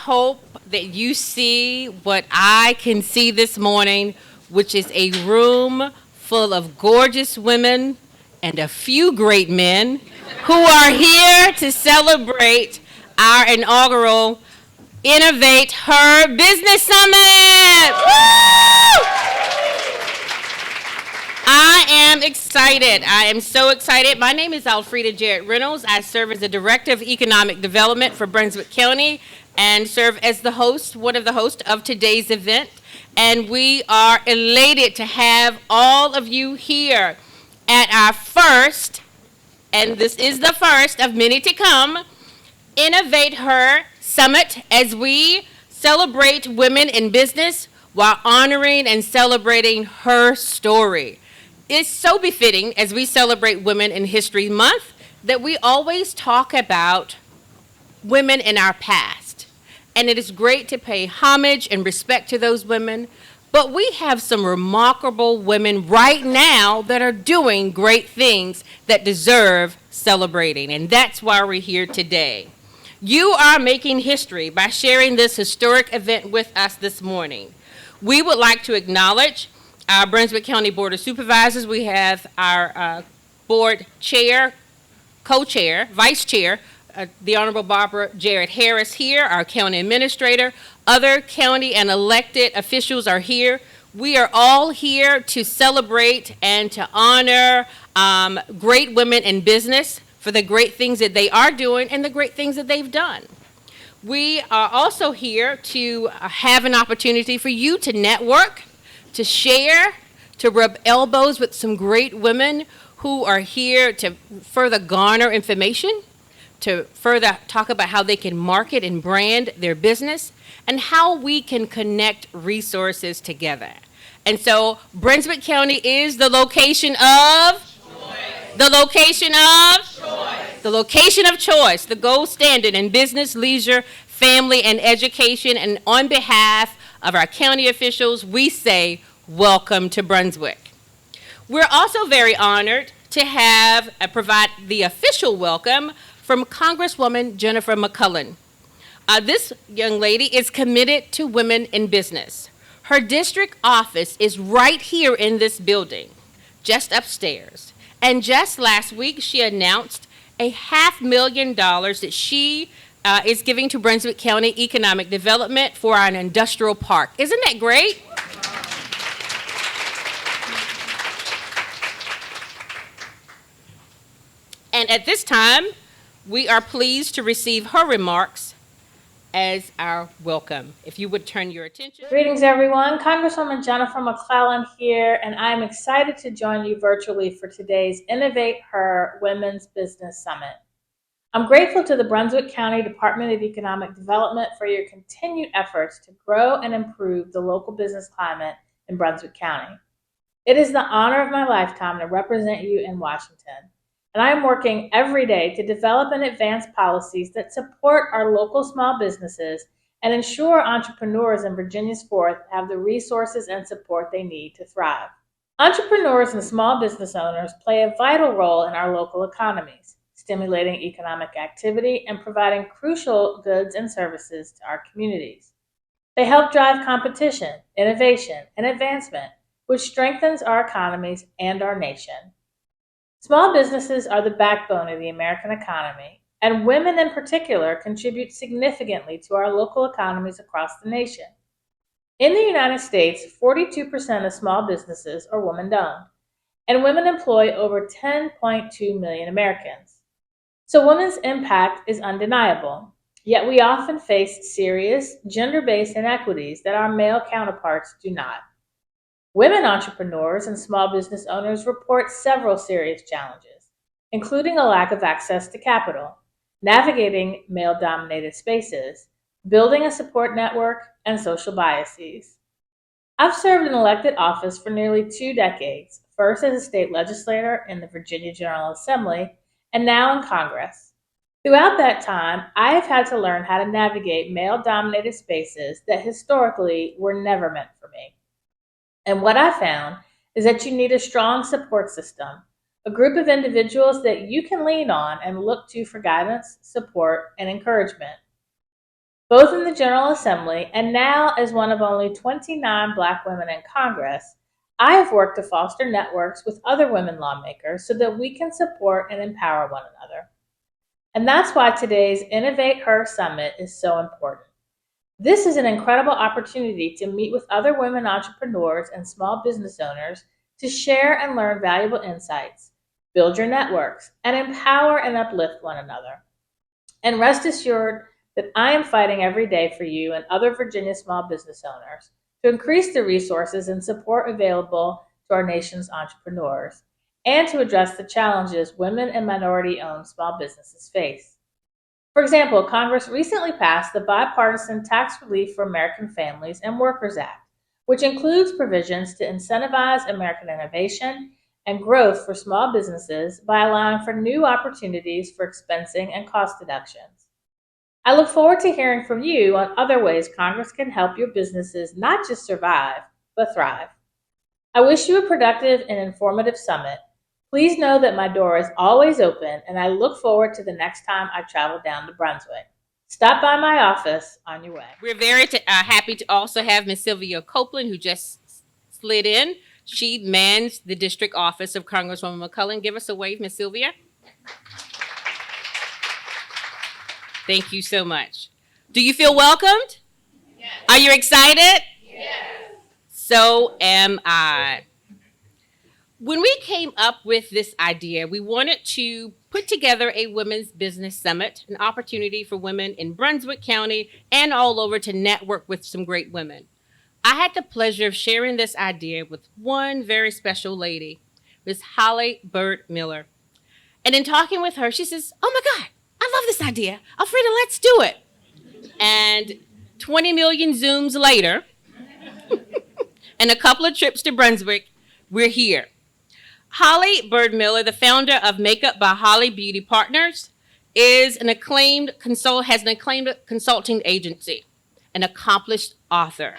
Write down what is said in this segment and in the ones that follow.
hope that you see what I can see this morning, which is a room full of gorgeous women and a few great men who are here to celebrate our inaugural Innovate Her Business Summit. Woo! I am excited. I am so excited. My name is Alfreda Jarrett Reynolds. I serve as the Director of Economic Development for Brunswick County and serve as the host, one of the hosts of today's event. And we are elated to have all of you here at our first, and this is the first of many to come, Innovate Her Summit, as we celebrate women in business while honoring and celebrating her story. It's so befitting as we celebrate Women in History Month that we always talk about women in our past. And it is great to pay homage and respect to those women. But we have some remarkable women right now that are doing great things that deserve celebrating. And that's why we're here today. You are making history by sharing this historic event with us this morning. We would like to acknowledge our Brunswick County Board of Supervisors. We have our board chair, co-chair, vice chair, the Honorable Barbara Jarrett Harris here, our county administrator. Other county and elected officials are here. We are all here to celebrate and to honor great women in business for the great things that they are doing and the great things that they've done. We are also here to have an opportunity for you to network, to share, to rub elbows with some great women who are here to further garner information, to further talk about how they can market and brand their business, and how we can connect resources together. And so Brunswick County is the location of choice. The location of choice. The location of choice, the gold standard in business, leisure, family, and education. And on behalf of our county officials, we say, welcome to Brunswick. We're also very honored to have provide the official welcome from Congresswoman Jennifer McClellan. This young lady is committed to women in business. Her district office is right here in this building, just upstairs. And just last week, she announced a $500,000 that she is giving to Brunswick County Economic Development for an industrial park. Isn't that great? And at this time, we are pleased to receive her remarks as our welcome. If you would turn your attention. Greetings, everyone. Congresswoman Jennifer McClellan here, and I'm excited to join you virtually for today's Innovate Her Women's Business Summit. I'm grateful to the Brunswick County Department of Economic Development for your continued efforts to grow and improve the local business climate in Brunswick County. It is the honor of my lifetime to represent you in Washington, and I am working every day to develop and advance policies that support our local small businesses and ensure entrepreneurs in Virginia's 4th have the resources and support they need to thrive. Entrepreneurs and small business owners play a vital role in our local economies, stimulating economic activity and providing crucial goods and services to our communities. They help drive competition, innovation, and advancement, which strengthens our economies and our nation. Small businesses are the backbone of the American economy, and women in particular contribute significantly to our local economies across the nation. In the United States, 42% of small businesses are women-owned, and women employ over 10.2 million Americans. So women's impact is undeniable, yet we often face serious gender-based inequities that our male counterparts do not. Women entrepreneurs and small business owners report several serious challenges, including a lack of access to capital, navigating male-dominated spaces, building a support network, and social biases. I've served in elected office for nearly 2 decades, first as a state legislator in the Virginia General Assembly, and now in Congress. Throughout that time, I have had to learn how to navigate male-dominated spaces that historically were never meant for me. And what I found is that you need a strong support system, a group of individuals that you can lean on and look to for guidance, support, and encouragement. both in the General Assembly and now as one of only 29 Black women in Congress. I have worked to foster networks with other women lawmakers so that we can support and empower one another. And that's why today's InnovateHER Summit is so important. This is an incredible opportunity to meet with other women entrepreneurs and small business owners to share and learn valuable insights, build your networks, and empower and uplift one another. And rest assured that I am fighting every day for you and other Virginia small business owners to increase the resources and support available to our nation's entrepreneurs and to address the challenges women and minority-owned small businesses face. For example, Congress recently passed the Bipartisan Tax Relief for American Families and Workers Act, which includes provisions to incentivize American innovation and growth for small businesses by allowing for new opportunities for expensing and cost deductions. I look forward to hearing from you on other ways Congress can help your businesses not just survive, but thrive. I wish you a productive and informative summit. Please know that my door is always open, and I look forward to the next time I travel down to Brunswick. Stop by my office on your way. We're very happy to also have Ms. Sylvia Copeland, who just slid in. She mans the district office of Congresswoman McClellan. Give us a wave, Ms. Sylvia. Thank you so much. Do you feel welcomed? Yes. Are you excited? Yes. So am I. When we came up with this idea, we wanted to put together a women's business summit, an opportunity for women in Brunswick County and all over to network with some great women. I had the pleasure of sharing this idea with one very special lady, Ms. Holly Byrd Miller. And in talking with her, she says, "Oh my God, I love this idea. Alfreda, let's do it." And 20 million Zooms later, and a couple of trips to Brunswick, we're here. Holly Byrd Miller, the founder of Makeup by Holly Beauty Partners, has an acclaimed consulting agency, an accomplished author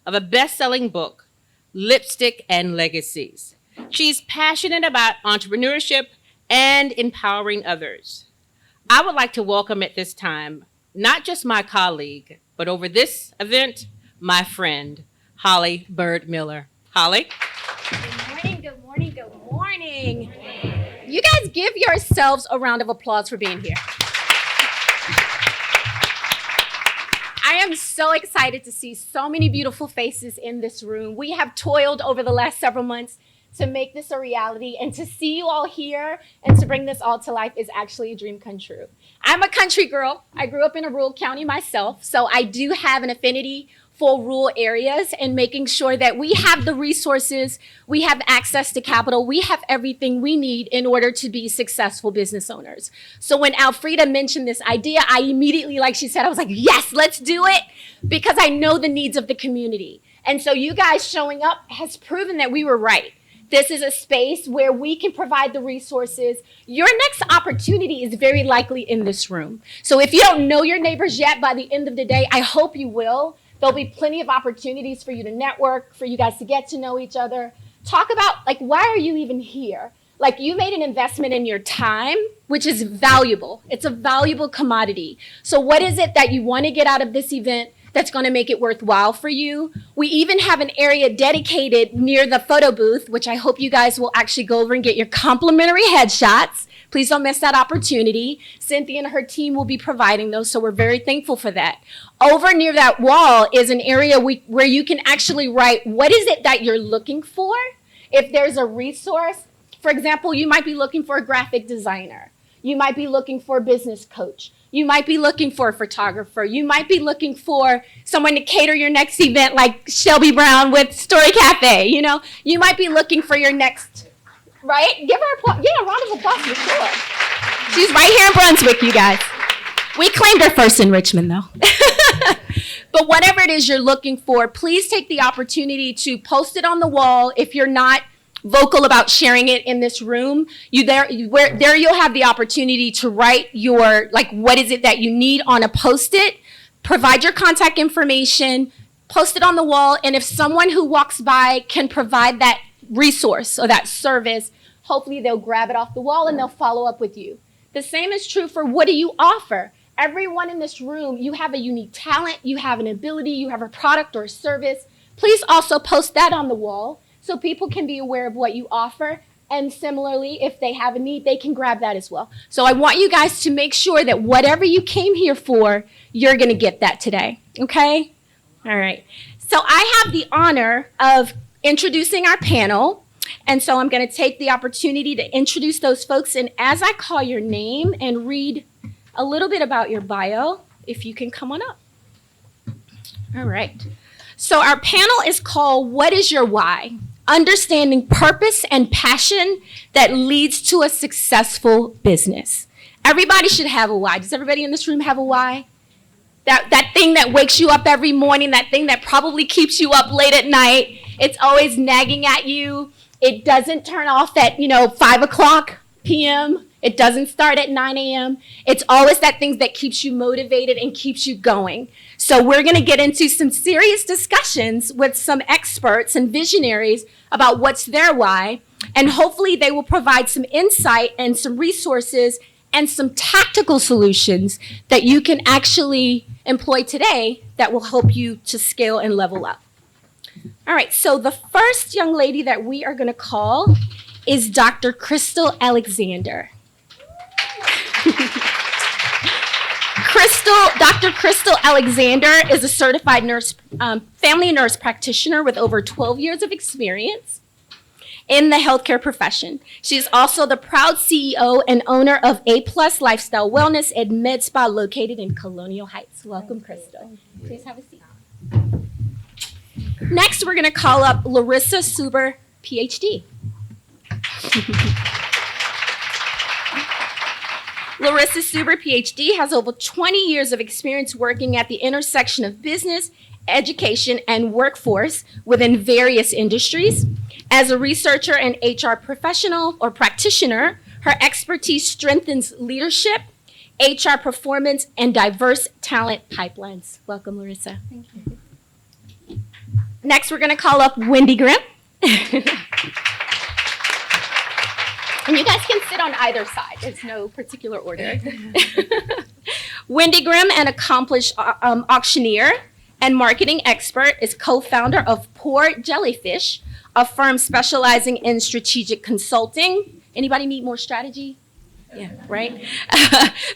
of a best-selling book, Lipstick and Legacies. She's passionate about entrepreneurship and empowering others. I would like to welcome at this time, not just my colleague, but over this event, my friend, Holly Byrd Miller. Holly? Good morning, good morning, good morning. You guys give yourselves a round of applause for being here. I am so excited to see so many beautiful faces in this room. We have toiled over the last several months to make this a reality, and to see you all here and to bring this all to life is actually a dream come true. I'm a country girl. I grew up in a rural county myself, so I do have an affinity for rural areas and making sure that we have the resources, we have access to capital, we have everything we need in order to be successful business owners. So when Alfreda mentioned this idea, I immediately, like she said, I was like, yes, let's do it, because I know the needs of the community. And so you guys showing up has proven that we were right. This is a space where we can provide the resources. Your next opportunity is very likely in this room. So if you don't know your neighbors yet, by the end of the day, I hope you will. There'll be plenty of opportunities for you to network, for you guys to get to know each other. Talk about, like, why are you even here? Like, you made an investment in your time, which is valuable. It's a valuable commodity. So what is it that you want to get out of this event that's going to make it worthwhile for you? We even have an area dedicated near the photo booth, which I hope you guys will actually go over and get your complimentary headshots. Please don't miss that opportunity. Cynthia and her team will be providing those, so we're very thankful for that. Over near that wall is an area where you can actually write, what is it that you're looking for? If there's a resource, for example, you might be looking for a graphic designer. You might be looking for a business coach. You might be looking for a photographer. You might be looking for someone to cater your next event, like Shelby Brown with Story Cafe. You know, you might be looking for your next, right? Give her a round of applause for sure. She's right here in Brunswick, you guys. We claimed her first in Richmond, though. But whatever it is you're looking for, please take the opportunity to post it on the wall. If you're not vocal about sharing it in this room, there you'll have the opportunity to write your, like, what is it that you need on a Post-it, provide your contact information, post it on the wall, and if someone who walks by can provide that resource or that service, hopefully they'll grab it off the wall and they'll follow up with you. The same is true for what do you offer? everyone in this room, you have a unique talent, you have an ability, you have a product or a service. Please also post that on the wall so people can be aware of what you offer. And similarly, if they have a need, they can grab that as well. So I want you guys to make sure that whatever you came here for, you're going to get that today. Okay? All right. So I have the honor of introducing our panel. And so I'm going to take the opportunity to introduce those folks. And as I call your name and read a little bit about your bio, if you can come on up. All right. So our panel is called What is Your Why? Understanding Purpose and Passion that Leads to a Successful Business. Everybody should have a why. Does everybody in this room have a why? That thing that wakes you up every morning, that thing that probably keeps you up late at night. It's always nagging at you. It doesn't turn off at, 5 o'clock p.m. It doesn't start at 9 a.m. It's always that thing that keeps you motivated and keeps you going. So we're going to get into some serious discussions with some experts and visionaries about what's their why. And hopefully they will provide some insight and some resources and some tactical solutions that you can actually employ today that will help you to scale and level up. All right, so the first young lady that we are going to call is Dr. Crystal Alexander. Dr. Crystal Alexander is a certified nurse, family nurse practitioner with over 12 years of experience in the healthcare profession. She is also the proud CEO and owner of A+ Lifestyle Wellness and Med Spa located in Colonial Heights. Welcome, Crystal. Please have a seat. Next, we're going to call up Larissa Suber, PhD. Larissa Suber, PhD, has over 20 years of experience working at the intersection of business, education, and workforce within various industries. As a researcher and HR professional or practitioner, her expertise strengthens leadership, HR performance, and diverse talent pipelines. Welcome, Larissa. Thank you. Next, we're going to call up Wendy Grimm. And you guys can sit on either side. There's no particular order. Wendy Grimm, an accomplished auctioneer and marketing expert, is co-founder of Poor Jellyfish, a firm specializing in strategic consulting. Anybody need more strategy? Yeah, right?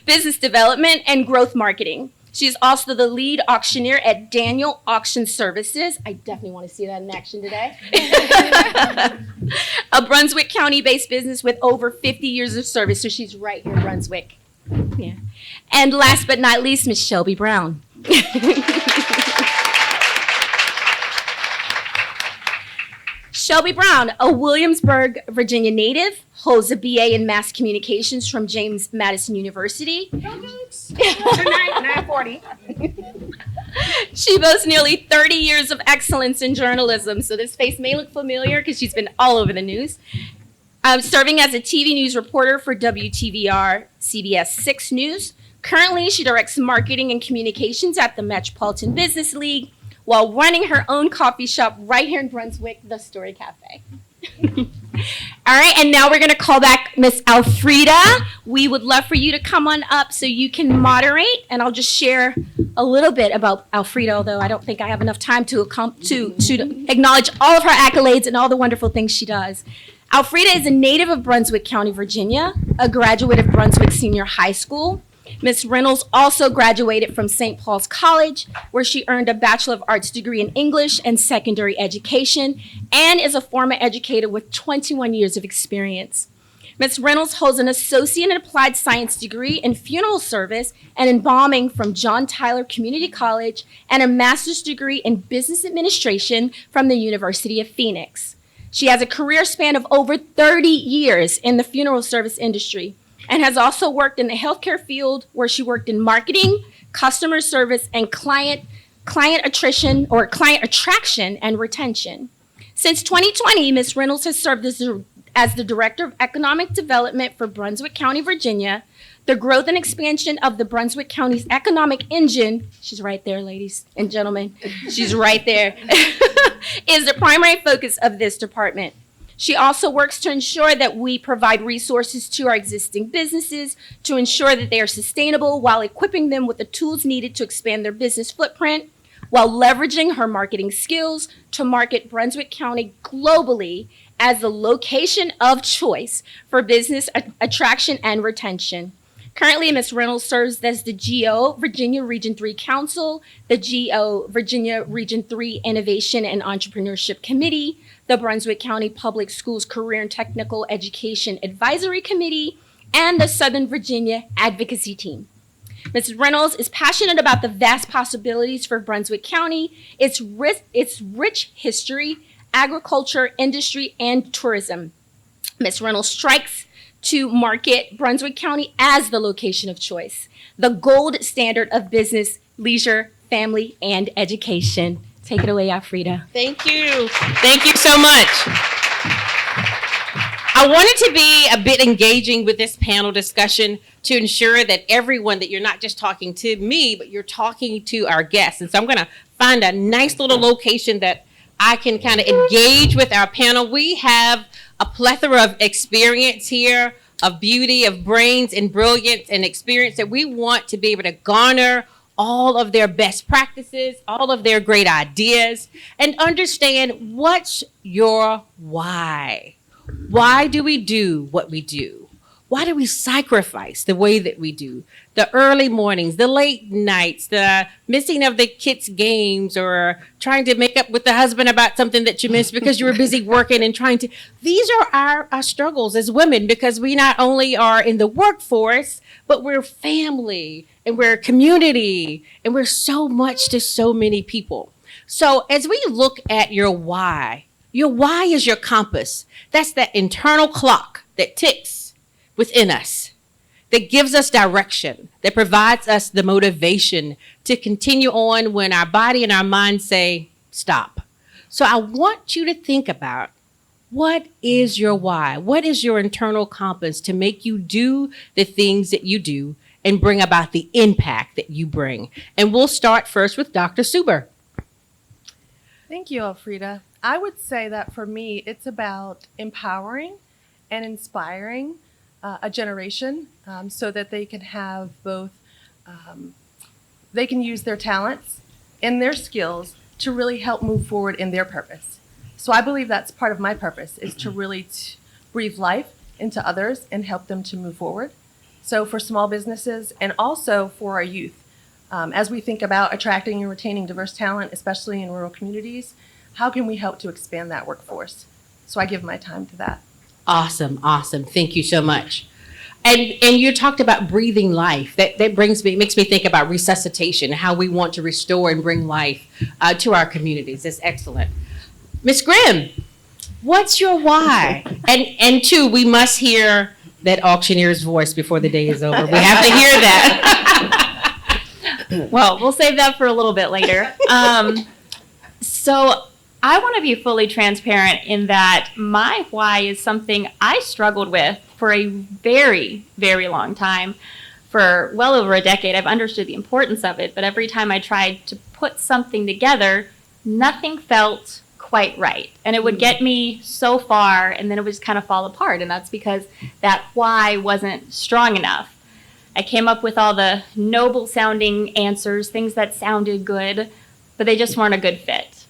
Business development and growth marketing. She's also the lead auctioneer at Daniel Auction Services. I definitely want to see that in action today. A Brunswick County-based business with over 50 years of service. So she's right here in Brunswick. Yeah. And last but not least, Miss Shelby Brown. Shelby Brown, a Williamsburg, Virginia native, holds a BA in Mass Communications from James Madison University. Tonight, 9:40. She boasts nearly 30 years of excellence in journalism, so this face may look familiar because she's been all over the news. Serving as a TV news reporter for WTVR CBS 6 News. Currently, she directs marketing and communications at the Metropolitan Business League while running her own coffee shop right here in Brunswick, The Story Cafe. All right, and now we're going to call back Miss Alfreda. We would love for you to come on up so you can moderate, and I'll just share a little bit about Alfreda, although I don't think I have enough time to acknowledge all of her accolades and all the wonderful things she does. Alfreda is a native of Brunswick County, Virginia, a graduate of Brunswick Senior High School. Ms. Reynolds also graduated from St. Paul's College, where she earned a Bachelor of Arts degree in English and secondary education, and is a former educator with 21 years of experience. Ms. Reynolds holds an Associate in Applied Science degree in funeral service and embalming from John Tyler Community College, and a master's degree in business administration from the University of Phoenix. She has a career span of over 30 years in the funeral service industry, and has also worked in the healthcare field, where she worked in marketing, customer service, and client attrition or client attraction and retention. Since 2020, Ms. Reynolds has served as the Director of Economic Development for Brunswick County, Virginia. The growth and expansion of the Brunswick County's economic engine, she's right there, ladies and gentlemen, she's right there, is the primary focus of this department. She also works to ensure that we provide resources to our existing businesses to ensure that they are sustainable while equipping them with the tools needed to expand their business footprint, while leveraging her marketing skills to market Brunswick County globally as the location of choice for business attraction and retention. Currently, Ms. Reynolds serves as the GO Virginia Region 3 Council, the GO Virginia Region 3 Innovation and Entrepreneurship Committee, the Brunswick County Public Schools Career and Technical Education Advisory Committee, and the Southern Virginia Advocacy Team. Ms. Reynolds is passionate about the vast possibilities for Brunswick County, its rich history, agriculture, industry, and tourism. Ms. Reynolds strikes to market Brunswick County as the location of choice, the gold standard of business, leisure, family, and education. Take it away, Alfreda. Thank you. Thank you so much. I wanted to be a bit engaging with this panel discussion to ensure that everyone, that you're not just talking to me, but you're talking to our guests. And so I'm going to find a nice little location that I can kind of engage with our panel. We have a plethora of experience here, of beauty, of brains and brilliance and experience that we want to be able to garner all of their best practices, all of their great ideas, and understand what's your why. Why do we do what we do? Why do we sacrifice the way that we do? The early mornings, the late nights, the missing of the kids' games, or trying to make up with the husband about something that you missed because you were busy working and trying to. These are our struggles as women, because we not only are in the workforce, but we're family and we're community and we're so much to so many people. So as we look at your why is your compass. That's that internal clock that ticks within us, that gives us direction, that provides us the motivation to continue on when our body and our mind say, stop. So I want you to think about, what is your why? What is your internal compass to make you do the things that you do and bring about the impact that you bring? And we'll start first with Dr. Suber. Thank you, Alfreda. I would say that for me, it's about empowering and inspiring a generation so that they can have both, they can use their talents and their skills to really help move forward in their purpose. So I believe that's part of my purpose, is to really breathe life into others and help them to move forward. So for small businesses and also for our youth, as we think about attracting and retaining diverse talent, especially in rural communities, how can we help to expand that workforce? So I give my time to that. Awesome. Thank you so much. And you talked about breathing life. That makes me think about resuscitation, how we want to restore and bring life to our communities. That's excellent. Ms. Grimm, what's your why? And two, we must hear that auctioneer's voice before the day is over. We have to hear that. Well, we'll save that for a little bit later. So I want to be fully transparent in that my why is something I struggled with for a very, very long time. For well over a decade, I've understood the importance of it, but every time I tried to put something together, nothing felt quite right. And it would get me so far, and then it would just kind of fall apart. And that's because that why wasn't strong enough. I came up with all the noble sounding answers, things that sounded good, but they just weren't a good fit.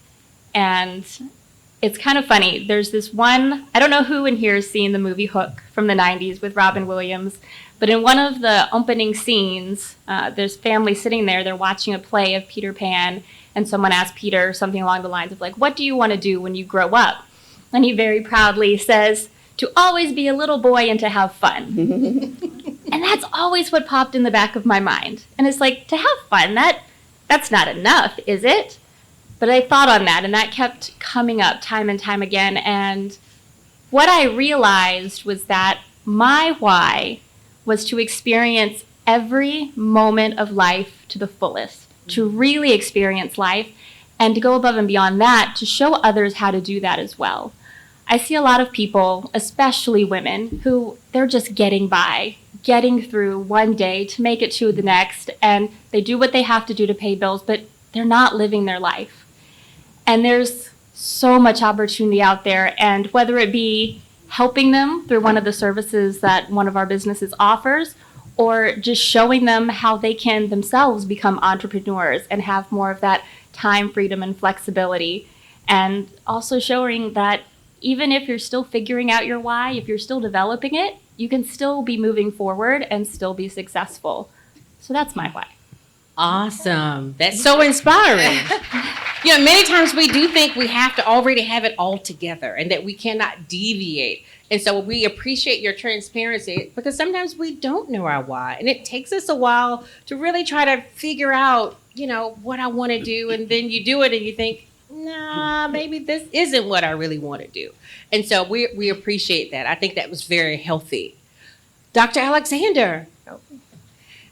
And it's kind of funny. There's this one, I don't know who in here has seen the movie Hook from the 90s with Robin Williams, but in one of the opening scenes, there's family sitting there, they're watching a play of Peter Pan, and someone asked Peter something along the lines of like, what do you want to do when you grow up? And he very proudly says, to always be a little boy and to have fun. And that's always what popped in the back of my mind. And it's like, to have fun, that's not enough, is it? But I thought on that, and that kept coming up time and time again. And what I realized was that my why was to experience every moment of life to the fullest, to really experience life, and to go above and beyond that, to show others how to do that as well. I see a lot of people, especially women, who they're just getting by, getting through one day to make it to the next, and they do what they have to do to pay bills, but they're not living their life. And there's so much opportunity out there. And whether it be helping them through one of the services that one of our businesses offers, or just showing them how they can themselves become entrepreneurs and have more of that time freedom and flexibility. And also showing that even if you're still figuring out your why, if you're still developing it, you can still be moving forward and still be successful. So that's my why. Awesome. That's so inspiring. Many times we do think we have to already have it all together and that we cannot deviate. And so we appreciate your transparency because sometimes we don't know our why. And it takes us a while to really try to figure out, what I want to do. And then you do it and you think, nah, maybe this isn't what I really want to do. And so we appreciate that. I think that was very healthy. Dr. Alexander.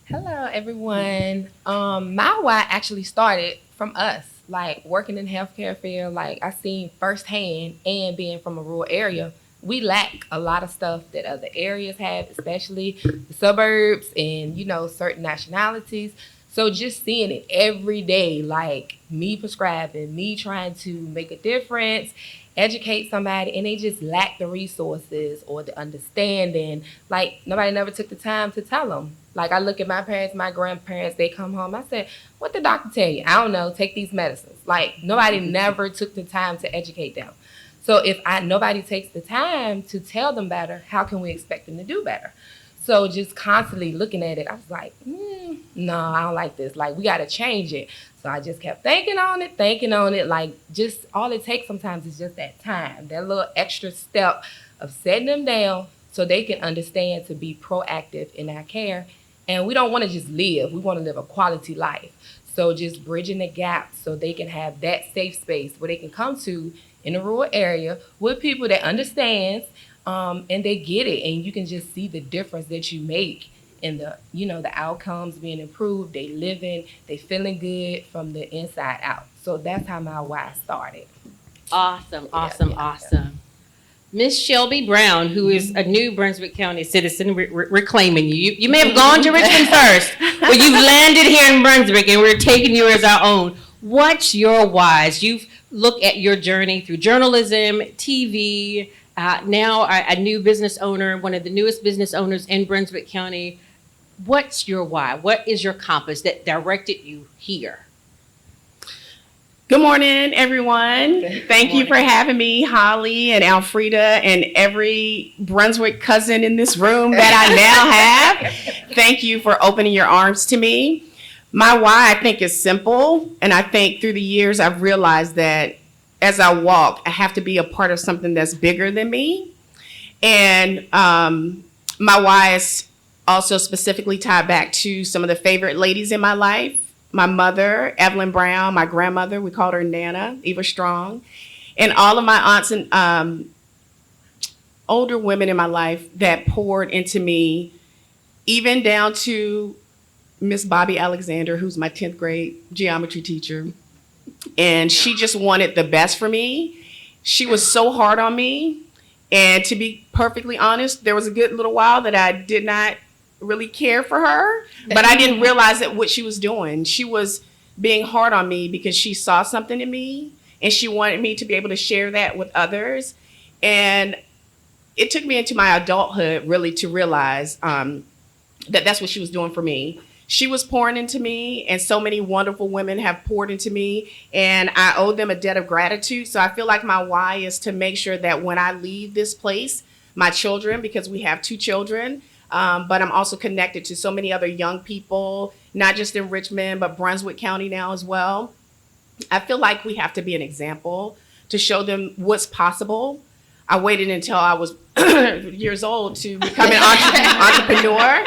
Hello, everyone. My why actually started from us, like working in the healthcare field. Like I seen firsthand, and being from a rural area, we lack a lot of stuff that other areas have, especially the suburbs and, certain nationalities. So just seeing it every day, like me prescribing, me trying to make a difference, educate somebody, and they just lack the resources or the understanding. Like nobody never took the time to tell them. Like I look at my parents, my grandparents, they come home. I said, what did the doctor tell you? I don't know, take these medicines. Like nobody never took the time to educate them. So if nobody takes the time to tell them better, how can we expect them to do better? So just constantly looking at it, I was like, no, I don't like this. Like we got to change it. So I just kept thinking on it. Like just all it takes sometimes is just that time, that little extra step of setting them down so they can understand to be proactive in our care. And we don't want to just live. We want to live a quality life. So just bridging the gap so they can have that safe space where they can come to in a rural area with people that understands and they get it. And you can just see the difference that you make in the, the outcomes being improved. They living, they feeling good from the inside out. So that's how my why started. Awesome. Yeah. Miss Shelby Brown, who is a new Brunswick County citizen, we're claiming you. You may have gone to Richmond first, but you've landed here in Brunswick and we're taking you as our own. What's your whys? You've looked at your journey through journalism, TV, now a new business owner, one of the newest business owners in Brunswick County. What's your why? What is your compass that directed you here? Good morning, everyone. Thank you for having me, Holly and Alfreda, and every Brunswick cousin in this room that I now have. Thank you for opening your arms to me. My why, I think, is simple. And I think through the years, I've realized that as I walk, I have to be a part of something that's bigger than me. And my why is also specifically tied back to some of the favorite ladies in my life. My mother, Evelyn Brown, my grandmother, we called her Nana, Eva Strong, and all of my aunts and older women in my life that poured into me, even down to Miss Bobby Alexander, who's my 10th grade geometry teacher. And she just wanted the best for me. She was so hard on me. And to be perfectly honest, there was a good little while that I did not really care for her, but I didn't realize that what she was doing. She was being hard on me because she saw something in me and she wanted me to be able to share that with others. And it took me into my adulthood really to realize that that's what she was doing for me. She was pouring into me, and so many wonderful women have poured into me, and I owe them a debt of gratitude. So I feel like my why is to make sure that when I leave this place, my children, because we have 2 children, but I'm also connected to so many other young people, not just in Richmond, but Brunswick County now as well. I feel like we have to be an example to show them what's possible. I waited until I was years old to become an entrepreneur,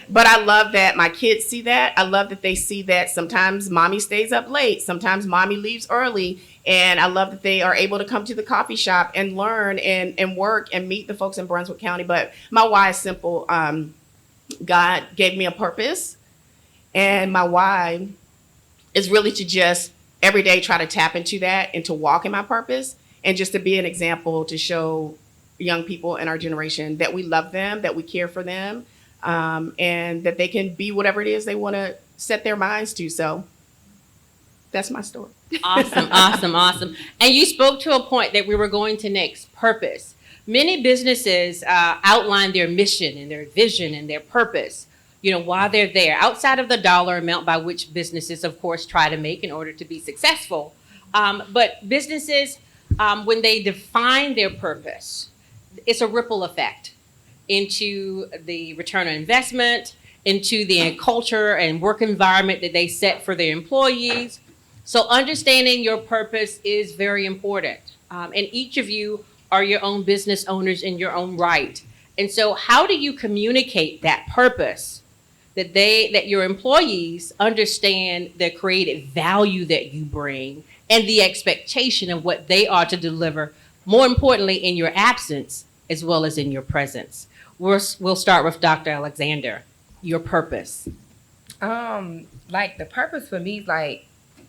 but I love that my kids see that. I love that they see that sometimes mommy stays up late, sometimes mommy leaves early, and I love that they are able to come to the coffee shop and learn and work and meet the folks in Brunswick County. But my why is simple. God gave me a purpose, and my why is really to just every day try to tap into that and to walk in my purpose, and just to be an example to show young people in our generation that we love them, that we care for them, and that they can be whatever it is they want to set their minds to. So that's my story. Awesome, awesome, awesome. And you spoke to a point that we were going to next, purpose. Many businesses outline their mission and their vision and their purpose, while they're there, outside of the dollar amount by which businesses, of course, try to make in order to be successful. But businesses, when they define their purpose, it's a ripple effect into the return on investment, into the culture and work environment that they set for their employees. So understanding your purpose is very important. And each of you are your own business owners in your own right. And so how do you communicate that purpose that your employees understand the creative value that you bring and the expectation of what they are to deliver, more importantly, in your absence as well as in your presence? We'll start with Dr. Alexander. Your purpose. Like the purpose for me is like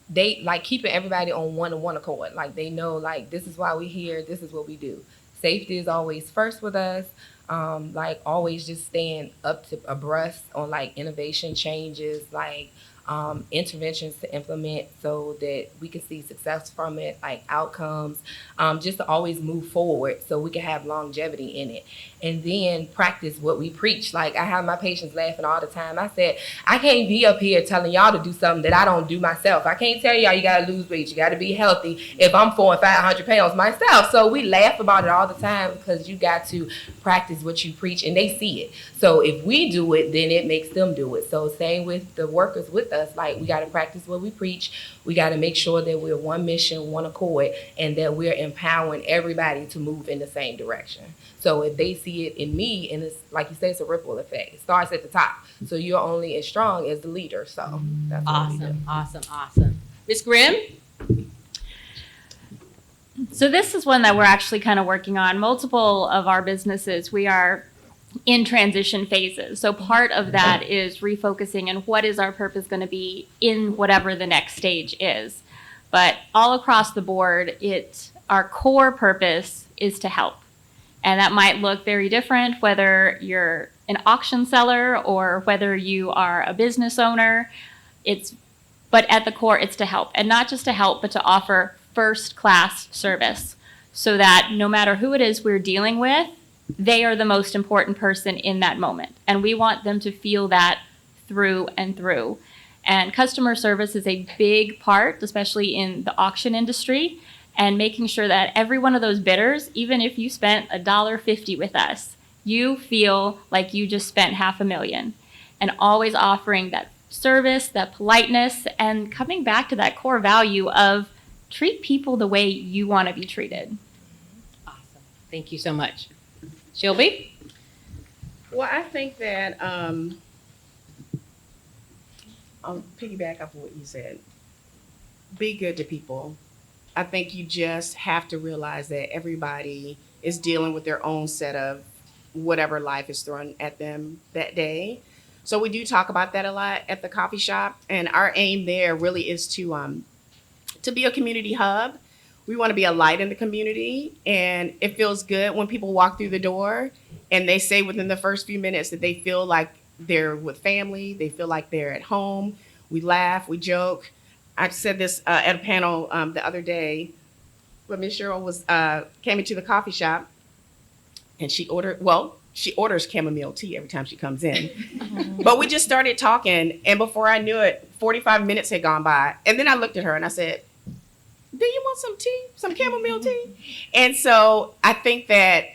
they like keeping everybody on one accord. Like they know like this is why we're here, this is what we do. Safety is always first with us. Like always just staying up to abreast on like innovation changes, like interventions to implement so that we can see success from it, like outcomes, just to always move forward so we can have longevity in it. And then practice what we preach. Like I have my patients laughing all the time. I said, I can't be up here telling y'all to do something that I don't do myself. I can't tell y'all you got to lose weight, you got to be healthy if I'm 400 and 500 pounds myself. So we laugh about it all the time because you got to practice what you preach and they see it. So if we do it, then it makes them do it. So same with the workers with us, like we got to practice what we preach. We got to make sure that we're one mission, one accord, and that we're empowering everybody to move in the same direction. So if they see it in me, and it's like you say, it's a ripple effect. It starts at the top. So you're only as strong as the leader. So that's what we do. Awesome. Ms. Grimm? So this is one that we're actually kind of working on. Multiple of our businesses, we are in transition phases. So part of that is refocusing and what is our purpose going to be in whatever the next stage is. But all across the board, our core purpose is to help. And that might look very different whether you're an auction seller or whether you are a business owner. But at the core, it's to help. And not just to help, but to offer first-class service so that no matter who it is we're dealing with, they are the most important person in that moment. And we want them to feel that through and through. And customer service is a big part, especially in the auction industry, and making sure that every one of those bidders, even if you spent $1.50 with us, you feel like you just spent $500,000. And always offering that service, that politeness, and coming back to that core value of treat people the way you want to be treated. Awesome. Thank you so much. Shelby? Well, I think that I'll piggyback off of what you said. Be good to people. I think you just have to realize that everybody is dealing with their own set of whatever life is thrown at them that day. So we do talk about that a lot at the coffee shop. And our aim there really is to be a community hub. We want to be a light in the community. And it feels good when people walk through the door and they say within the first few minutes that they feel like they're with family. They feel like they're at home. We laugh, we joke. I said this at a panel the other day when Ms. Cheryl came into the coffee shop and she orders chamomile tea every time she comes in. But we just started talking, and before I knew it, 45 minutes had gone by. And then I looked at her and I said, do you want some tea, some chamomile tea? And so I think that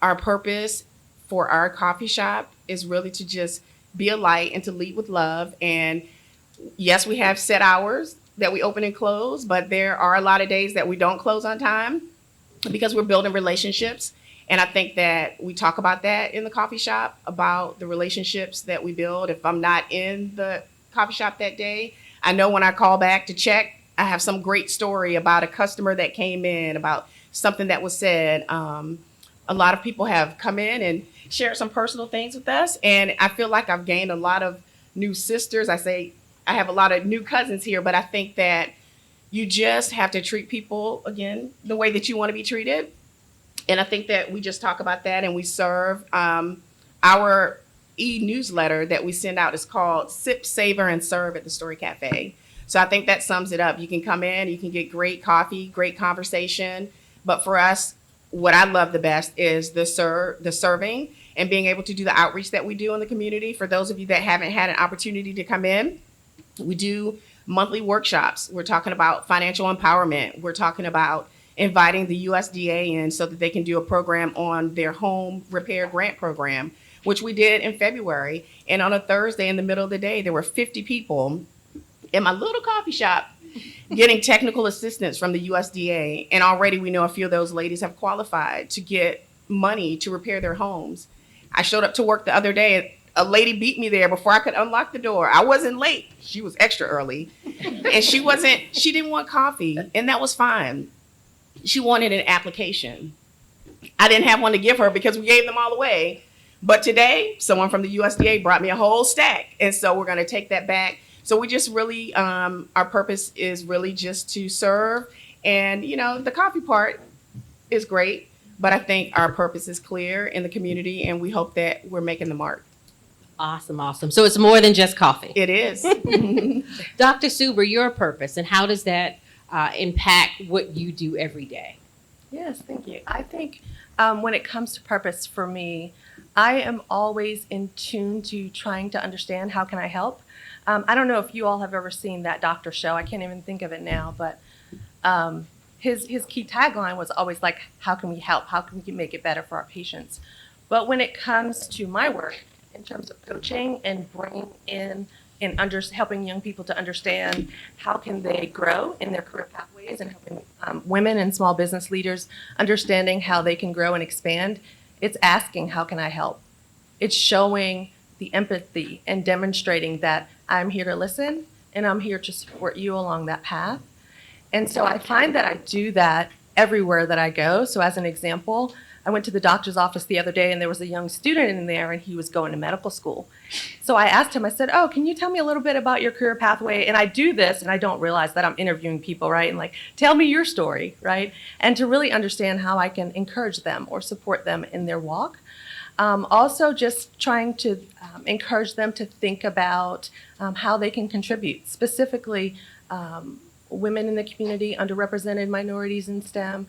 our purpose for our coffee shop is really to just be a light and to lead with love. And yes, we have set hours that we open and close, but there are a lot of days that we don't close on time because we're building relationships. And I think that we talk about that in the coffee shop, about the relationships that we build. If I'm not in the coffee shop that day, I know when I call back to check, I have some great story about a customer that came in, about something that was said. A lot of people have come in and shared some personal things with us. And I feel like I've gained a lot of new sisters. I have a lot of new cousins here, but I think that you just have to treat people, again, the way that you want to be treated. And I think that we just talk about that and we serve our e-newsletter that we send out. It's called Sip, Savor, and Serve at the Story Cafe. So I think that sums it up. You can come in, you can get great coffee, great conversation. But for us, what I love the best is the serving and being able to do the outreach that we do in the community. For those of you that haven't had an opportunity to come in, we do monthly workshops. We're talking about financial empowerment. We're talking about inviting the USDA in so that they can do a program on their home repair grant program, which we did in February. And on a Thursday in the middle of the day, there were 50 people in my little coffee shop getting technical assistance from the USDA. And already we know a few of those ladies have qualified to get money to repair their homes. I showed up to work the other day and a lady beat me there before I could unlock the door. I wasn't late. She was extra early. And she didn't want coffee, and that was fine. She wanted an application. I didn't have one to give her because we gave them all away. But today, someone from the USDA brought me a whole stack. And so we're going to take that back. So we just really, our purpose is really just to serve. And, you know, the coffee part is great, but I think our purpose is clear in the community, and we hope that we're making the mark. Awesome, awesome. So it's more than just coffee. It is. Dr. Suber, your purpose, and how does that impact what you do every day? Yes, thank you. I think when it comes to purpose for me, I am always in tune to trying to understand how can I help. I don't know if you all have ever seen that doctor show. I can't even think of it now, but his key tagline was always like, how can we help? How can we make it better for our patients? But when it comes to my work, in terms of coaching and bringing in and helping young people to understand how can they grow in their career pathways, and helping women and small business leaders understanding how they can grow and expand, it's asking, how can I help? It's showing the empathy and demonstrating that I'm here to listen and I'm here to support you along that path. And so I find that I do that everywhere that I go. So as an example, I went to the doctor's office the other day and there was a young student in there and he was going to medical school. So I asked him, I said, oh, can you tell me a little bit about your career pathway? And I do this and I don't realize that I'm interviewing people, right? And like, tell me your story, right? And to really understand how I can encourage them or support them in their walk. Also just trying to encourage them to think about how they can contribute, specifically women in the community, underrepresented minorities in STEM.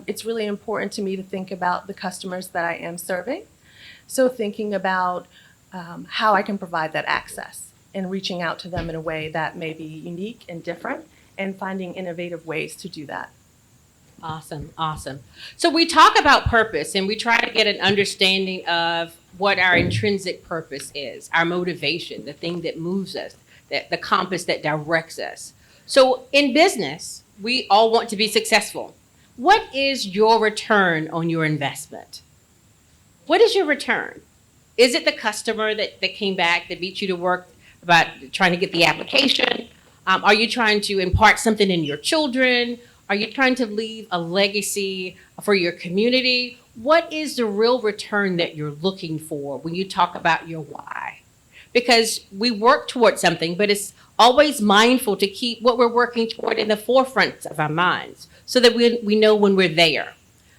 It's really important to me to think about the customers that I am serving. So thinking about how I can provide that access and reaching out to them in a way that may be unique and different, and finding innovative ways to do that. Awesome, awesome. So we talk about purpose and we try to get an understanding of what our intrinsic purpose is, our motivation, the thing that moves us, the compass that directs us. So in business, we all want to be successful. What is your return on your investment? What is your return? Is it the customer that came back, that beat you to work about trying to get the application? Are you trying to impart something in your children? Are you trying to leave a legacy for your community? What is the real return that you're looking for when you talk about your why? Because we work towards something, but it's always mindful to keep what we're working toward in the forefront of our minds so that we know when we're there.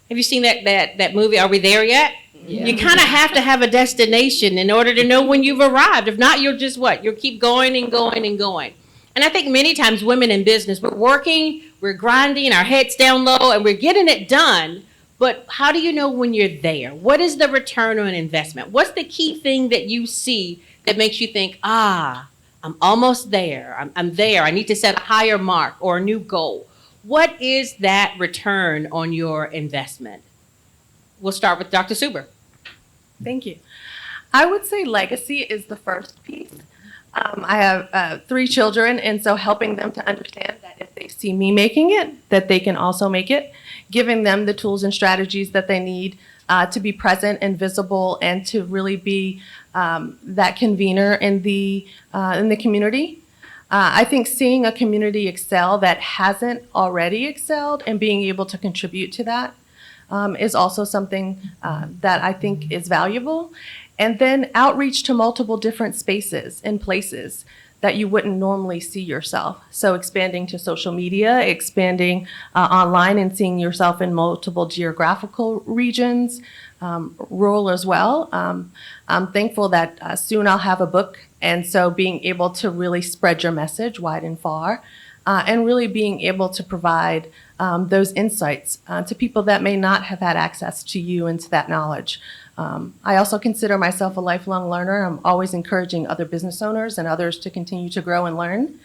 Have you seen that movie, Are We There Yet? Yeah. You kind of have to have a destination in order to know when you've arrived. If not, you'll just You'll keep going and going and going. And I think many times women in business, we're working, we're grinding, our heads down low, and we're getting it done. But how do you know when you're there? What is the return on investment? What's the key thing that you see that makes you think, I'm almost there. I'm there. I need to set a higher mark or a new goal. What is that return on your investment? We'll start with Dr. Suber. Thank you. I would say legacy is the first piece. I have 3 children, and so helping them to understand that if they see me making it, that they can also make it, giving them the tools and strategies that they need to be present and visible, and to really be that convener in the community. I think seeing a community excel that hasn't already excelled and being able to contribute to that is also something that I think is valuable. And then outreach to multiple different spaces and places that you wouldn't normally see yourself. So expanding to social media, expanding online and seeing yourself in multiple geographical regions, rural as well. I'm thankful that soon I'll have a book, and so being able to really spread your message wide and far, and really being able to provide those insights to people that may not have had access to you and to that knowledge. I also consider myself a lifelong learner. I'm always encouraging other business owners and others to continue to grow and learn.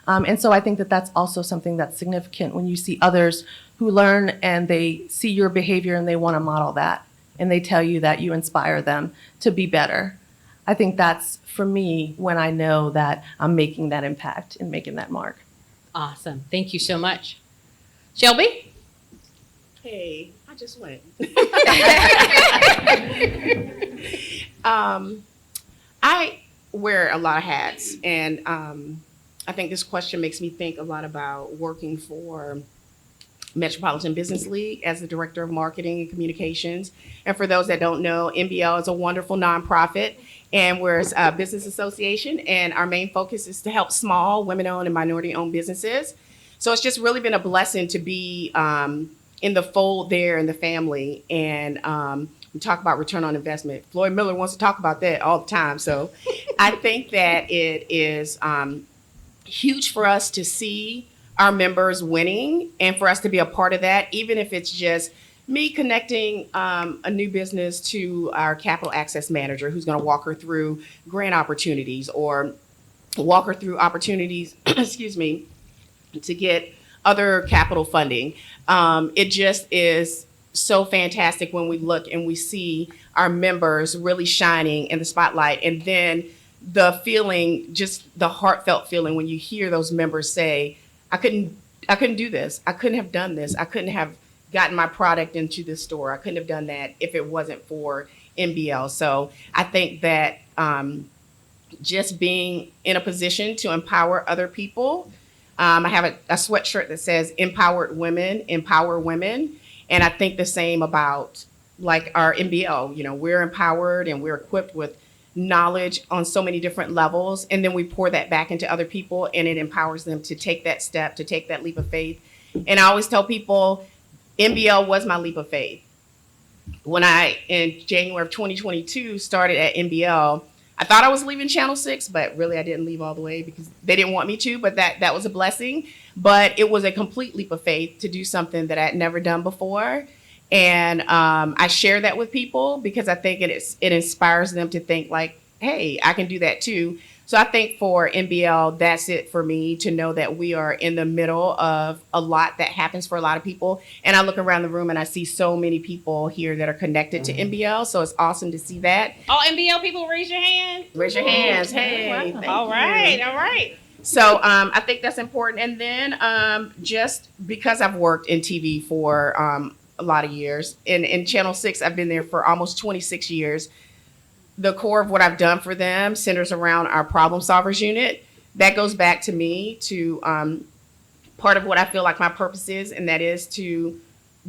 And so I think that that's also something that's significant when you see others who learn and they see your behavior and they want to model that. And they tell you that you inspire them to be better. I think that's, for me, when I know that I'm making that impact and making that mark. Awesome. Thank you so much. Shelby? Hey, I just went. I wear a lot of hats, and I think this question makes me think a lot about working for Metropolitan Business League as the Director of Marketing and Communications. And for those that don't know, MBL is a wonderful nonprofit, and we're a business association, and our main focus is to help small, women-owned, and minority-owned businesses. So it's just really been a blessing to be in the fold there in the family, and we talk about return on investment. Floyd Miller wants to talk about that all the time. So I think that it is huge for us to see our members winning and for us to be a part of that, even if it's just me connecting a new business to our capital access manager who's going to walk her through grant opportunities or walk her through opportunities, excuse me, to get other capital funding. It just is so fantastic when we look and we see our members really shining in the spotlight. And then the feeling, just the heartfelt feeling when you hear those members say, I couldn't do this. I couldn't have done this. I couldn't have gotten my product into the store. I couldn't have done that if it wasn't for MBL. So I think that just being in a position to empower other people. I have a sweatshirt that says empowered women, empower women. And I think the same about like our MBL, you know, we're empowered and we're equipped with knowledge on so many different levels. And then we pour that back into other people and it empowers them to take that step, to take that leap of faith. And I always tell people MBL was my leap of faith. When I, in January of 2022, started at MBL, I thought I was leaving Channel 6, but really I didn't leave all the way because they didn't want me to, but that was a blessing. But it was a complete leap of faith to do something that I'd never done before. And I share that with people because I think it inspires them to think like, hey, I can do that too. So I think for MBL, that's it for me to know that we are in the middle of a lot that happens for a lot of people. And I look around the room and I see so many people here that are connected to MBL. So it's awesome to see that. All MBL people, raise your hand. Raise your hands. Hey. Wow. All right. All right. So I think that's important. And then just because I've worked in TV for a lot of years, in Channel 6, I've been there for almost 26 years. The core of what I've done for them centers around our problem solvers unit. That goes back to me to part of what I feel like my purpose is, and that is to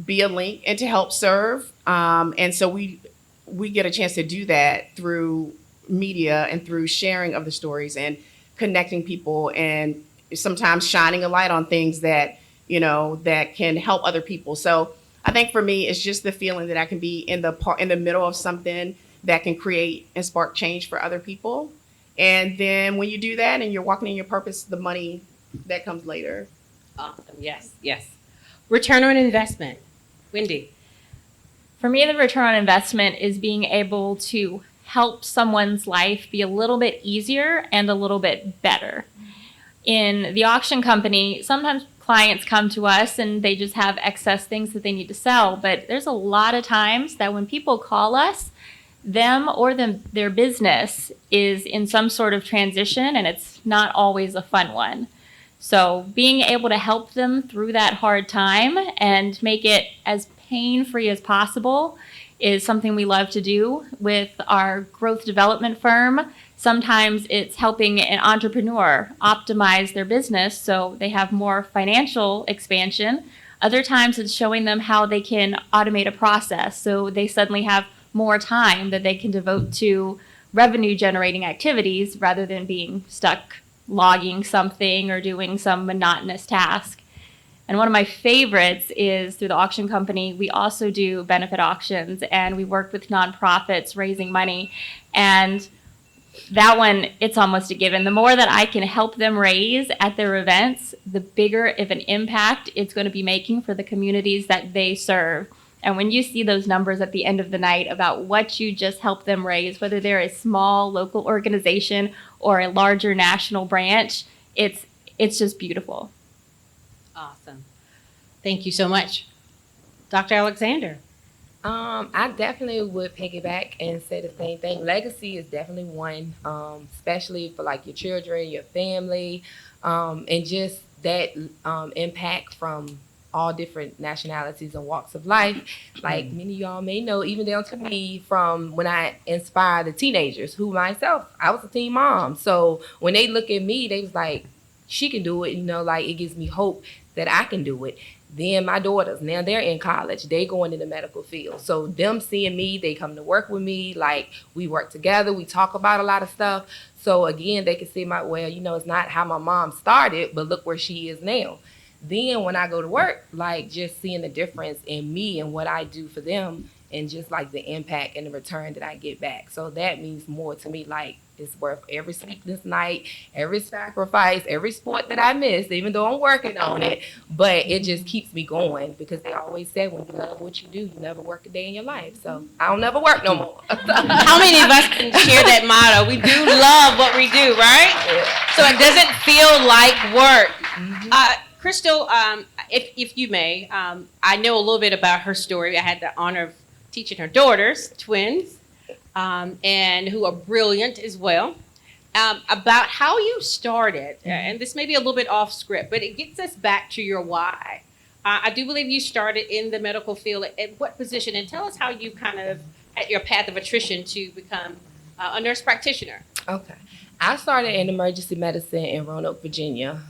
be a link and to help serve. And so we get a chance to do that through media and through sharing of the stories and connecting people and sometimes shining a light on things that, you know, that can help other people. So I think for me, it's just the feeling that I can be in the middle of something that can create and spark change for other people. And then when you do that and you're walking in your purpose, the money that comes later. Awesome. Yes. Yes. Return on investment. Wendy. For me, the return on investment is being able to help someone's life be a little bit easier and a little bit better. In the auction company, sometimes clients come to us and they just have excess things that they need to sell. But there's a lot of times that when people call us, them or their business is in some sort of transition, and it's not always a fun one. So being able to help them through that hard time and make it as pain-free as possible is something we love to do with our growth development firm. Sometimes it's helping an entrepreneur optimize their business so they have more financial expansion. Other times it's showing them how they can automate a process so they suddenly have more time that they can devote to revenue generating activities rather than being stuck logging something or doing some monotonous task. And one of my favorites is through the auction company, we also do benefit auctions, and we work with nonprofits raising money. And that one, it's almost a given. The more that I can help them raise at their events, the bigger of an impact it's going to be making for the communities that they serve. And when you see those numbers at the end of the night about what you just helped them raise, whether they're a small local organization or a larger national branch, it's just beautiful. Awesome. Thank you so much. Dr. Alexander. I definitely would piggyback and say the same thing. Legacy is definitely one, especially for like your children, your family, and just that impact from all different nationalities and walks of life. Like many of y'all may know, even down to me, from when I inspire the teenagers, who myself, I was a teen mom. So when they look at me, they was like, she can do it, like it gives me hope that I can do it. Then my daughters, now they're in college, they going in the medical field. So them seeing me, they come to work with me, like we work together, we talk about a lot of stuff. So again, they can see it's not how my mom started, but look where she is now. Then when I go to work, like just seeing the difference in me and what I do for them, and just like the impact and the return that I get back. So that means more to me. Like it's worth every sleepless night, every sacrifice, every sport that I miss, even though I'm working on it. But it just keeps me going, because they always say when you love what you do, you never work a day in your life. So I don't never work no more. How many of us can share that motto? We do love what we do, right? Yeah. So it doesn't feel like work. Mm-hmm. Crystal, if you may, I know a little bit about her story. I had the honor of teaching her daughters, twins, and who are brilliant as well, about how you started. And this may be a little bit off script, but it gets us back to your why. I do believe you started in the medical field. At what position? And tell us how you kind of had your path of attrition to become a nurse practitioner. Okay. I started in emergency medicine in Roanoke, Virginia.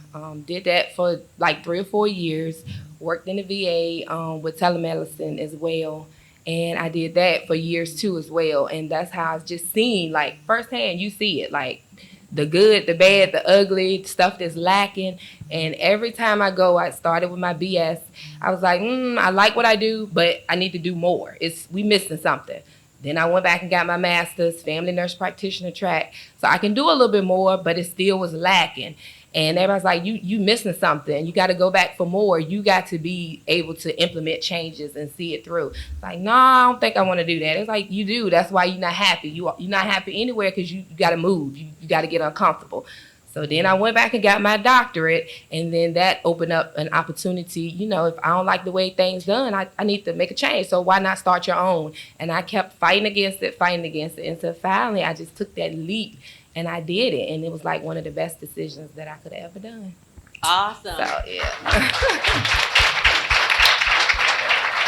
Did that for like 3 or 4 years. Worked in the VA with telemedicine as well. And I did that for years too as well. And that's how I've just seen, like firsthand, you see it, like the good, the bad, the ugly, stuff that's lacking. And every time I go, I started with my BS. I was like, I like what I do, but I need to do more. We missing something. Then I went back and got my master's, family nurse practitioner track. So I can do a little bit more, but it still was lacking. And everybody's like, you missing something. You got to go back for more. You got to be able to implement changes and see it through. It's like, no, I don't think I want to do that. It's like, you do. That's why you're not happy. You're not happy anywhere, because you got to move. You got to get uncomfortable. So then I went back and got my doctorate, and then that opened up an opportunity. If I don't like the way things done, I need to make a change. So why not start your own? And I kept fighting against it. And so finally, I just took that leap, and I did it. And it was like one of the best decisions that I could have ever done. Awesome. So, yeah.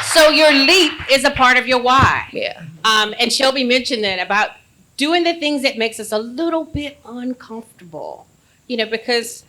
So your leap is a part of your why. Yeah. And Shelby mentioned that about doing the things that makes us a little bit uncomfortable. Because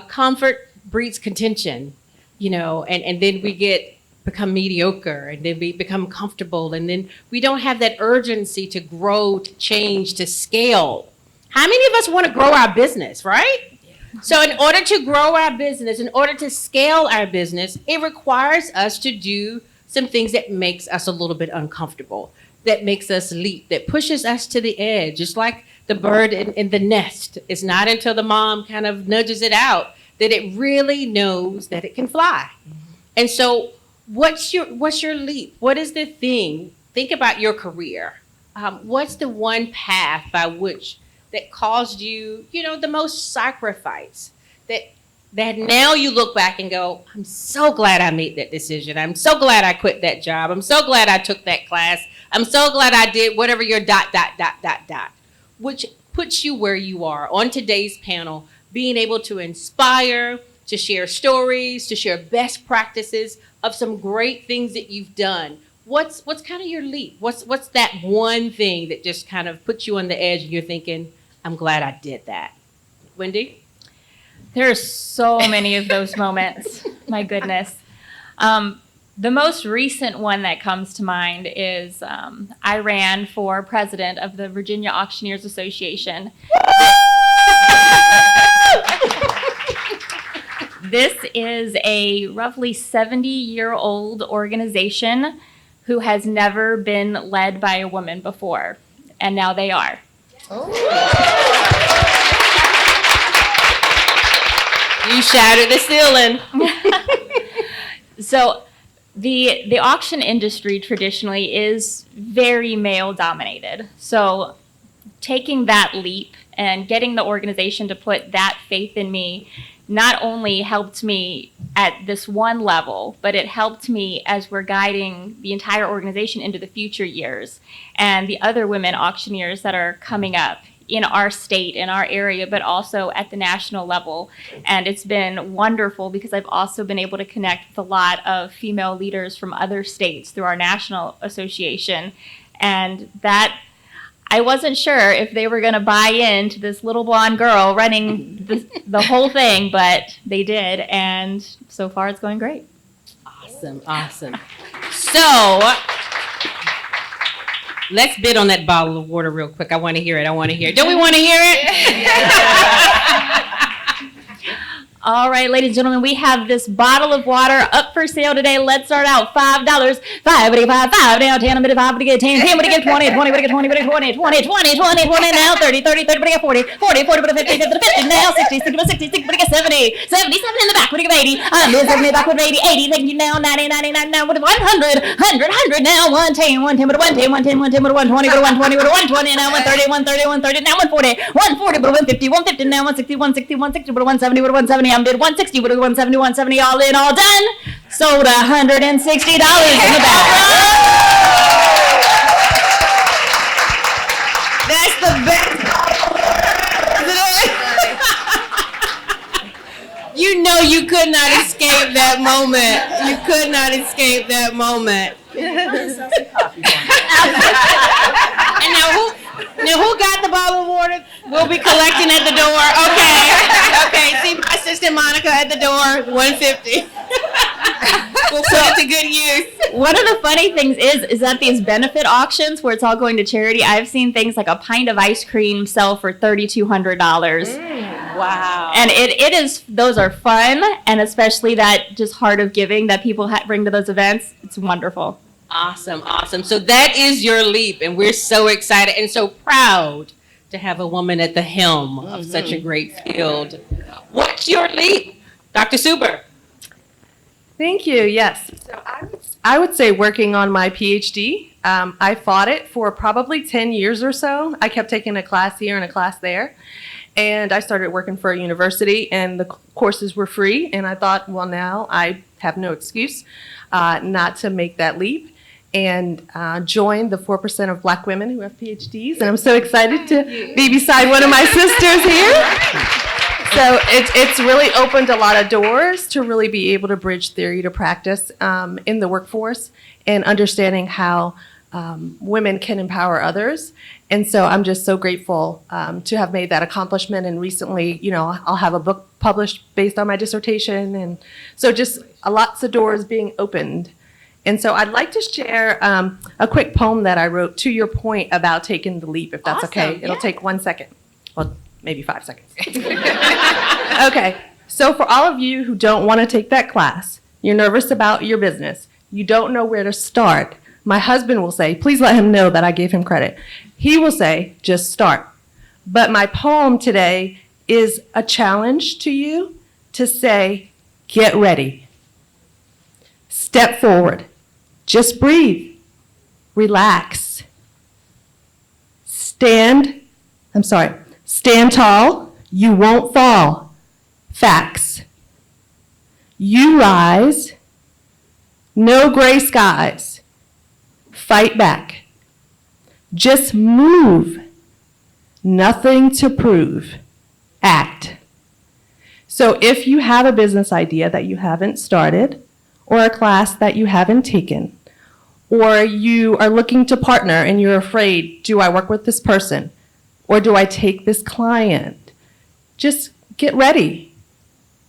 comfort breeds contention, and then we become mediocre, and then we become comfortable, and then we don't have that urgency to grow, to change, to scale. How many of us want to grow our business, right? Yeah. So in order to grow our business, in order to scale our business, it requires us to do some things that makes us a little bit uncomfortable, that makes us leap, that pushes us to the edge. Just like the bird in the nest. It's not until the mom kind of nudges it out that it really knows that it can fly. Mm-hmm. And so what's your leap? What is the thing? Think about your career. What's the one path by which that caused you, the most sacrifice, that now you look back and go, I'm so glad I made that decision. I'm so glad I quit that job. I'm so glad I took that class. I'm so glad I did whatever your ... Which puts you where you are on today's panel, being able to inspire, to share stories, to share best practices of some great things that you've done. What's kind of your leap? What's that one thing that just kind of puts you on the edge and you're thinking, I'm glad I did that? Wendy? There are so many of those moments. My goodness. The most recent one that comes to mind is I ran for president of the Virginia Auctioneers Association. This is a roughly 70-year-old organization who has never been led by a woman before, and now they are. You shattered the ceiling. So the auction industry traditionally is very male dominated. So taking that leap and getting the organization to put that faith in me not only helped me at this one level, but it helped me as we're guiding the entire organization into the future years and the other women auctioneers that are coming up in our state, in our area, but also at the national level. And it's been wonderful because I've also been able to connect with a lot of female leaders from other states through our national association. And that, I wasn't sure if they were going to buy into this little blonde girl running the whole thing, but they did. And so far it's going great. Awesome, awesome. So, let's bid on that bottle of water real quick. I want to hear it. Don't we want to hear it? All right, ladies and gentlemen, we have this bottle of water up for sale today. Let's start out $5. $5, now 10, I'm gonna 5, but get 10, 10, but get 20, 20, but get 20, but get 20, 20, 20, 20, 20 now, 30, 30, 30, but get 40, 40, 40, but 50, 50, 50 now, 60, 60, but 60, 60, but get 70, 70, 70 in the back, but get 80, I'm doing 70 in the back with 80, 80, thank you now, 90, 99 now, with 100, 100, 100 now, 110, 110, but 110, 110, 110, but 120, but 120, but 120 now, 130, 130, 130 now, 140, 140, but 150, 150 now, 160, 160, 160, but 170, but 170, I'm bid 160, but 170, 170, all in, all done. Sold $160 in the back. That's the best. You know you could not escape that moment. You could not escape that moment. And now who got the bottle of water? We'll be collecting at the door. Okay. See my assistant Monica at the door. $150. We'll put it to good use. One of the funny things is that these benefit auctions where it's all going to charity, I've seen things like a pint of ice cream sell for $3,200. Wow. And it is, those are fun, and especially that just heart of giving that people bring to those events. It's wonderful. Awesome, awesome. So that is your leap, and we're so excited and so proud to have a woman at the helm of such a great field. What's your leap, Dr. Suber? Thank you. Yes. So I would say working on my PhD. I fought it for probably 10 years or so. I kept taking a class here and a class there. And I started working for a university, and the courses were free. And I thought, well, now I have no excuse not to make that leap and join the 4% of Black women who have PhDs. And I'm so excited to be beside one of my sisters here. So it's really opened a lot of doors to really be able to bridge theory to practice in the workforce and understanding how women can empower others. And so I'm just so grateful to have made that accomplishment. And recently, I'll have a book published based on my dissertation. And so just lots of doors being opened. And so I'd like to share a quick poem that I wrote to your point about taking the leap, if that's okay. It'll take 1 second. Well, maybe 5 seconds. Okay. So for all of you who don't want to take that class, you're nervous about your business, you don't know where to start, my husband will say, please let him know that I gave him credit. He will say, just start. But my poem today is a challenge to you to say, get ready. Step forward. Just breathe. Relax. Stand tall. You won't fall. Facts. You rise. No gray skies. Fight back. Just move. Nothing to prove. Act. So if you have a business idea that you haven't started, or a class that you haven't taken, or you are looking to partner and you're afraid, do I work with this person? Or do I take this client? Just get ready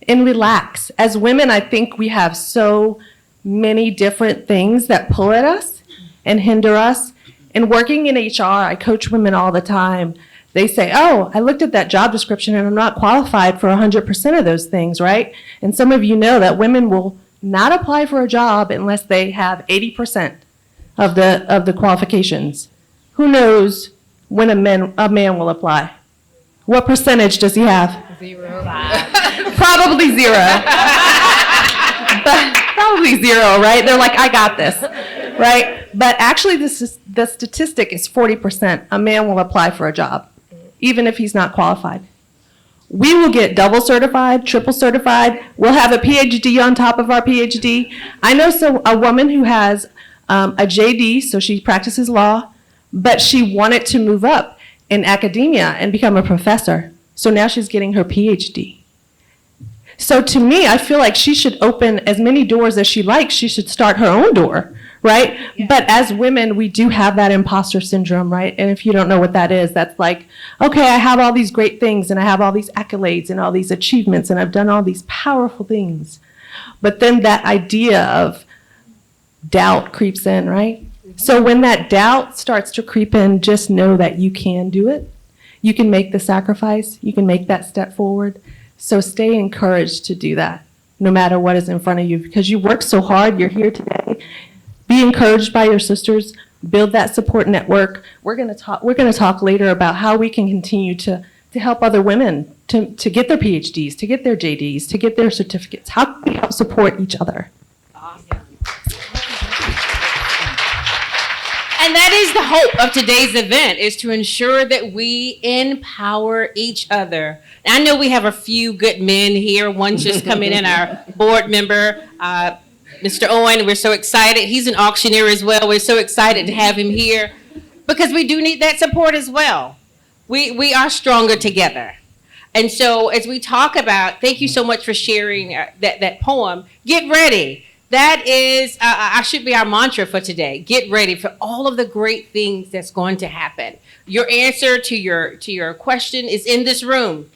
and relax. As women, I think we have so many different things that pull at us and hinder us. And working in HR, I coach women all the time They say, oh, I looked at that job description and I'm not qualified for 100% of those things, right? And some of you know that women will not apply for a job unless they have 80% of the qualifications. Who knows when a man will apply? What percentage does he have? 0. Probably 0. Probably 0, right? They're like, I got this, right? But actually, the statistic is 40%. A man will apply for a job, even if he's not qualified. We will get double certified, triple certified. We'll have a PhD on top of our PhD. I know a woman who has a JD, so she practices law, but she wanted to move up in academia and become a professor. So now she's getting her PhD. So to me, I feel like she should open as many doors as she likes. She should start her own door, right? Yeah. But as women, we do have that imposter syndrome, right? And if you don't know what that is, that's like, okay, I have all these great things and I have all these accolades and all these achievements and I've done all these powerful things. But then that idea of doubt creeps in, right? So when that doubt starts to creep in, just know that you can do it. You can make the sacrifice. You can make that step forward. So stay encouraged to do that, no matter what is in front of you, because you work so hard. You're here today. Be encouraged by your sisters. Build that support network. We're going to talk later about how we can continue to help other women to get their PhDs, to get their JDs, to get their certificates. How can we help support each other? And that is the hope of today's event, is to ensure that we empower each other. And I know we have a few good men here. One's just come in, our board member, Mr. Owen. We're so excited. He's an auctioneer as well. We're so excited to have him here because we do need that support as well. We are stronger together. And so as we talk about, thank you so much for sharing that poem, get ready. That is, should be our mantra for today. Get ready for all of the great things that's going to happen. Your answer to your question is in this room.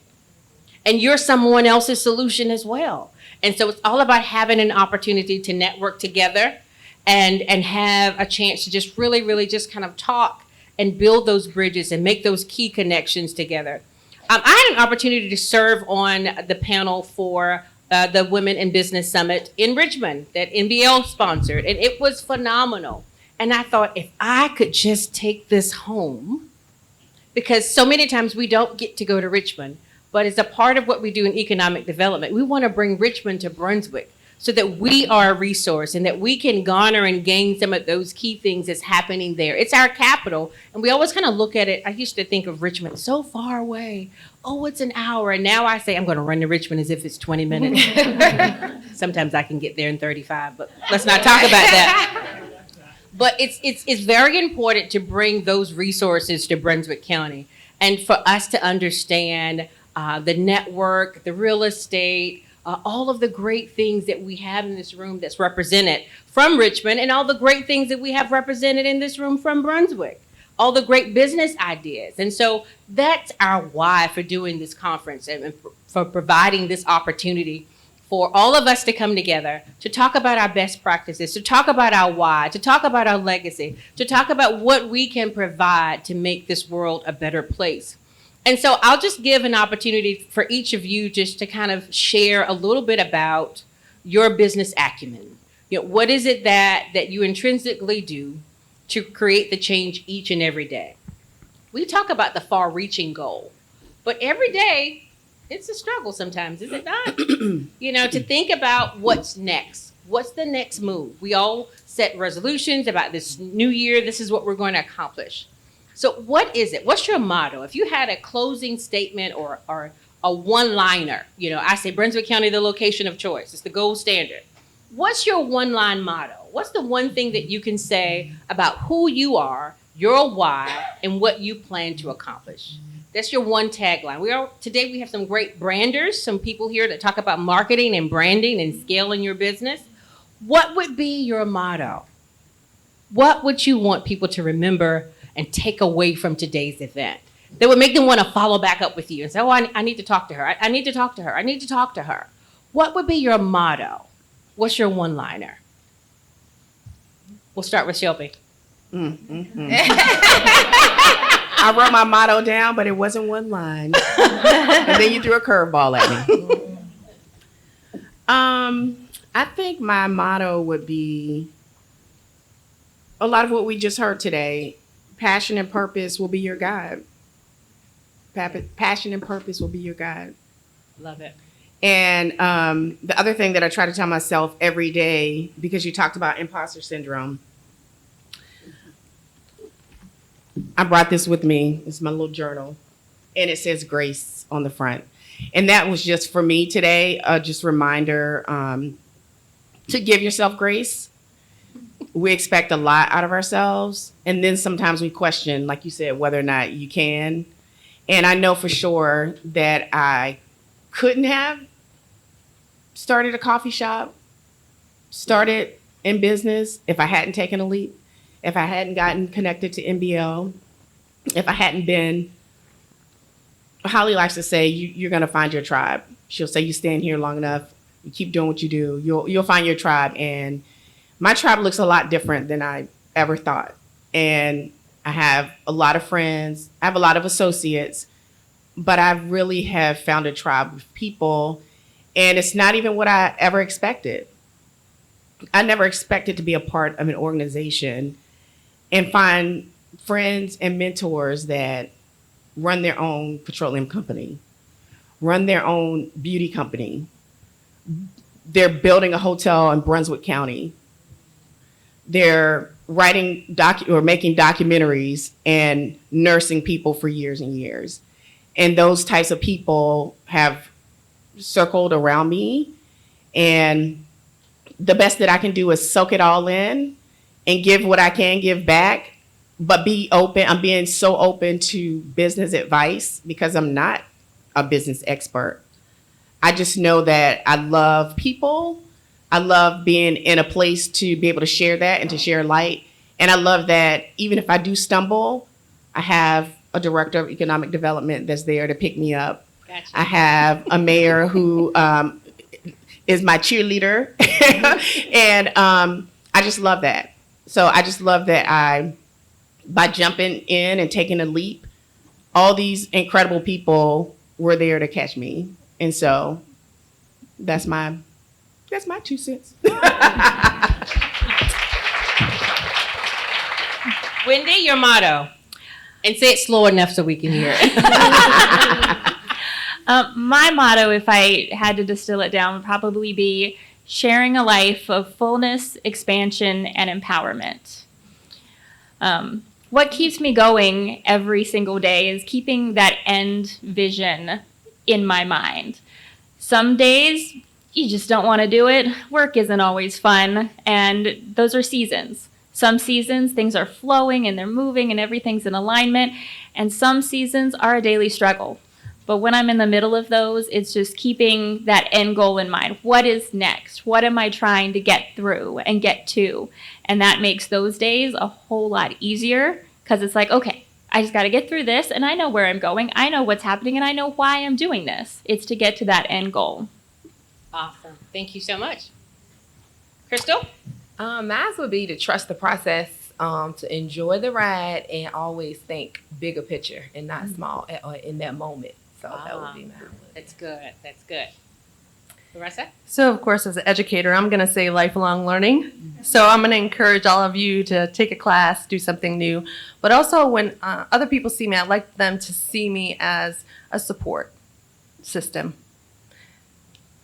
And you're someone else's solution as well. And so it's all about having an opportunity to network together and have a chance to just really, really just kind of talk and build those bridges and make those key connections together. I had an opportunity to serve on the panel for the Women in Business Summit in Richmond that NBL sponsored, and it was phenomenal. And I thought, if I could just take this home, because so many times we don't get to go to Richmond, but as a part of what we do in economic development, we want to bring Richmond to Brunswick so that we are a resource and that we can garner and gain some of those key things that's happening there. It's our capital, and we always kind of look at it. I used to think of Richmond so far away. Oh, it's an hour. And now I say I'm going to run to Richmond as if it's 20 minutes. Sometimes I can get there in 35, but let's not talk about that. But it's very important to bring those resources to Brunswick County and for us to understand the network, the real estate, all of the great things that we have in this room that's represented from Richmond, and all the great things that we have represented in this room from Brunswick, all the great business ideas. And so that's our why for doing this conference and for providing this opportunity for all of us to come together to talk about our best practices, to talk about our why, to talk about our legacy, to talk about what we can provide to make this world a better place. And so I'll just give an opportunity for each of you just to kind of share a little bit about your business acumen. You know, what is it that you intrinsically do to create the change each and every day? We talk about the far-reaching goal, but every day it's a struggle sometimes, is it not? You know, to think about what's next. What's the next move? We all set resolutions about this new year. This is what we're going to accomplish. So what is it? What's your motto? If you had a closing statement or a one-liner, you know, I say Brunswick County, the location of choice. It's the gold standard. What's your one-line motto? What's the one thing that you can say about who you are, your why, and what you plan to accomplish? That's your one tagline. Today we have some great branders, some people here that talk about marketing and branding and scaling your business. What would be your motto? What would you want people to remember and take away from today's event that would make them want to follow back up with you and say, oh, I need to talk to her. I need to talk to her. I need to talk to her. What would be your motto? What's your one-liner? We'll start with Shelby. I wrote my motto down, but it wasn't one line. And then you threw a curveball at me. I think my motto would be a lot of what we just heard today. Passion and purpose will be your guide. Passion and purpose will be your guide. Love it. And the other thing that I try to tell myself every day, because you talked about imposter syndrome, I brought this with me. It's my little journal, and it says grace on the front. And that was just for me today, just reminder to give yourself grace. We expect a lot out of ourselves, and then sometimes we question, like you said, whether or not you can. And I know for sure that I couldn't have started a coffee shop, started in business if I hadn't taken a leap, if I hadn't gotten connected to MBL, if I hadn't been, Holly likes to say, you're going to find your tribe. She'll say, you stand here long enough, you keep doing what you do, you'll find your tribe. And my tribe looks a lot different than I ever thought. And I have a lot of friends, I have a lot of associates, but I really have found a tribe of people, and it's not even what I ever expected. I never expected to be a part of an organization and find friends and mentors that run their own petroleum company, run their own beauty company. They're building a hotel in Brunswick County. They're writing or making documentaries and nursing people for years and years. And those types of people have circled around me. And the best that I can do is soak it all in and give what I can give back, but be open. I'm being so open to business advice because I'm not a business expert. I just know that I love people. I love being in a place to be able to share that and to share light. And I love that even if I do stumble, I have a director of economic development that's there to pick me up. Gotcha. I have a mayor who is my cheerleader. And I just love that. So I just love that by jumping in and taking a leap, all these incredible people were there to catch me. And so that's my 2 cents. Wendy, your motto. And say it slow enough so we can hear it. My motto, if I had to distill it down, would probably be sharing a life of fullness, expansion, and empowerment. What keeps me going every single day is keeping that end vision in my mind. Some days you just don't want to do it. Work isn't always fun, and those are seasons. Some seasons things are flowing and they're moving and everything's in alignment, and some seasons are a daily struggle. But when I'm in the middle of those, it's just keeping that end goal in mind. What is next? What am I trying to get through and get to? And that makes those days a whole lot easier because it's like, okay, I just got to get through this and I know where I'm going. I know what's happening and I know why I'm doing this. It's to get to that end goal. Awesome. Thank you so much. Crystal? Mine would be to trust the process, to enjoy the ride, and always think bigger picture and not small in that moment. So that would be mine. That's good. That's good. Larissa? So, of course, as an educator, I'm going to say lifelong learning. So I'm going to encourage all of you to take a class, do something new. But also when other people see me, I'd like them to see me as a support system.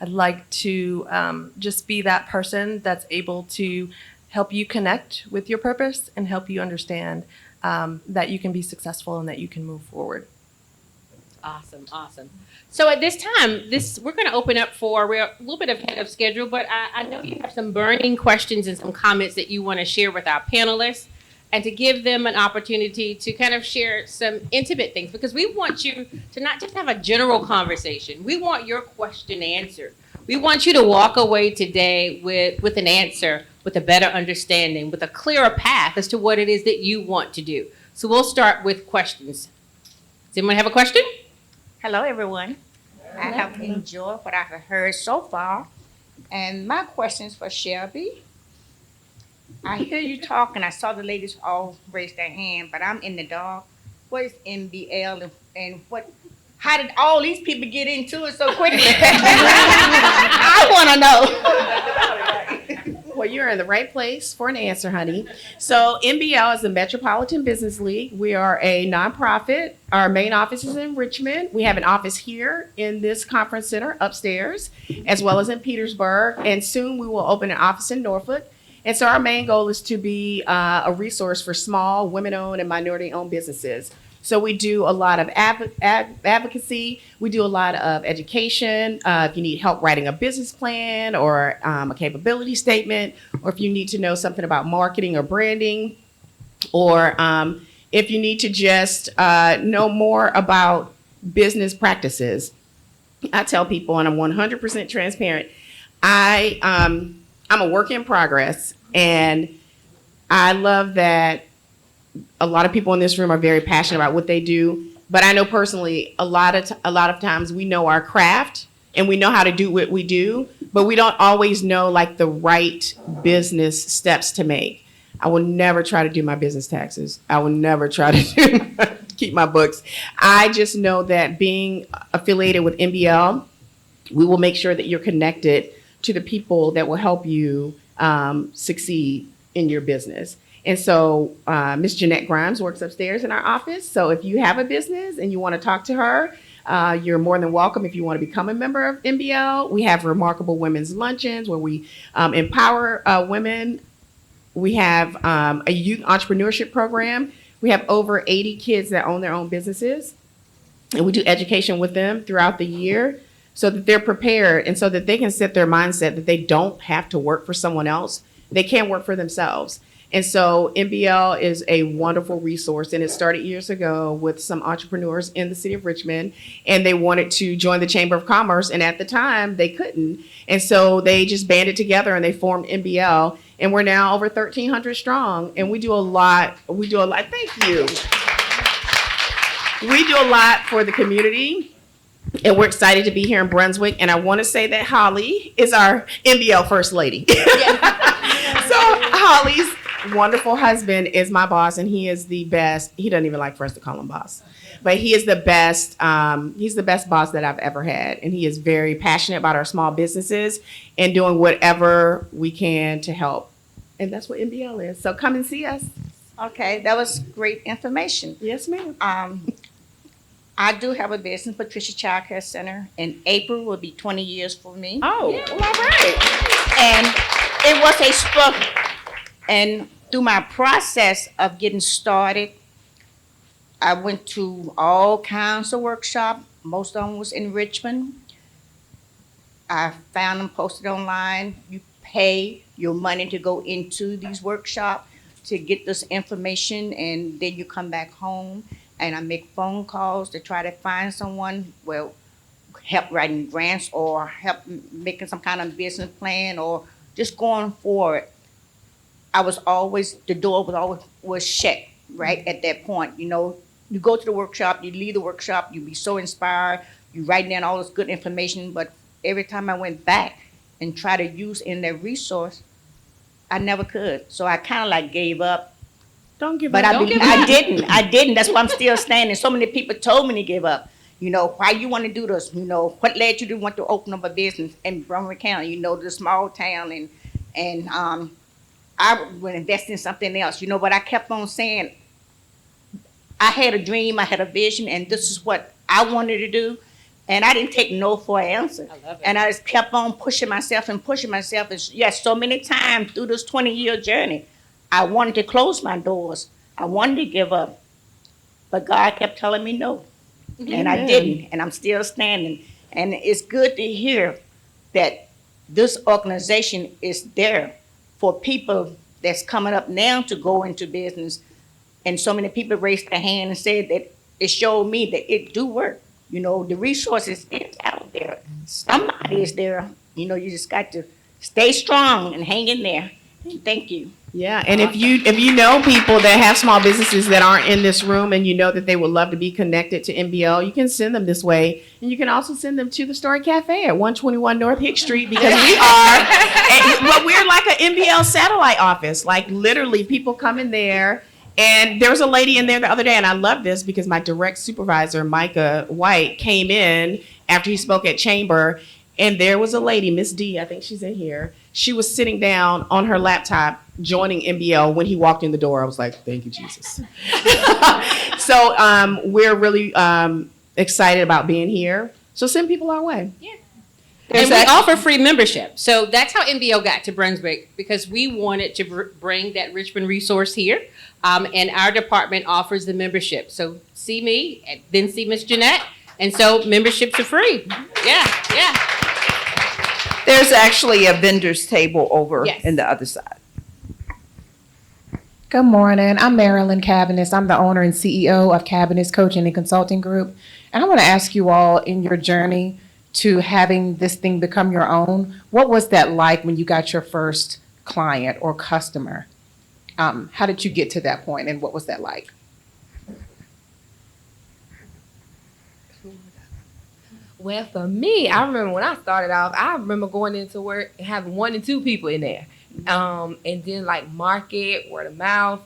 I'd like to just be that person that's able to help you connect with your purpose and help you understand that you can be successful and that you can move forward. Awesome, awesome. So at this time, we're going to open up we're a little bit ahead of schedule, but I know you have some burning questions and some comments that you want to share with our panelists, and to give them an opportunity to kind of share some intimate things, because we want you to not just have a general conversation. We want your question answered. We want you to walk away today with an answer, with a better understanding, with a clearer path as to what it is that you want to do. So we'll start with questions. Does anyone have a question? Hello, everyone. I have enjoyed what I have heard so far. And my question is for Shelby. I hear you talking. I saw the ladies all raise their hand, but I'm in the dark. what is MBL and what? How did all these people get into it so quickly? I want to know. Well, you're in the right place for an answer, honey. So MBL is the Metropolitan Business League. We are a nonprofit. Our main office is in Richmond. We have an office here in this conference center upstairs, as well as in Petersburg. And soon we will open an office in Norfolk. And so our main goal is to be a resource for small, women-owned, and minority-owned businesses. So we do a lot of advocacy. We do a lot of education. If you need help writing a business plan or a capability statement, or if you need to know something about marketing or branding, or if you need to just know more about business practices. I tell people, and I'm 100% transparent, I'm a work in progress, and I love that a lot of people in this room are very passionate about what they do. But I know personally, a lot of times we know our craft and we know how to do what we do, but we don't always know like the right business steps to make. I will never try to do my business taxes. I will never try to keep my books. I just know that being affiliated with MBL, we will make sure that you're connected to the people that will help you succeed in your business. And so Miss Jeanette Grimes works upstairs in our office. So if you have a business and you want to talk to her, you're more than welcome if you want to become a member of MBL. We have remarkable women's luncheons where we empower women. We have a youth entrepreneurship program. We have over 80 kids that own their own businesses. And we do education with them throughout the year so that they're prepared and so that they can set their mindset that they don't have to work for someone else. They can work for themselves. And so MBL is a wonderful resource, and it started years ago with some entrepreneurs in the city of Richmond, and they wanted to join the Chamber of Commerce, and at the time they couldn't. And so they just banded together and they formed MBL, and we're now over 1,300 strong, and we do a lot, thank you. We do a lot for the community, and we're excited to be here in Brunswick, and I want to say that Holly is our MBL First Lady. So Holly's wonderful husband is my boss, and he is the best. He doesn't even like for us to call him boss, but he is the best. He's the best boss that I've ever had, and he is very passionate about our small businesses and doing whatever we can to help. And that's what MBL is. So come and see us. Okay, that was great information. Yes, ma'am. I do have a business, Patricia Child Care Center. In April will be 20 years for me. Oh, well, all right. And it was a struggle. And through my process of getting started, I went to all kinds of workshops. Most of them was in Richmond. I found them posted online. You pay your money to go into these workshops to get this information, and then you come back home, and I make phone calls to try to find someone, well, help writing grants or help making some kind of business plan or just going forward. The door was shut right at that point. You know, you go to the workshop, you leave the workshop, you be so inspired, you write down all this good information, but every time I went back and tried to use in that resource, I never could. So I kind of like gave up. Don't give But up. I didn't. That's why I'm still standing. So many people told me to give up. You know, why you want to do this? You know, what led you to want to open up a business in Brunswick County? You know, the small town, and I would invest in something else. You know, but I kept on saying, I had a dream, I had a vision, and this is what I wanted to do. And I didn't take no for an answer. I love it. And I just kept on pushing myself. And yes, so many times through this 20-year journey, I wanted to close my doors. I wanted to give up. But God kept telling me no. Amen. And I didn't. And I'm still standing. And it's good to hear that this organization is there for people that's coming up now to go into business. And so many people raised their hand and said that it showed me that it do work. You know, the resources is out there. Somebody is there. You know, you just got to stay strong and hang in there. Thank you. Yeah, and if you know people that have small businesses that aren't in this room and you know that they would love to be connected to MBL, you can send them this way. And you can also send them to the Story Cafe at 121 North Hick Street, because we're like an MBL satellite office. Like literally people come in there And there was a lady in there the other day, and I love this because my direct supervisor, Micah White, came in after he spoke at Chamber, and there was a lady, Miss D, I think she's in here. She was sitting down on her laptop joining MBL when he walked in the door. I was like, thank you, Jesus. So we're really excited about being here. So send people our way. Yeah. And we offer free membership. So that's how MBL got to Brunswick, because we wanted to bring that Richmond resource here. And our department offers the membership. So see me, and then see Miss Jeanette. And so memberships are free. Yeah. There's actually a vendor's table over Yes. in the other side. Good morning. I'm Marilyn Cabinets. I'm the owner and CEO of Cabinets Coaching and Consulting Group. And I want to ask you all, in your journey to having this thing become your own, what was that like when you got your first client or customer? How did you get to that point, and what was that like? Well, for me, I remember when I started off, I remember going into work and having 1 and 2 people in there. And then like market, word of mouth.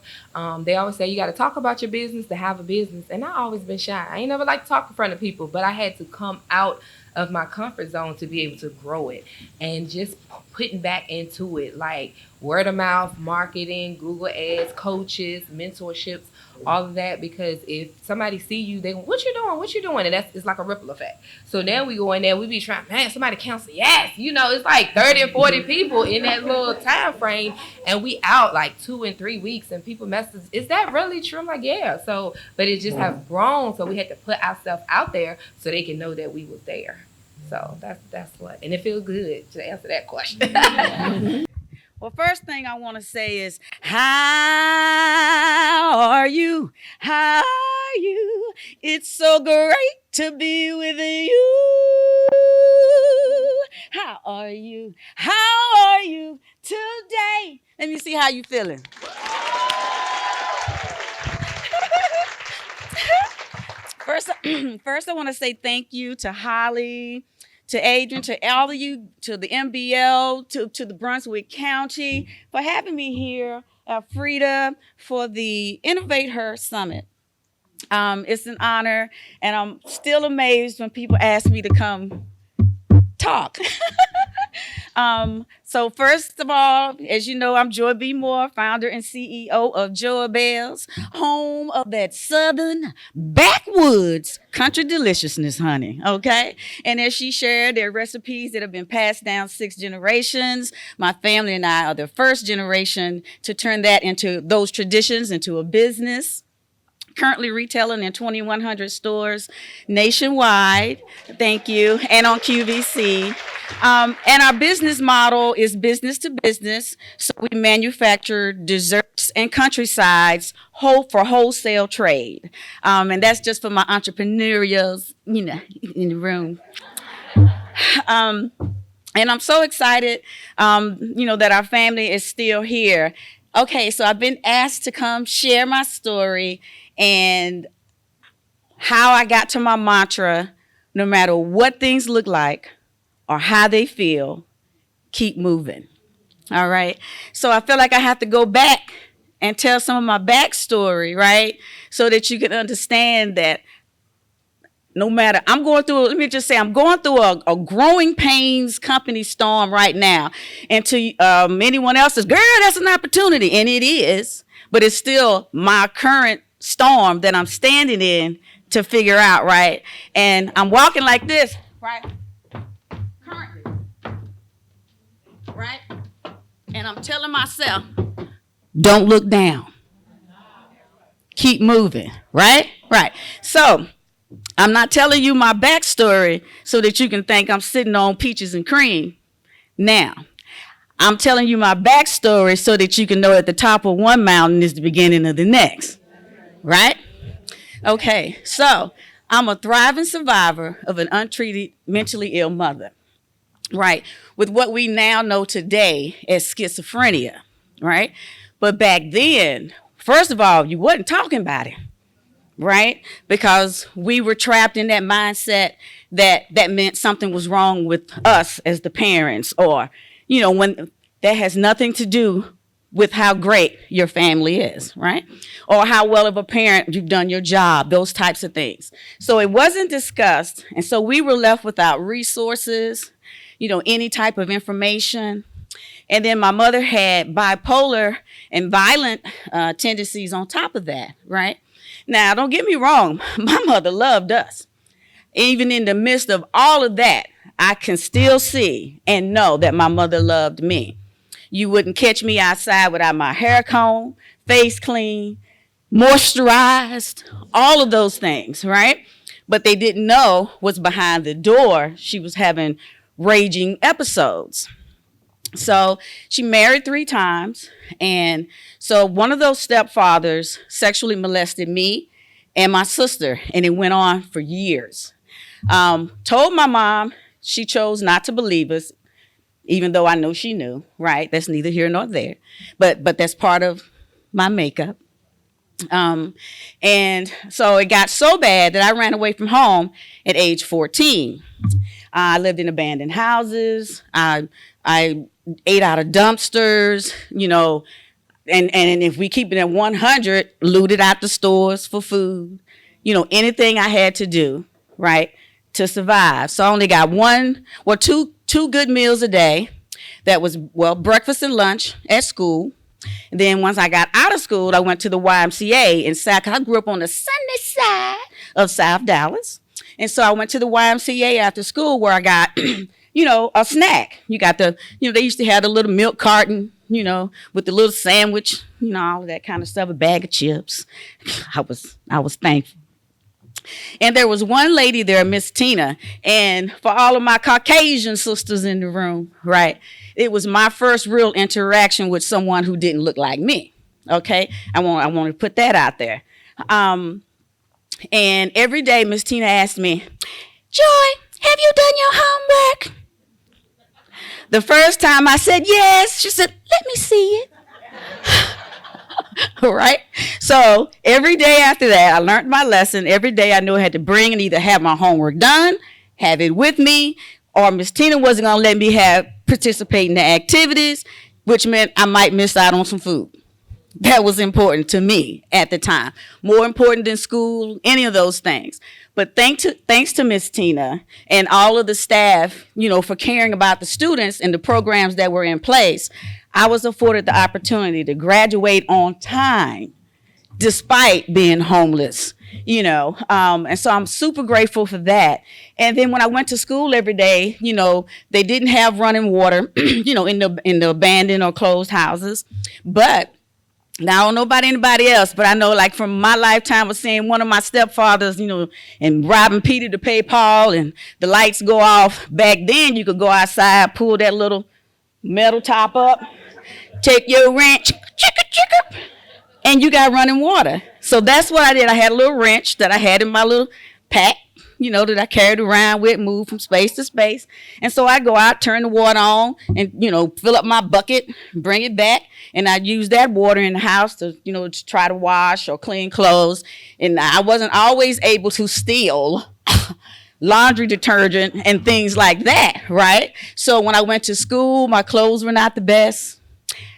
They always say you got to talk about your business to have a business. And I always been shy. I ain't never like to talk in front of people, but I had to come out of my comfort zone to be able to grow it, and just putting back into it, like word of mouth, marketing, Google ads, coaches, mentorships, all of that. Because if somebody see you, they go, what you doing? And it's like a ripple effect. So now we go in there, we be trying, man, somebody cancel, yes, it's like 30 and 40 people in that little time frame, and we out like 2 and 3 weeks, and people message, is that really true? I'm like, yeah. So, but it just have grown, so we had to put ourselves out there so they can know that we was there. So that's what, and it feels good to answer that question. Well, first thing I want to say is, how are you? How are you? It's so great to be with you. How are you? How are you today? Let me see how you feeling. First, I want to say thank you to Holly, to Adrian, to all of you, to the MBL, to the Brunswick County for having me here, Frida, for the InnovateHER Summit. It's an honor, and I'm still amazed when people ask me to come talk. So first of all, as you know, I'm Joye B. Moore, founder and CEO of Joyebells, home of that southern backwoods country deliciousness, honey, okay? And as she shared, they're recipes that have been passed down 6 generations. My family and I are the first generation to turn that into those traditions into a business. Currently retailing in 2,100 stores nationwide, thank you, and on QVC. And our business model is business to business, so we manufacture desserts and countrysides for wholesale trade. And that's just for my entrepreneurials, in the room. And I'm so excited, that our family is still here. Okay, so I've been asked to come share my story and how I got to my mantra, no matter what things look like or how they feel, keep moving. All right. So I feel like I have to go back and tell some of my backstory, right? So that you can understand that no matter, I'm going through a growing pains company storm right now. And to anyone else's, girl, that's an opportunity. And it is, but it's still my current storm that I'm standing in to figure out, right? And I'm walking like this, right? Currently, right? And I'm telling myself, don't look down. Keep moving, right? Right. So I'm not telling you my backstory so that you can think I'm sitting on peaches and cream. Now, I'm telling you my backstory so that you can know at the top of one mountain is the beginning of the next. Right? Okay, so I'm a thriving survivor of an untreated mentally ill mother, right? With what we now know today as schizophrenia, right? But back then, first of all, you wasn't talking about it, right? Because we were trapped in that mindset that meant something was wrong with us as the parents, or, when that has nothing to do with how great your family is, right? Or how well of a parent you've done your job, those types of things. So it wasn't discussed. And so we were left without resources, any type of information. And then my mother had bipolar and violent tendencies on top of that, right? Now, don't get me wrong, my mother loved us. Even in the midst of all of that, I can still see and know that my mother loved me. You wouldn't catch me outside without my hair combed, face clean, moisturized, all of those things, right? But they didn't know what's behind the door. She was having raging episodes. So she married 3 times. And so one of those stepfathers sexually molested me and my sister, and it went on for years. Told my mom, she chose not to believe us, even though I know she knew, right? That's neither here nor there. But that's part of my makeup. And so it got so bad that I ran away from home at age 14. I lived in abandoned houses. I ate out of dumpsters, and if we keep it at 100, looted out the stores for food, anything I had to do, right, to survive. So I only got two good meals a day. That was, breakfast and lunch at school. And then once I got out of school, I went to the YMCA in South. I grew up on the sunny side of South Dallas. And so I went to the YMCA after school where I got, a snack. You got they used to have the little milk carton, with the little sandwich, all of that kind of stuff, a bag of chips. I was thankful. And there was one lady there, Miss Tina, and for all of my Caucasian sisters in the room, right, it was my first real interaction with someone who didn't look like me, okay? I want to put that out there. And every day, Miss Tina asked me, Joy, have you done your homework? The first time I said yes, she said, let me see it. All right. So every day after that, I learned my lesson. Every day I knew I had to bring and either have my homework done, have it with me, or Miss Tina wasn't going to let me participate in the activities, which meant I might miss out on some food. That was important to me at the time. More important than school, any of those things. But thanks to Miss Tina and all of the staff, for caring about the students and the programs that were in place, I was afforded the opportunity to graduate on time, despite being homeless, and so I'm super grateful for that. And then when I went to school every day, they didn't have running water, in the abandoned or closed houses. But now I don't know about anybody else, but I know like from my lifetime of seeing one of my stepfathers, and robbing Peter to pay Paul and the lights go off. Back then you could go outside, pull that little metal top up, take your wrench, and you got running water. So that's what I did. I had a little wrench that I had in my little pack, that I carried around with, move from space to space. And so I go out, turn the water on, and, fill up my bucket, bring it back. And I use that water in the house to, to try to wash or clean clothes. And I wasn't always able to steal laundry detergent and things like that, right? So when I went to school, my clothes were not the best.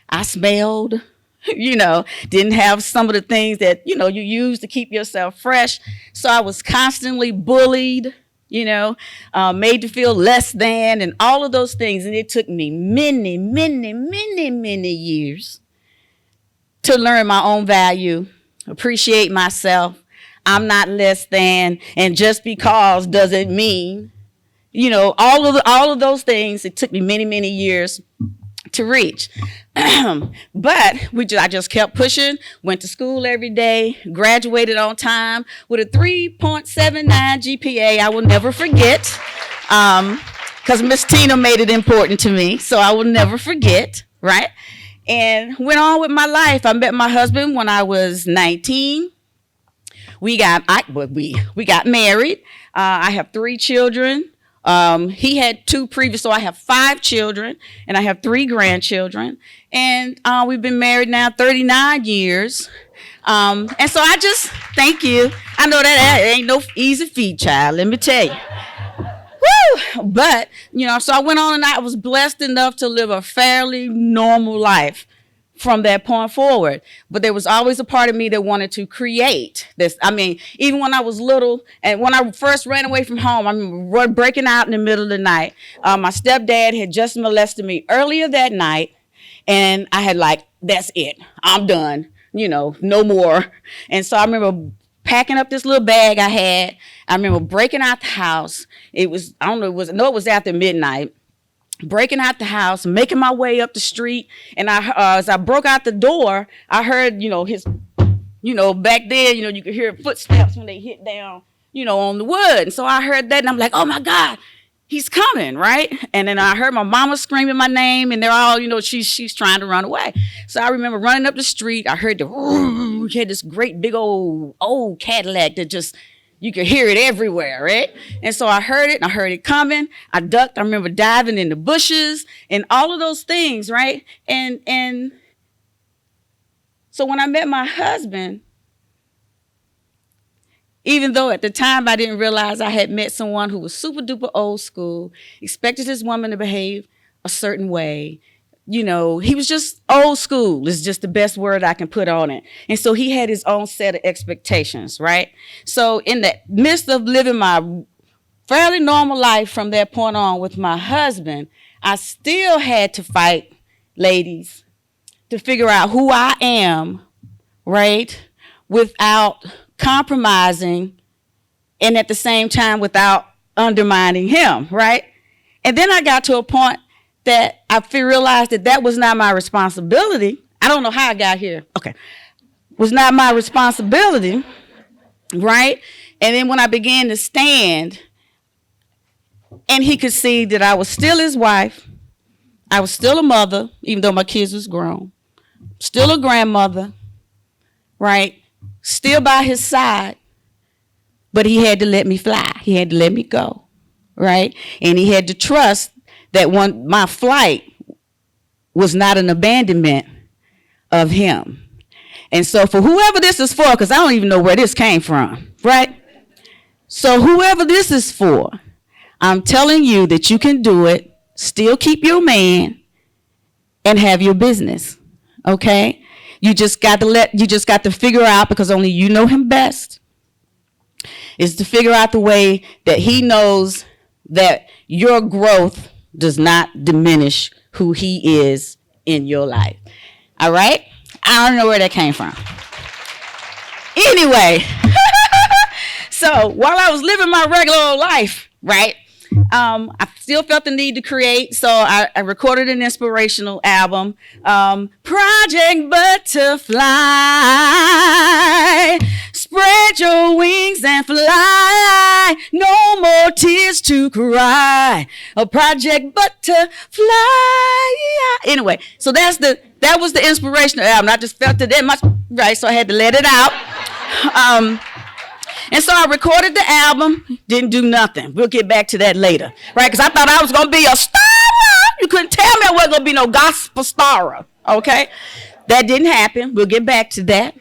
I smelled, didn't have some of the things that, you use to keep yourself fresh. So I was constantly bullied, made to feel less than and all of those things. And it took me many, many, many, many years to learn my own value, appreciate myself. I'm not less than, and just because doesn't mean, all of those things. It took me many, many years to reach. But I just kept pushing, went to school every day, graduated on time with a 3.79 GPA. I will never forget, because Miss Tina made it important to me, so I will never forget, right? And went on with my life. I met my husband when I was 19. We got married. I have 3 children. He had 2 previous, so I have 5 children, and I have 3 grandchildren. And we've been married now 39 years. And so I just thank you. I know that ain't no easy feat, child, let me tell you. Woo! But, so I went on and I was blessed enough to live a fairly normal life from that point forward. But there was always a part of me that wanted to create this. I mean, even when I was little and when I first ran away from home, I remember breaking out in the middle of the night. My stepdad had just molested me earlier that night. And I had like, that's it. I'm done. No more. And so I remember packing up this little bag I had. I remember breaking out the house. It was after midnight. Breaking out the house, making my way up the street. And as I broke out the door, I heard, his, back then, you could hear footsteps when they hit down, on the wood. And so I heard that and I'm like, oh my God, he's coming, right? And then I heard my mama screaming my name and they're all, she's trying to run away. So I remember running up the street. I heard we had this great big old Cadillac that just, you could hear it everywhere, right? And so I heard it and I heard it coming. I ducked. I remember diving in the bushes and all of those things, right? And so when I met my husband, even though at the time I didn't realize I had met someone who was super duper old school, expected his woman to behave a certain way, he was just old school is just the best word I can put on it. And so he had his own set of expectations, right? So in the midst of living my fairly normal life from that point on with my husband, I still had to fight, ladies, to figure out who I am, right? Without compromising and at the same time without undermining him, right? And then I got to a point that I realized that was not my responsibility. I don't know how I got here. Okay. Was not my responsibility, right? And then when I began to stand and he could see that I was still his wife, I was still a mother, even though my kids was grown, still a grandmother, right? Still by his side, but he had to let me fly. He had to let me go, right? And he had to trust that my flight was not an abandonment of him. And so for whoever this is for, because I don't even know where this came from, right? So whoever this is for, I'm telling you that you can do it, still keep your man, and have your business, okay? You just got to figure out, because only you know him best, is to figure out the way that he knows that your growth does not diminish who he is in your life. All right? I don't know where that came from. Anyway, so while I was living my regular old life, right, I still felt the need to create, so I recorded an inspirational album, Project Butterfly, spread your wings and fly, no more tears to cry, a Project Butterfly. Anyway, so that was the inspirational album. I just felt it that much, right, so I had to let it out. And so I recorded the album, didn't do nothing. We'll get back to that later, right? Because I thought I was going to be a star. You couldn't tell me I wasn't going to be no gospel star, okay? That didn't happen. We'll get back to that.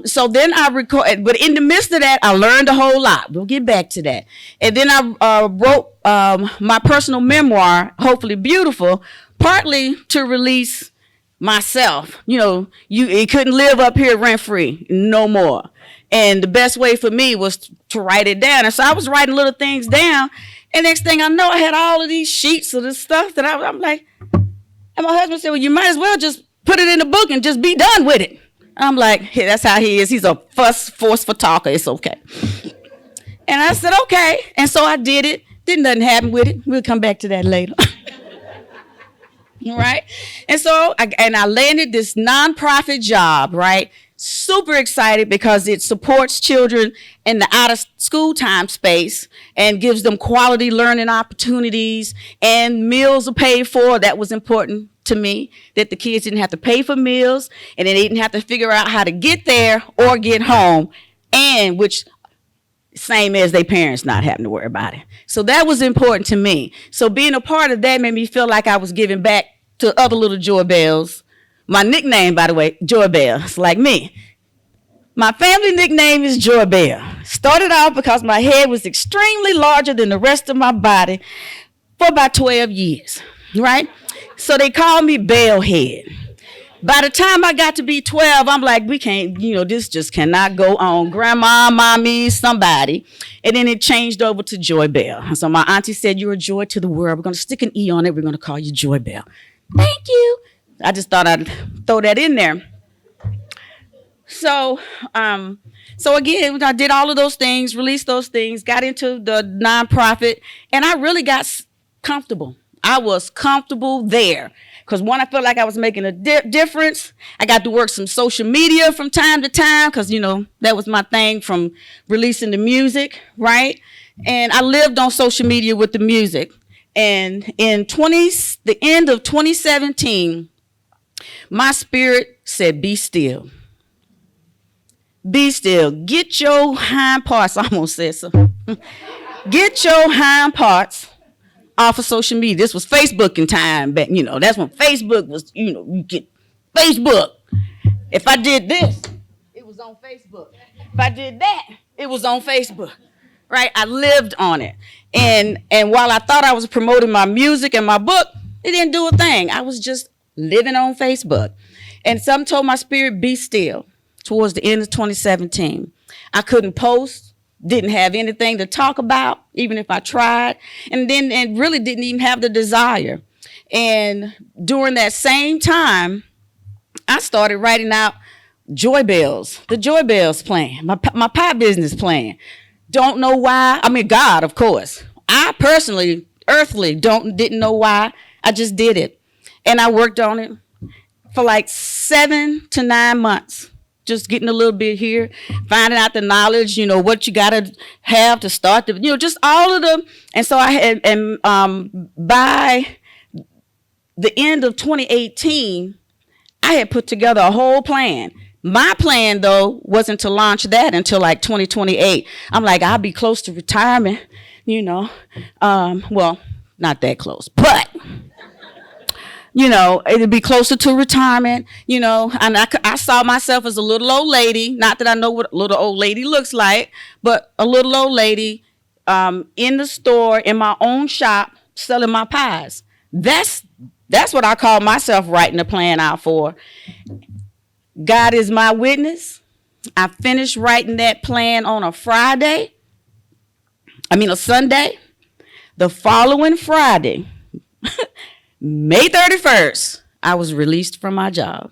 So then I recorded, but in the midst of that, I learned a whole lot. We'll get back to that. And then I wrote my personal memoir, Hopefully Beautiful, partly to release myself. It couldn't live up here rent-free no more. And the best way for me was to write it down. And so I was writing little things down. And next thing I know, I had all of these sheets of this stuff that I'm like, and my husband said, well, you might as well just put it in a book and just be done with it. I'm like, hey, that's how he is. He's a forceful talker. It's okay. And I said, okay. And so I did it. Didn't nothing happen with it. We'll come back to that later. Right? And so I landed this nonprofit job, right? Super excited because it supports children in the out of school time space and gives them quality learning opportunities, and meals are paid for. That was important to me, that the kids didn't have to pay for meals and they didn't have to figure out how to get there or get home, and which same as their parents not having to worry about it. So that was important to me. So being a part of that made me feel like I was giving back to other little Joyebells. My nickname, by the way, Joyebells, like me. My family nickname is Joyebell. Started off because my head was extremely larger than the rest of my body for about 12 years, right? So they called me Bell Head. By the time I got to be 12, I'm like, we can't, this just cannot go on. Grandma, mommy, somebody. And then it changed over to Joyebell. So my auntie said, you're a joy to the world. We're going to stick an E on it. We're going to call you Joyebell. Thank you. I just thought I'd throw that in there. So again, I did all of those things, released those things, got into the nonprofit, and I really got comfortable. I was comfortable there. Because one, I felt like I was making a difference. I got to work some social media from time to time because, that was my thing from releasing the music, right? And I lived on social media with the music. And in the end of 2017, my spirit said, be still. Be still. Get your hind parts. I almost said so. Get your hind parts off of social media. This was Facebook in time back, that's when Facebook was, you get Facebook. If I did this, it was on Facebook. If I did that, it was on Facebook, right? I lived on it. And while I thought I was promoting my music and my book, it didn't do a thing. I was just living on Facebook. And something told my spirit, be still, towards the end of 2017. I couldn't post. Didn't have anything to talk about, even if I tried, and really didn't even have the desire. And during that same time, I started writing out Joyebells, the Joyebells plan, my pie business plan. Don't know why. I mean, God, of course. I personally, didn't know why. I just did it. And I worked on it for like 7 to 9 months. Just getting a little bit here, finding out the knowledge, what you got to have to start just all of them. And so I had, and by the end of 2018, I had put together a whole plan. My plan, though, wasn't to launch that until like 2028. I'm like, I'll be close to retirement, well, not that close, but it'd be closer to retirement, and I saw myself as a little old lady, not that I know what a little old lady looks like, but a little old lady in the store, in my own shop, selling my pies. That's what I call myself writing a plan out for. God is my witness. I finished writing that plan on a Sunday. The following Friday, May 31st, I was released from my job.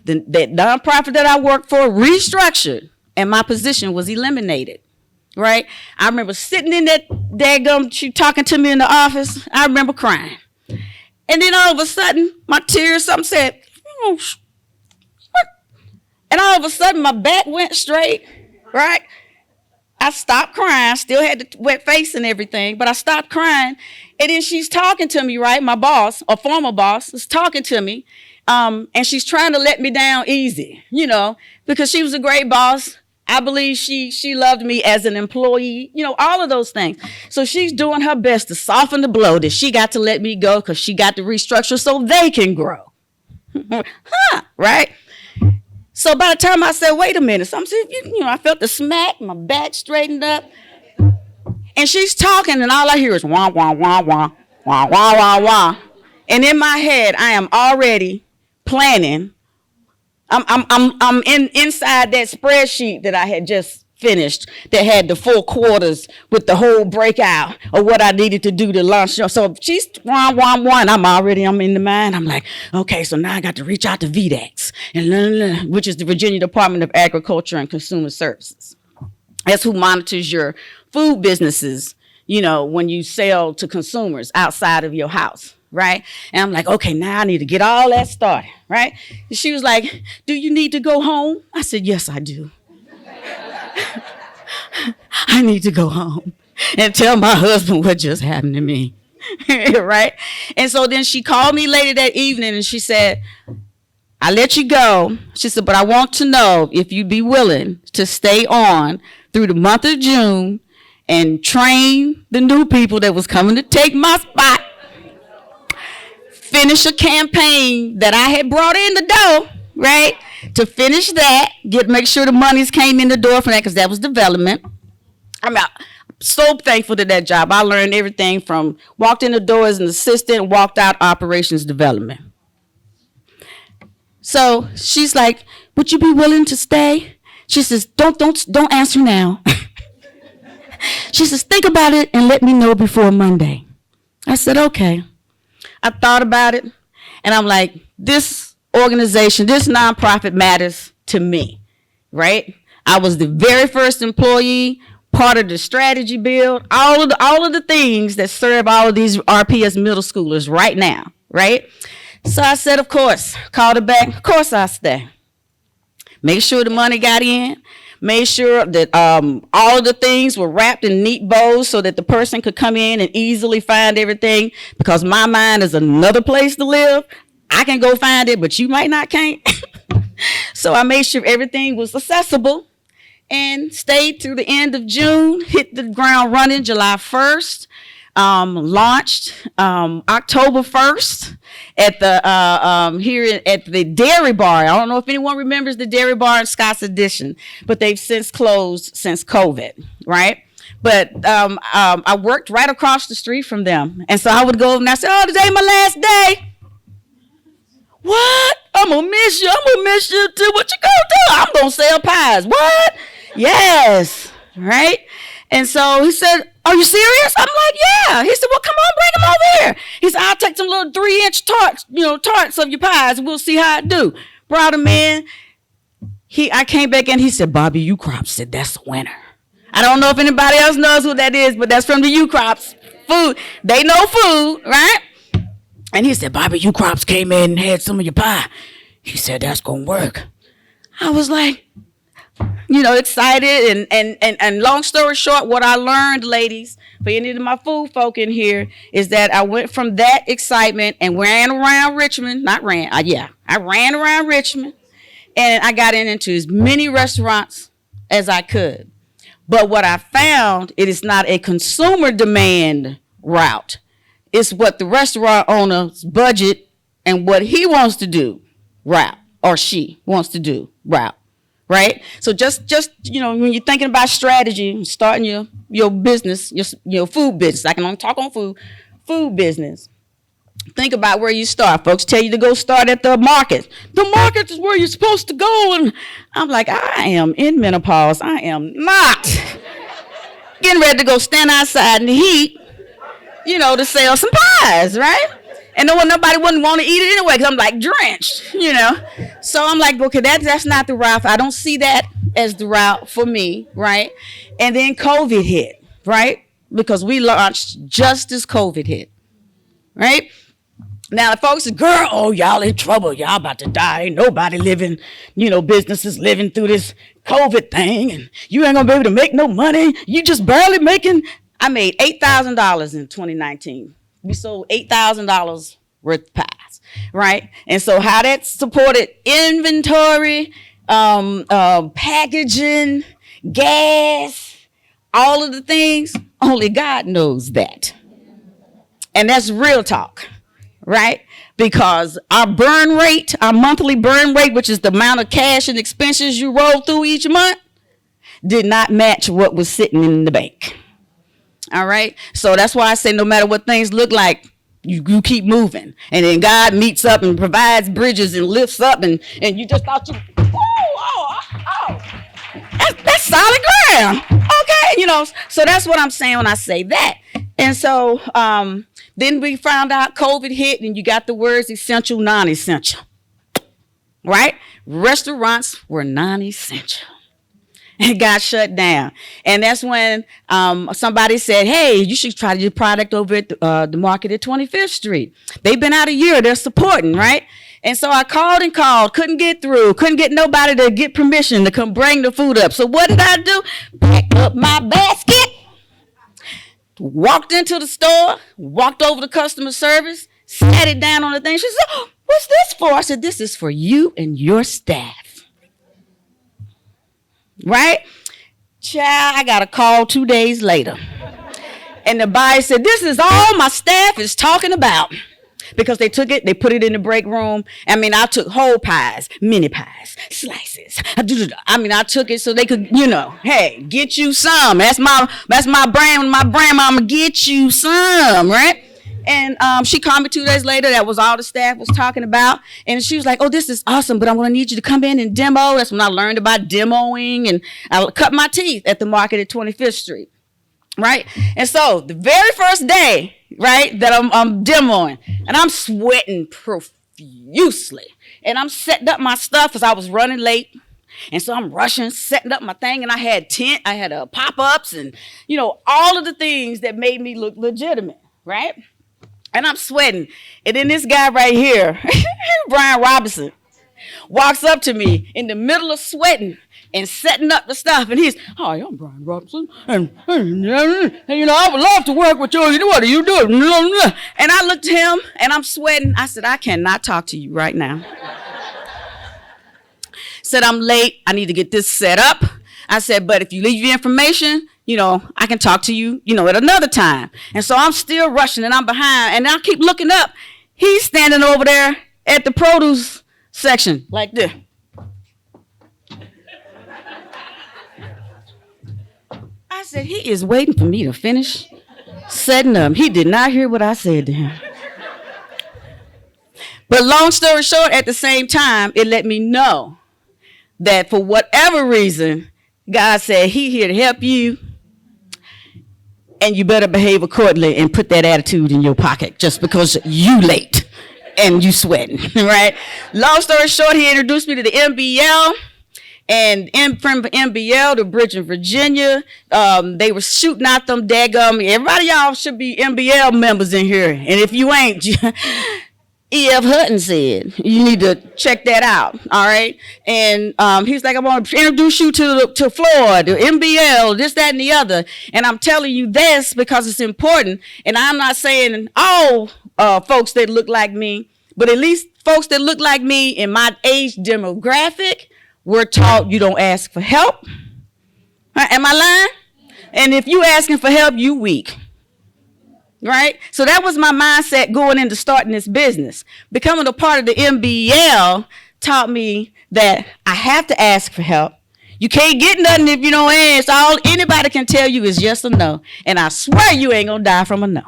That nonprofit that I worked for restructured, and my position was eliminated, right? I remember sitting in that daggum, she talking to me in the office. I remember crying. And then all of a sudden, my tears, something said, what? And all of a sudden, my back went straight, right? I stopped crying, still had the wet face and everything, but I stopped crying. And then she's talking to me, right? My boss, a former boss, is talking to me. And she's trying to let me down easy, because she was a great boss. I believe she loved me as an employee, all of those things. So she's doing her best to soften the blow that she got to let me go because she got to restructure so they can grow. Right? So by the time I said, wait a minute, I felt the smack, my back straightened up. And she's talking, and all I hear is wah, wah, wah, wah, wah, wah, wah, wah. And in my head, I am already planning. I'm inside that spreadsheet that I had just finished that had the 4 quarters with the whole breakout of what I needed to do to launch. So she's one, I'm in the mind. I'm like, okay, so now I got to reach out to VDAX, which is the Virginia Department of Agriculture and Consumer Services. That's who monitors your food businesses, when you sell to consumers outside of your house, right? And I'm like, okay, now I need to get all that started, right? And she was like, do you need to go home? I said, yes, I do. I need to go home and tell my husband what just happened to me, right? And so then she called me later that evening and she said, I let you go. She said, but I want to know if you'd be willing to stay on through the month of June and train the new people that was coming to take my spot, finish a campaign that I had brought in the door, right? To finish that, make sure the monies came in the door for that, because that was development. I'm so thankful to that job. I learned everything from walked in the door as an assistant, walked out operations development. So she's like, would you be willing to stay? She says, don't answer now. She says, think about it and let me know before Monday. I said, okay. I thought about it, and I'm like, this organization, this nonprofit matters to me, right? I was the very first employee, part of the strategy build, all of the things that serve all of these RPS middle schoolers right now, right? So I said, of course, called her back, of course I'll stay. Make sure the money got in. Made sure that all of the things were wrapped in neat bows so that the person could come in and easily find everything, because my mind is another place to live. I can go find it, but you might not can't. So I made sure everything was accessible and stayed through the end of June, hit the ground running July 1st. Launched October 1st at the here at the Dairy Bar. I don't know if anyone remembers the Dairy Bar in Scott's Addition, but they've since closed since COVID, right? But I worked right across the street from them, and so I would go and I said, "Oh, today's my last day." What? I'm gonna miss you. I'm gonna miss you too. What you gonna do? I'm gonna sell pies. What? Yes, right? And so he said, are you serious? I'm like, yeah. He said, well, come on, bring them over here. He said, I'll take some little 3-inch tarts of your pies, and we'll see how it do. Brought him in. I came back in. He said, Bobby U Crops said that's a winner. I don't know if anybody else knows who that is, but that's from the U Crops food. They know food, right? And he said, Bobby U Crops came in and had some of your pie. He said, that's gonna work. I was like, excited, and long story short, what I learned, ladies, for any of my food folk in here, is that I went from that excitement and ran around Richmond, I ran around Richmond, and I got into as many restaurants as I could. But what I found, it is not a consumer demand route. It's what the restaurant owner's budget and what he wants to do route, or she wants to do route. Right? So just when you're thinking about strategy, starting your business, your food business, I can only talk on food business. Think about where you start. Folks tell you to go start at the market. The market is where you're supposed to go. And I'm like, I am in menopause. I am not getting ready to go stand outside in the heat, to sell some pies, right? And nobody wouldn't want to eat it anyway, because I'm like drenched, So I'm like, okay, that's not the route. I don't see that as the route for me, right? And then COVID hit, right? Because we launched just as COVID hit, right? Now the folks say, girl, oh, y'all in trouble. Y'all about to die. Ain't nobody living, businesses living through this COVID thing. And you ain't going to be able to make no money. You just barely making. I made $8,000 in 2019. We sold $8,000 worth of pies, right? And so how that supported inventory, packaging, gas, all of the things, only God knows that. And that's real talk, right? Because our burn rate, our monthly burn rate, which is the amount of cash and expenses you roll through each month, did not match what was sitting in the bank. All right. So that's why I say no matter what things look like, you keep moving. And then God meets up and provides bridges and lifts up, and you just thought that's solid ground. Okay. So that's what I'm saying when I say that. And so then we found out COVID hit, and you got the words essential, non-essential. Right? Restaurants were non-essential. And got shut down. And that's when somebody said, hey, you should try your product over at the market at 25th Street. They've been out a year. They're supporting, right? And so I called and called, couldn't get through, couldn't get nobody to get permission to come bring the food up. So what did I do? Packed up my basket, walked into the store, walked over to customer service, sat it down on the thing. She said, oh, what's this for? I said, this is for you and your staff. Right? Child, I got a call 2 days later. And the buyer said, this is all my staff is talking about. Because they took it, they put it in the break room. I took whole pies, mini pies, slices. I took it so they could, hey, get you some. That's my brand, my grandmama, get you some, right? And she called me 2 days later. That was all the staff was talking about. And she was like, oh, this is awesome, but I'm going to need you to come in and demo. That's when I learned about demoing. And I cut my teeth at the market at 25th Street. Right? And so the very first day, right, that I'm demoing, and I'm sweating profusely. And I'm setting up my stuff because I was running late. And so I'm rushing, setting up my thing, and I had pop-ups and, you know, all of the things that made me look legitimate, right? And I'm sweating. And then this guy right here, Brian Robinson, walks up to me in the middle of sweating and setting up the stuff. And he's, hi, I'm Brian Robinson. And you know, I would love to work with you. What are you doing? And I looked at him, and I'm sweating. I said, I cannot talk to you right now. Said, I'm late. I need to get this set up. I said, but if you leave your information, you know, I can talk to you, you know, at another time. And so I'm still rushing and I'm behind and I keep looking up. He's standing over there at the produce section like this. I said, he is waiting for me to finish setting up. He did not hear what I said to him. But long story short, at the same time, it let me know that for whatever reason, God said he here to help you, and you better behave accordingly and put that attitude in your pocket just because you late and you sweating, right? Long story short, he introduced me to the MBL, and from MBL to Bridge in Virginia, they were shooting out them daggum. Everybody y'all should be MBL members in here, and if you ain't, E.F. Hutton said, you need to check that out, all right? And he's like, I want to introduce you to Floyd, the MBL, this, that, and the other. And I'm telling you this because it's important. And I'm not saying all folks that look like me, but at least folks that look like me in my age demographic, we're taught you don't ask for help. Am I lying? And if you asking for help, you weak. Right? So that was my mindset going into starting this business. Becoming a part of the MBL taught me that I have to ask for help. You can't get nothing if you don't ask. All anybody can tell you is yes or no. And I swear you ain't gonna die from a no.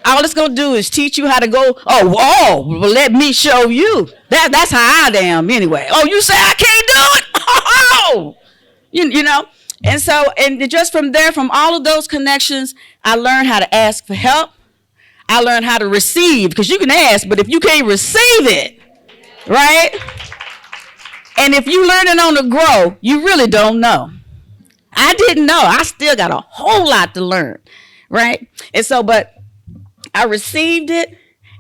All it's gonna do is teach you how to go, well, let me show you. That's how I am anyway. Oh, you say I can't do it? Oh, you know. And so, and just from there, from all of those connections, I learned how to ask for help. I learned how to receive, because you can ask, but if you can't receive it, right? And if you learning on the grow, you really don't know. I didn't know. I still got a whole lot to learn, right? And so, but I received it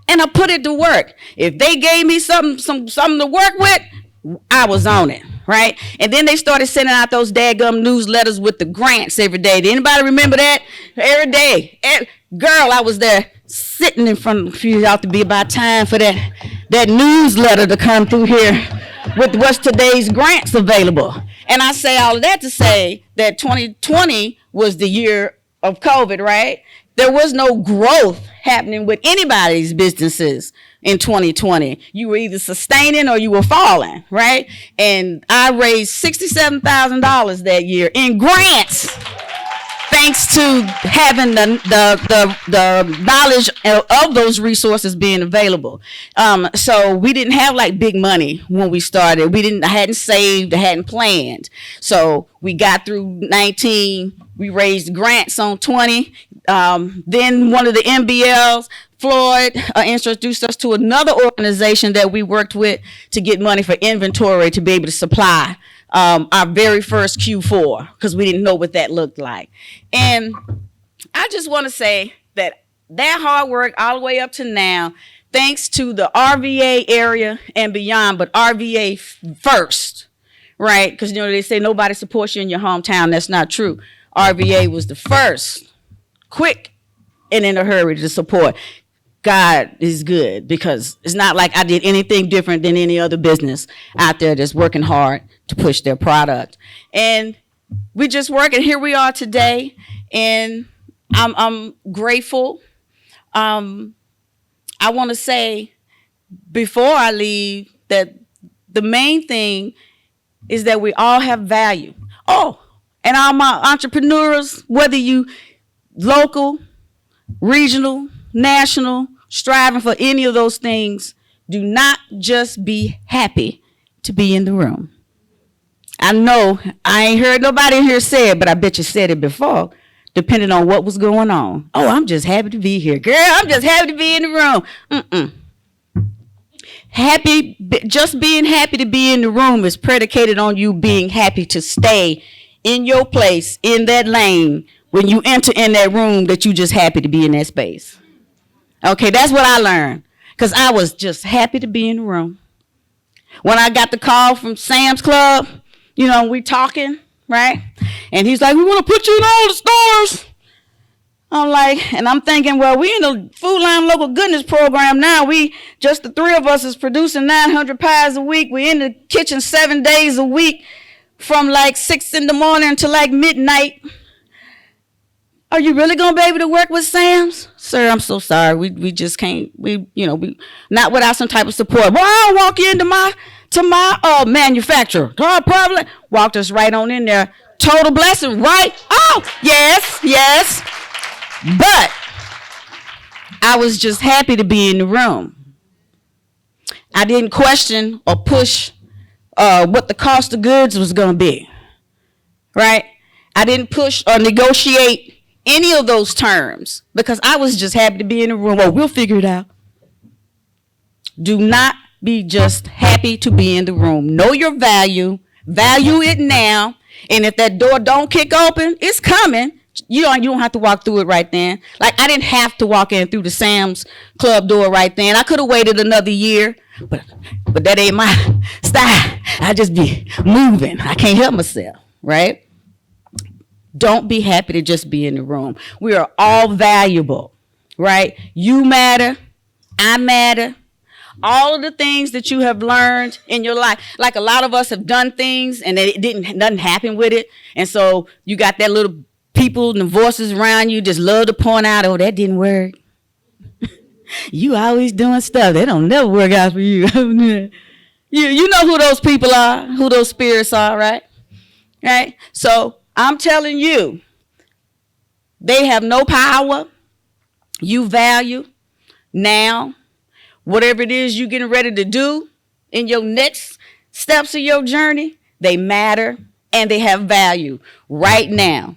and I put it to work. If they gave me something to work with, I was on it. Right? And then they started sending out those daggum newsletters with the grants every day. Did anybody remember that? Every day. Girl, I was there sitting in front of you. Ought to be about time for that newsletter to come through here with what's today's grants available. And I say all of that to say that 2020 was the year of COVID, right? There was no growth happening with anybody's businesses in 2020. You were either sustaining or you were falling, right? And I raised $67,000 that year in grants, thanks to having the knowledge of those resources being available. So we didn't have like big money when we started. I hadn't saved, I hadn't planned. So we got through 19, we raised grants on 20. Then one of the MBLs, Floyd, introduced us to another organization that we worked with to get money for inventory to be able to supply our very first Q4, because we didn't know what that looked like. And I just want to say that hard work all the way up to now, thanks to the RVA area and beyond, but RVA first, right? Because, you know, they say nobody supports you in your hometown. That's not true. RVA was the first, quick and in a hurry to support. God is good, because it's not like I did anything different than any other business out there that's working hard to push their product. And we just work, and here we are today, and I'm grateful. I want to say before I leave that the main thing is that we all have value. Oh, and all my entrepreneurs, whether you local, regional, national, striving for any of those things, do not just be happy to be in the room. I know I ain't heard nobody in here say it, but I bet you said it before, depending on what was going on. Oh, I'm just happy to be here. Girl, I'm just happy to be in the room. Just being happy to be in the room is predicated on you being happy to stay in your place, in that lane, when you enter in that room, that you just happy to be in that space. Okay, that's what I learned, because I was just happy to be in the room. When I got the call from Sam's Club, you know, we talking, right? And he's like, we want to put you in all the stores. I'm like, and I'm thinking, well, we in the Food Line Local Goodness Program now. We, just the three of us, is producing 900 pies a week. We in the kitchen 7 days a week from like 6 in the morning to like midnight. Are you really going to be able to work with Sam's? Sir, I'm so sorry. We just can't. We not without some type of support. Well, I'll walk you into my manufacturer. Probably walked us right on in there. Total blessing, right? Oh, yes. But I was just happy to be in the room. I didn't question or push what the cost of goods was going to be, right? I didn't push or negotiate any of those terms because I was just happy to be in the room. Well, we'll figure it out. Do not be just happy to be in the room. Know your value. Value it now. And if that door don't kick open, it's coming. You don't have to walk through it right then. Like, I didn't have to walk in through the Sam's Club door right then. I could have waited another year, but that ain't my style. I just be moving. I can't help myself, right? Don't be happy to just be in the room. We are all valuable, right? You matter. I matter. All of the things that you have learned in your life, like a lot of us have done things and nothing happened with it. And so you got that little people and the voices around you just love to point out, oh, that didn't work. You always doing stuff that don't never work out for you. You know who those people are, who those spirits are, right? Right? So I'm telling you, they have no power. You value now. Whatever it is you're getting ready to do in your next steps of your journey, they matter and they have value right now.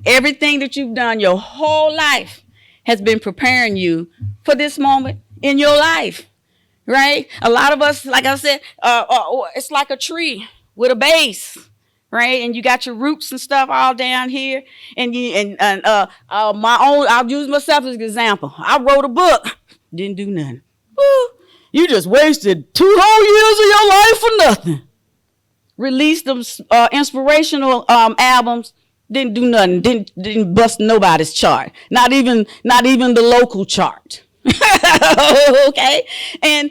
Everything that you've done your whole life has been preparing you for this moment in your life, right? A lot of us, like I said, it's like a tree with a base, right? And you got your roots and stuff all down here. I'll use myself as an example. I wrote a book, didn't do nothing. Woo, you just wasted 2 whole years of your life for nothing. Released them inspirational albums, didn't do nothing, didn't bust nobody's chart, not even the local chart. Okay, and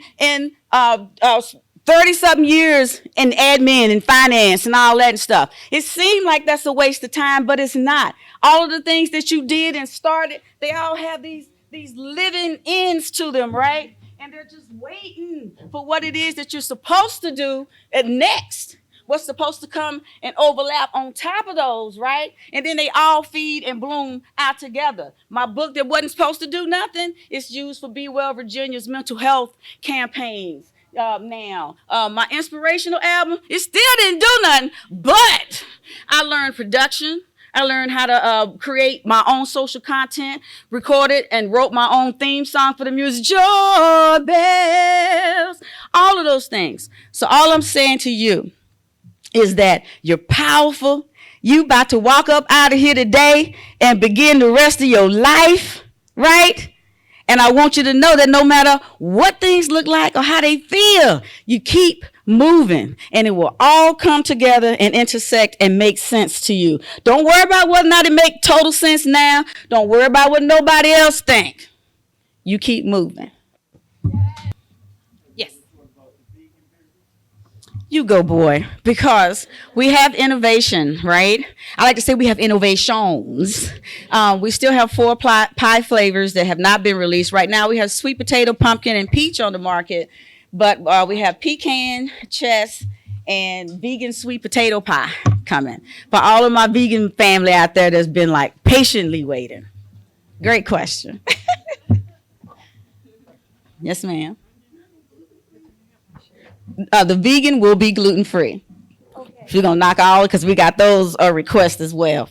30-something years in admin and finance and all that and stuff. It seemed like that's a waste of time, but it's not. All of the things that you did and started, they all have these living ends to them, right? And they're just waiting for what it is that you're supposed to do next. What's supposed to come and overlap on top of those, right? And then they all feed and bloom out together. My book that wasn't supposed to do nothing is used for Be Well Virginia's mental health campaigns now. My inspirational album, it still didn't do nothing, but I learned production. I learned how to create my own social content, recorded and wrote my own theme song for the music, Joyebells, all of those things. So all I'm saying to you is that you're powerful. You about to walk up out of here today and begin the rest of your life, right? And I want you to know that no matter what things look like or how they feel, you keep moving and it will all come together and intersect and make sense to you. Don't worry about whether or not it makes total sense now. Don't worry about what nobody else think. You keep moving. Yes. You go, boy, because we have innovation, right? I like to say we have innovations. We still have 4 pie flavors that have not been released. Right now we have sweet potato, pumpkin, and peach on the market, but we have pecan, chess, and vegan sweet potato pie coming. For all of my vegan family out there that's been like patiently waiting. Great question. Yes, ma'am. The vegan will be gluten-free. Okay. We're going to knock all, because we got those requests as well.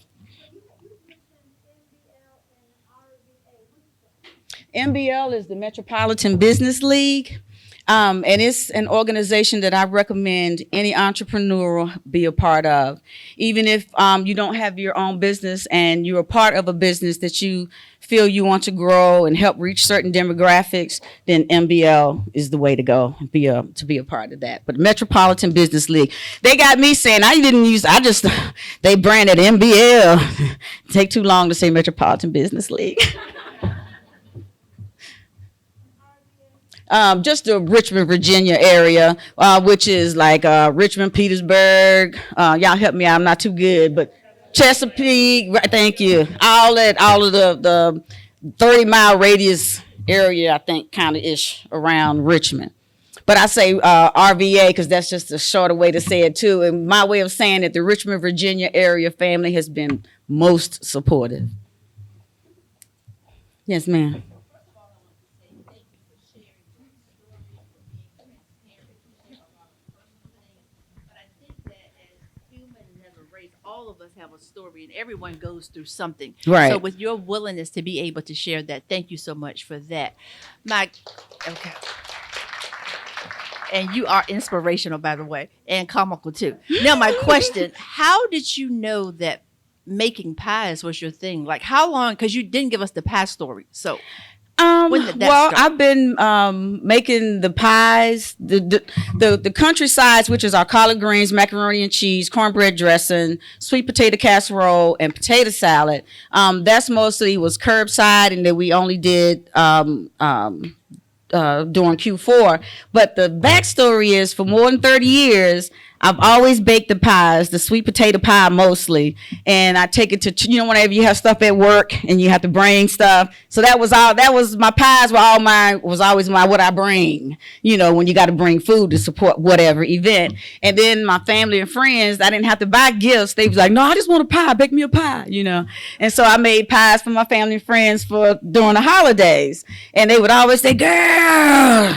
MBL is the Metropolitan Business League. And it's an organization that I recommend any entrepreneur be a part of. Even if you don't have your own business and you're a part of a business that you feel you want to grow and help reach certain demographics, then MBL is the way to go to be a part of that. But Metropolitan Business League, they got me saying they branded MBL. Take too long to say Metropolitan Business League. Just the Richmond, Virginia area, which is like Richmond, Petersburg. Y'all help me out. I'm not too good, but Chesapeake. Right, thank you. All of the 30-mile radius area, I think, kind of ish around Richmond. But I say RVA because that's just a shorter way to say it too. And my way of saying it, the Richmond, Virginia area family has been most supportive. Yes, ma'am. All of us have a story and everyone goes through something. Right. So with your willingness to be able to share that, thank you so much for that. Okay. And you are inspirational, by the way, and comical too. Now my question, how did you know that making pies was your thing? Like how long, because you didn't give us the pie story. So when did that start? I've been making the pies, the countrysides, which is our collard greens, macaroni and cheese, cornbread dressing, sweet potato casserole, and potato salad. That's mostly was curbside, and then we only did during Q4. But the backstory is for more than 30 years, I've always baked the pies, the sweet potato pie mostly, and I take it to, whenever you have stuff at work and you have to bring stuff. So that was my pies was always what I bring, when you got to bring food to support whatever event. And then my family and friends, I didn't have to buy gifts. They was like, no, I just want a pie, bake me a pie, And so I made pies for my family and friends during the holidays. And they would always say, girl,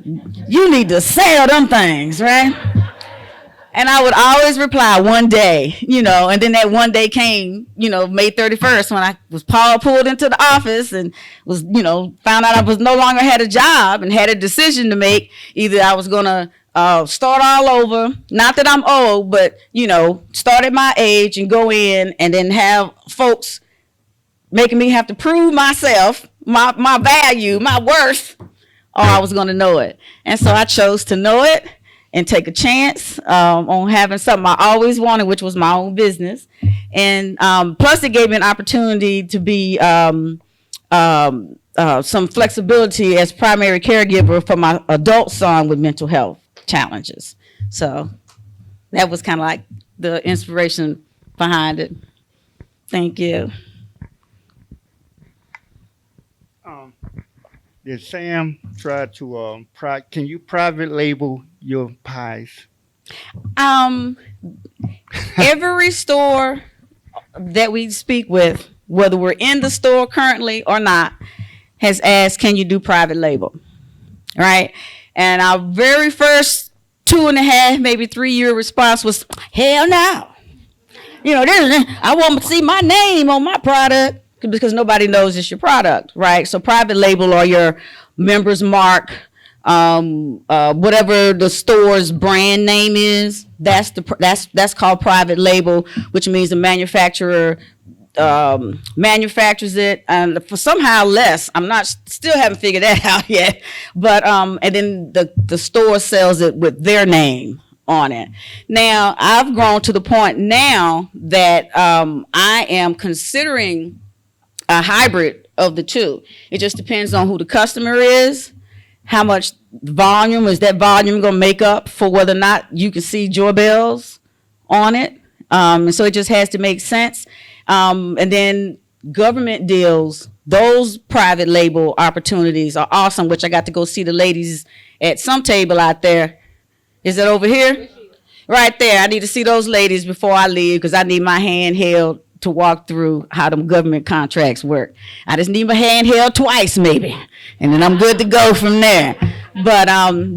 you need to sell them things, right? And I would always reply one day, and then that one day came, May 31st when I was pulled into the office and was, found out I was no longer had a job and had a decision to make. Either I was going to start all over, not that I'm old, but, start at my age and go in and then have folks making me have to prove myself, my value, my worth, or I was going to know it. And so I chose to know it and take a chance on having something I always wanted, which was my own business. And plus it gave me an opportunity to be some flexibility as primary caregiver for my adult son with mental health challenges. So that was kind of like the inspiration behind it. Thank you. Did Sam try to, can you private label your pies? Every store that we speak with, whether we're in the store currently or not, has asked, can you do private label? Right? And our very first 2.5, maybe 3-year response was, hell no. I want to see my name on my product. Because nobody knows it's your product, right? So private label or your member's mark, whatever the store's brand name is, that's called private label, which means the manufacturer manufactures it and for somehow less. Still haven't figured that out yet. But and then the store sells it with their name on it. Now I've grown to the point now that I am considering a hybrid of the two. It just depends on who the customer is, how much volume is that volume going to make up for whether or not you can see Joyebells on it. And so it just has to make sense. And then government deals, those private label opportunities are awesome, which I got to go see the ladies at some table out there. Is it over here? Right there. I need to see those ladies before I leave because I need my hand held to walk through how them government contracts work. I just need my hand held twice maybe, and then I'm good to go from there. But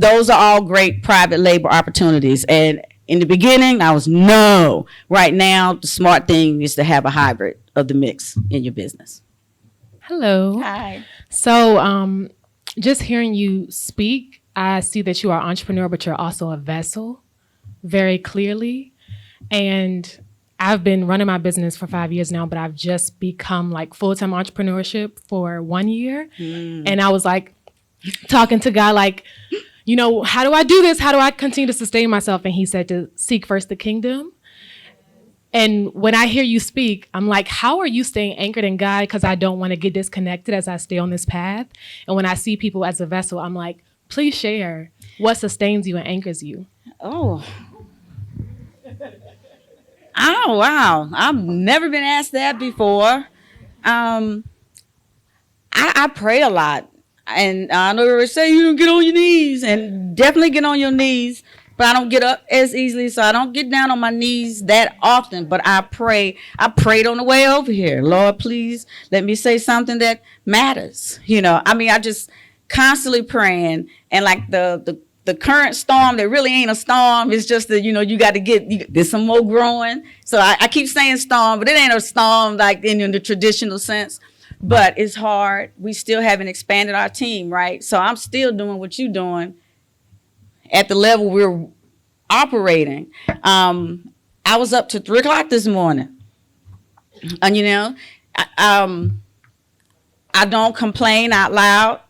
those are all great private labor opportunities. And in the beginning, I was no. Right now, the smart thing is to have a hybrid of the mix in your business. Hello. Hi. So just hearing you speak, I see that you are an entrepreneur, but you're also a vessel very clearly. And I've been running my business for 5 years now, but I've just become like full-time entrepreneurship for 1 year. And I was like talking to God, like, you know, how do I do this? How do I continue to sustain myself? And he said to seek first the kingdom. And when I hear you speak, I'm like, how are you staying anchored in God? Because I don't want to get disconnected as I stay on this path. And when I see people as a vessel, I'm like, please share what sustains you and anchors you. Oh, wow. I've never been asked that before. I pray a lot. And I know they say you don't get on your knees, and definitely get on your knees, but I don't get up as easily, so I don't get down on my knees that often, but I pray. I prayed on the way over here. Lord, please let me say something that matters. You know, I mean, I just constantly praying, and like the current storm that really ain't a storm, it's just that, you know, you got to there's some more growing. So I keep saying storm, but it ain't a storm like in the traditional sense. But it's hard. We still haven't expanded our team, right? So I'm still doing what you're doing at the level we're operating. I was up to 3 o'clock this morning. And, you know, I don't complain out loud,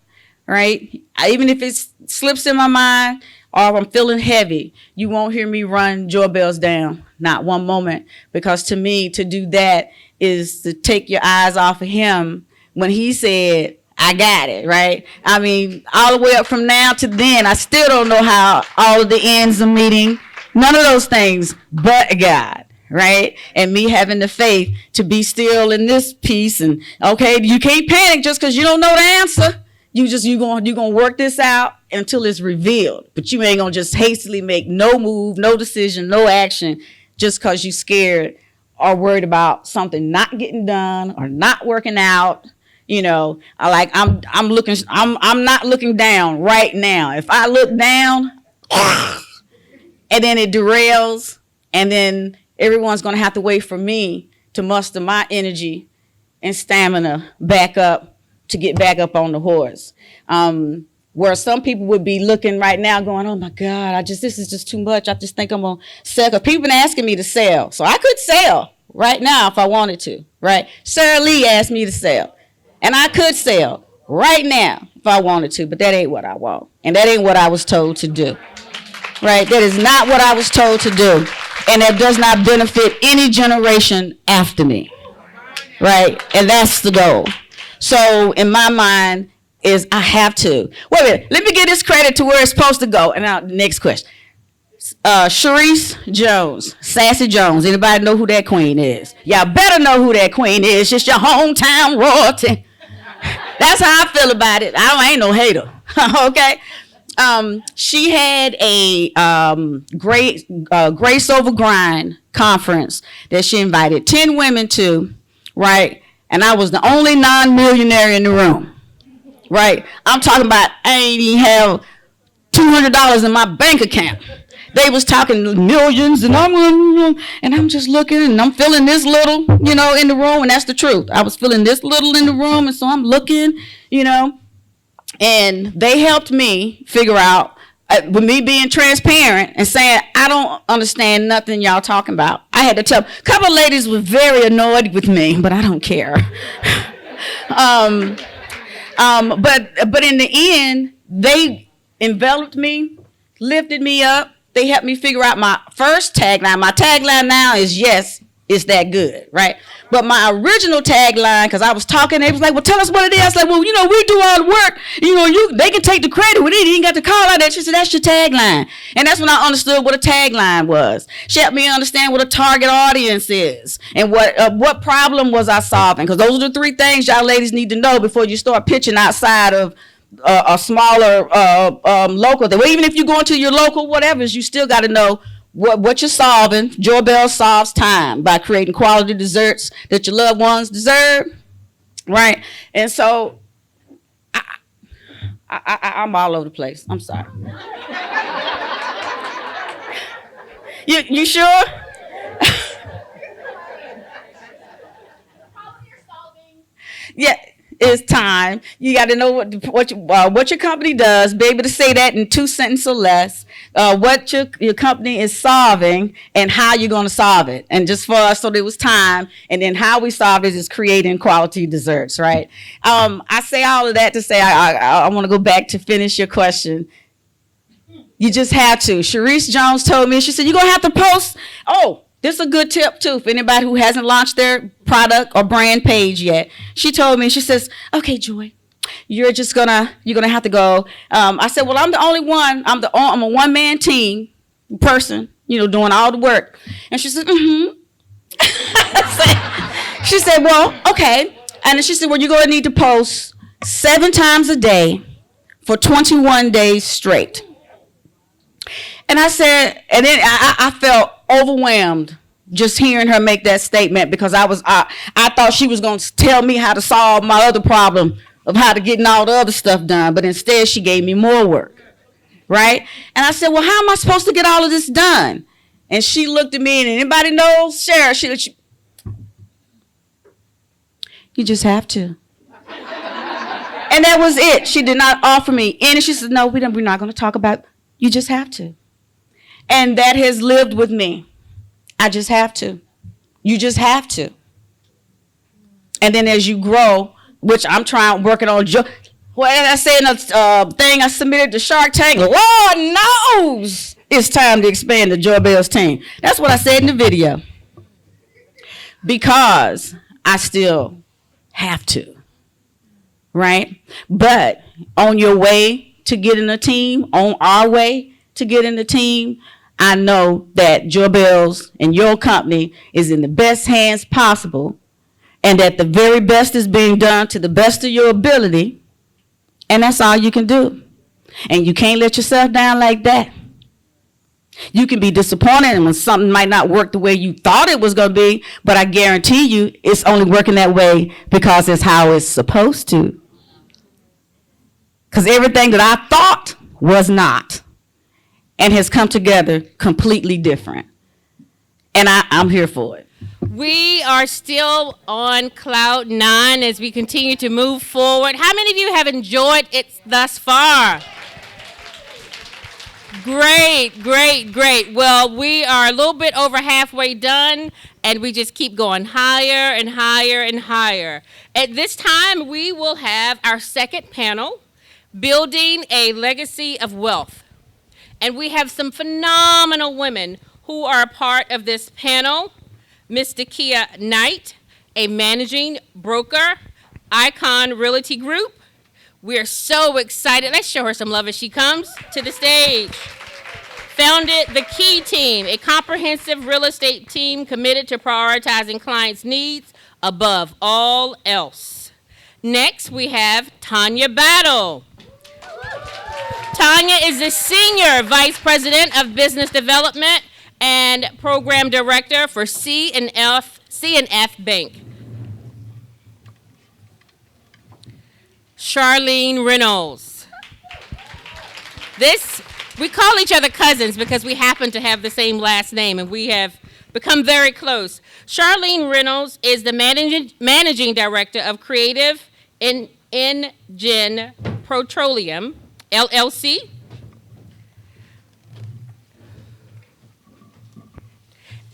right? Even if it slips in my mind or if I'm feeling heavy, you won't hear me run Joyebells down, not one moment. Because to me, to do that is to take your eyes off of him when he said, I got it, right? I mean, all the way up from now to then, I still don't know how all of the ends are meeting. None of those things but God, right? And me having the faith to be still in this piece. And okay, you can't panic just because you don't know the answer. You're gonna work this out until it's revealed. But you ain't gonna just hastily make no move, no decision, no action just because you're scared or worried about something not getting done or not working out. You know, I'm not looking down right now. If I look down and then it derails, and then everyone's gonna have to wait for me to muster my energy and stamina back up to get back up on the horse. Where some people would be looking right now going, oh my God, this is just too much. I just think I'm gonna sell. Cause people been asking me to sell. So I could sell right now if I wanted to, right? Sarah Lee asked me to sell. And I could sell right now if I wanted to, but that ain't what I want. And that ain't what I was told to do, right? That is not what I was told to do. And that does not benefit any generation after me, right? And that's the goal. So in my mind is I have to. Wait a minute, let me get this credit to where it's supposed to go. And now the next question. Sharice Jones, Sassy Jones. Anybody know who that queen is? Y'all better know who that queen is. It's your hometown royalty. That's how I feel about it. I ain't no hater. Okay. She had a Grace Over Grind conference that she invited 10 women to, right? And I was the only non-millionaire in the room, right? I'm talking about I ain't even have $200 in my bank account. They was talking millions, and I'm just looking, and I'm feeling this little, you know, in the room, and that's the truth. I was feeling this little in the room, and so I'm looking, you know, and they helped me figure out, with me being transparent and saying, I don't understand nothing y'all talking about. I had to tell, a couple of ladies were very annoyed with me, but I don't care. But in the end, they enveloped me, lifted me up. They helped me figure out my first tagline. My tagline now is, yes, it's that good, right? But my original tagline, because I was talking, they was like, well, tell us what it is. I was like, well, you know, we do all the work. You know, they can take the credit with it. You ain't got to call out that. She said, that's your tagline. And that's when I understood what a tagline was. She helped me understand what a target audience is and what problem was I solving. Because those are the 3 things y'all ladies need to know before you start pitching outside of a smaller local. Well, even if you go into your local whatever, you still got to know what you're solving. Joyebells solves time by creating quality desserts that your loved ones deserve, right? And so I'm all over the place. I'm sorry. You sure? Yeah, it's time. You got to know what your company does. Be able to say that in 2 sentences or less. What your company is solving and how you're going to solve it. And just for us, so there was time. And then how we solved it is creating quality desserts, right? I say all of that to say I want to go back to finish your question. You just have to. Sharice Jones told me, she said, you're going to have to post. Oh, this is a good tip, too, for anybody who hasn't launched their product or brand page yet. She told me, she says, okay, Joy, you're gonna have to go. I said, well, I'm the only one. I'm a one-man team person, doing all the work. And she said, mm-hmm. She said, well, okay. And then she said, well, you're going to need to post 7 times a day for 21 days straight. And I said, and then I felt overwhelmed just hearing her make that statement, because I thought she was going to tell me how to solve my other problem of how to get all the other stuff done. But instead, she gave me more work, right? And I said, well, how am I supposed to get all of this done? And she looked at me, and anybody knows Sarah, she you just have to. And that was it. She did not offer me any. She said, no, we're not going to talk about, you just have to. And that has lived with me. I just have to. You just have to. And then as you grow, which I'm working on. Well, I say in a thing I submitted to Shark Tank, Lord knows it's time to expand the Joyebells team. That's what I said in the video. Because I still have to. Right? But on your way to getting a team, on our way to getting a team, I know that Joyebells and your company is in the best hands possible, and that the very best is being done to the best of your ability, and that's all you can do. And you can't let yourself down like that. You can be disappointed when something might not work the way you thought it was going to be, but I guarantee you it's only working that way because it's how it's supposed to. Because everything that I thought was not, and has come together completely different. And I'm here for it. We are still on cloud 9 as we continue to move forward. How many of you have enjoyed it thus far? Great, great, great. Well, we are a little bit over halfway done, and we just keep going higher and higher and higher. At this time, we will have our second panel, Building a Legacy of Wealth. And we have some phenomenal women who are a part of this panel. Ms. Dakia Knight, a managing broker, Icon Realty Group. We're so excited. Let's show her some love as she comes to the stage. Founded the Key Team, a comprehensive real estate team committed to prioritizing clients' needs above all else. Next, we have Tanya Battle. Tanya is the Senior Vice President of Business Development and Program Director for C&F Bank. Charlene Reynolds. We call each other cousins because we happen to have the same last name, and we have become very close. Charlene Reynolds is the Managing Director of Creative Engine Petroleum, LLC.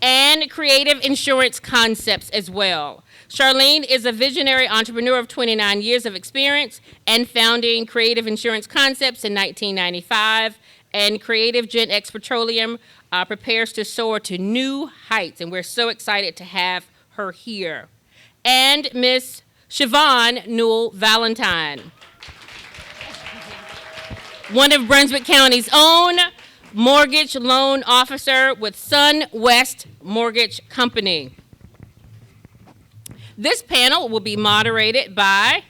And Creative Insurance Concepts as well. Charlene is a visionary entrepreneur of 29 years of experience and founding Creative Insurance Concepts in 1995. And Creative Gen X Petroleum prepares to soar to new heights. And we're so excited to have her here. And Miss Siobhan Newell Valentine, one of Brunswick County's own mortgage loan officer with SunWest Mortgage Company. This panel will be moderated by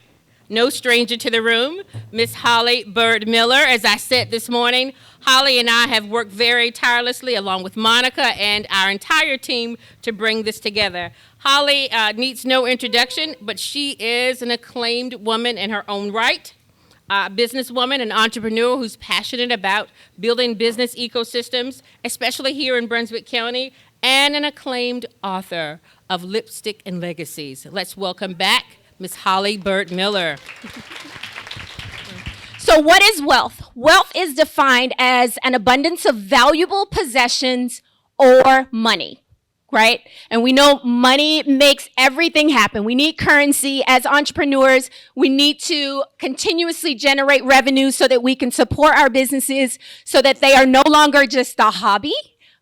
no stranger to the room, Miss Holly Byrd Miller. As I said this morning, Holly and I have worked very tirelessly along with Monica and our entire team to bring this together. Holly needs no introduction, but she is an acclaimed woman in her own right. Businesswoman and entrepreneur who's passionate about building business ecosystems, especially here in Brunswick County, and an acclaimed author of Lipstick and Legacies. Let's welcome back Miss Holly Byrd Miller. So what is wealth? Wealth is defined as an abundance of valuable possessions or money, right? And we know money makes everything happen. We need currency. As entrepreneurs, we need to continuously generate revenue so that we can support our businesses, so that they are no longer just a hobby,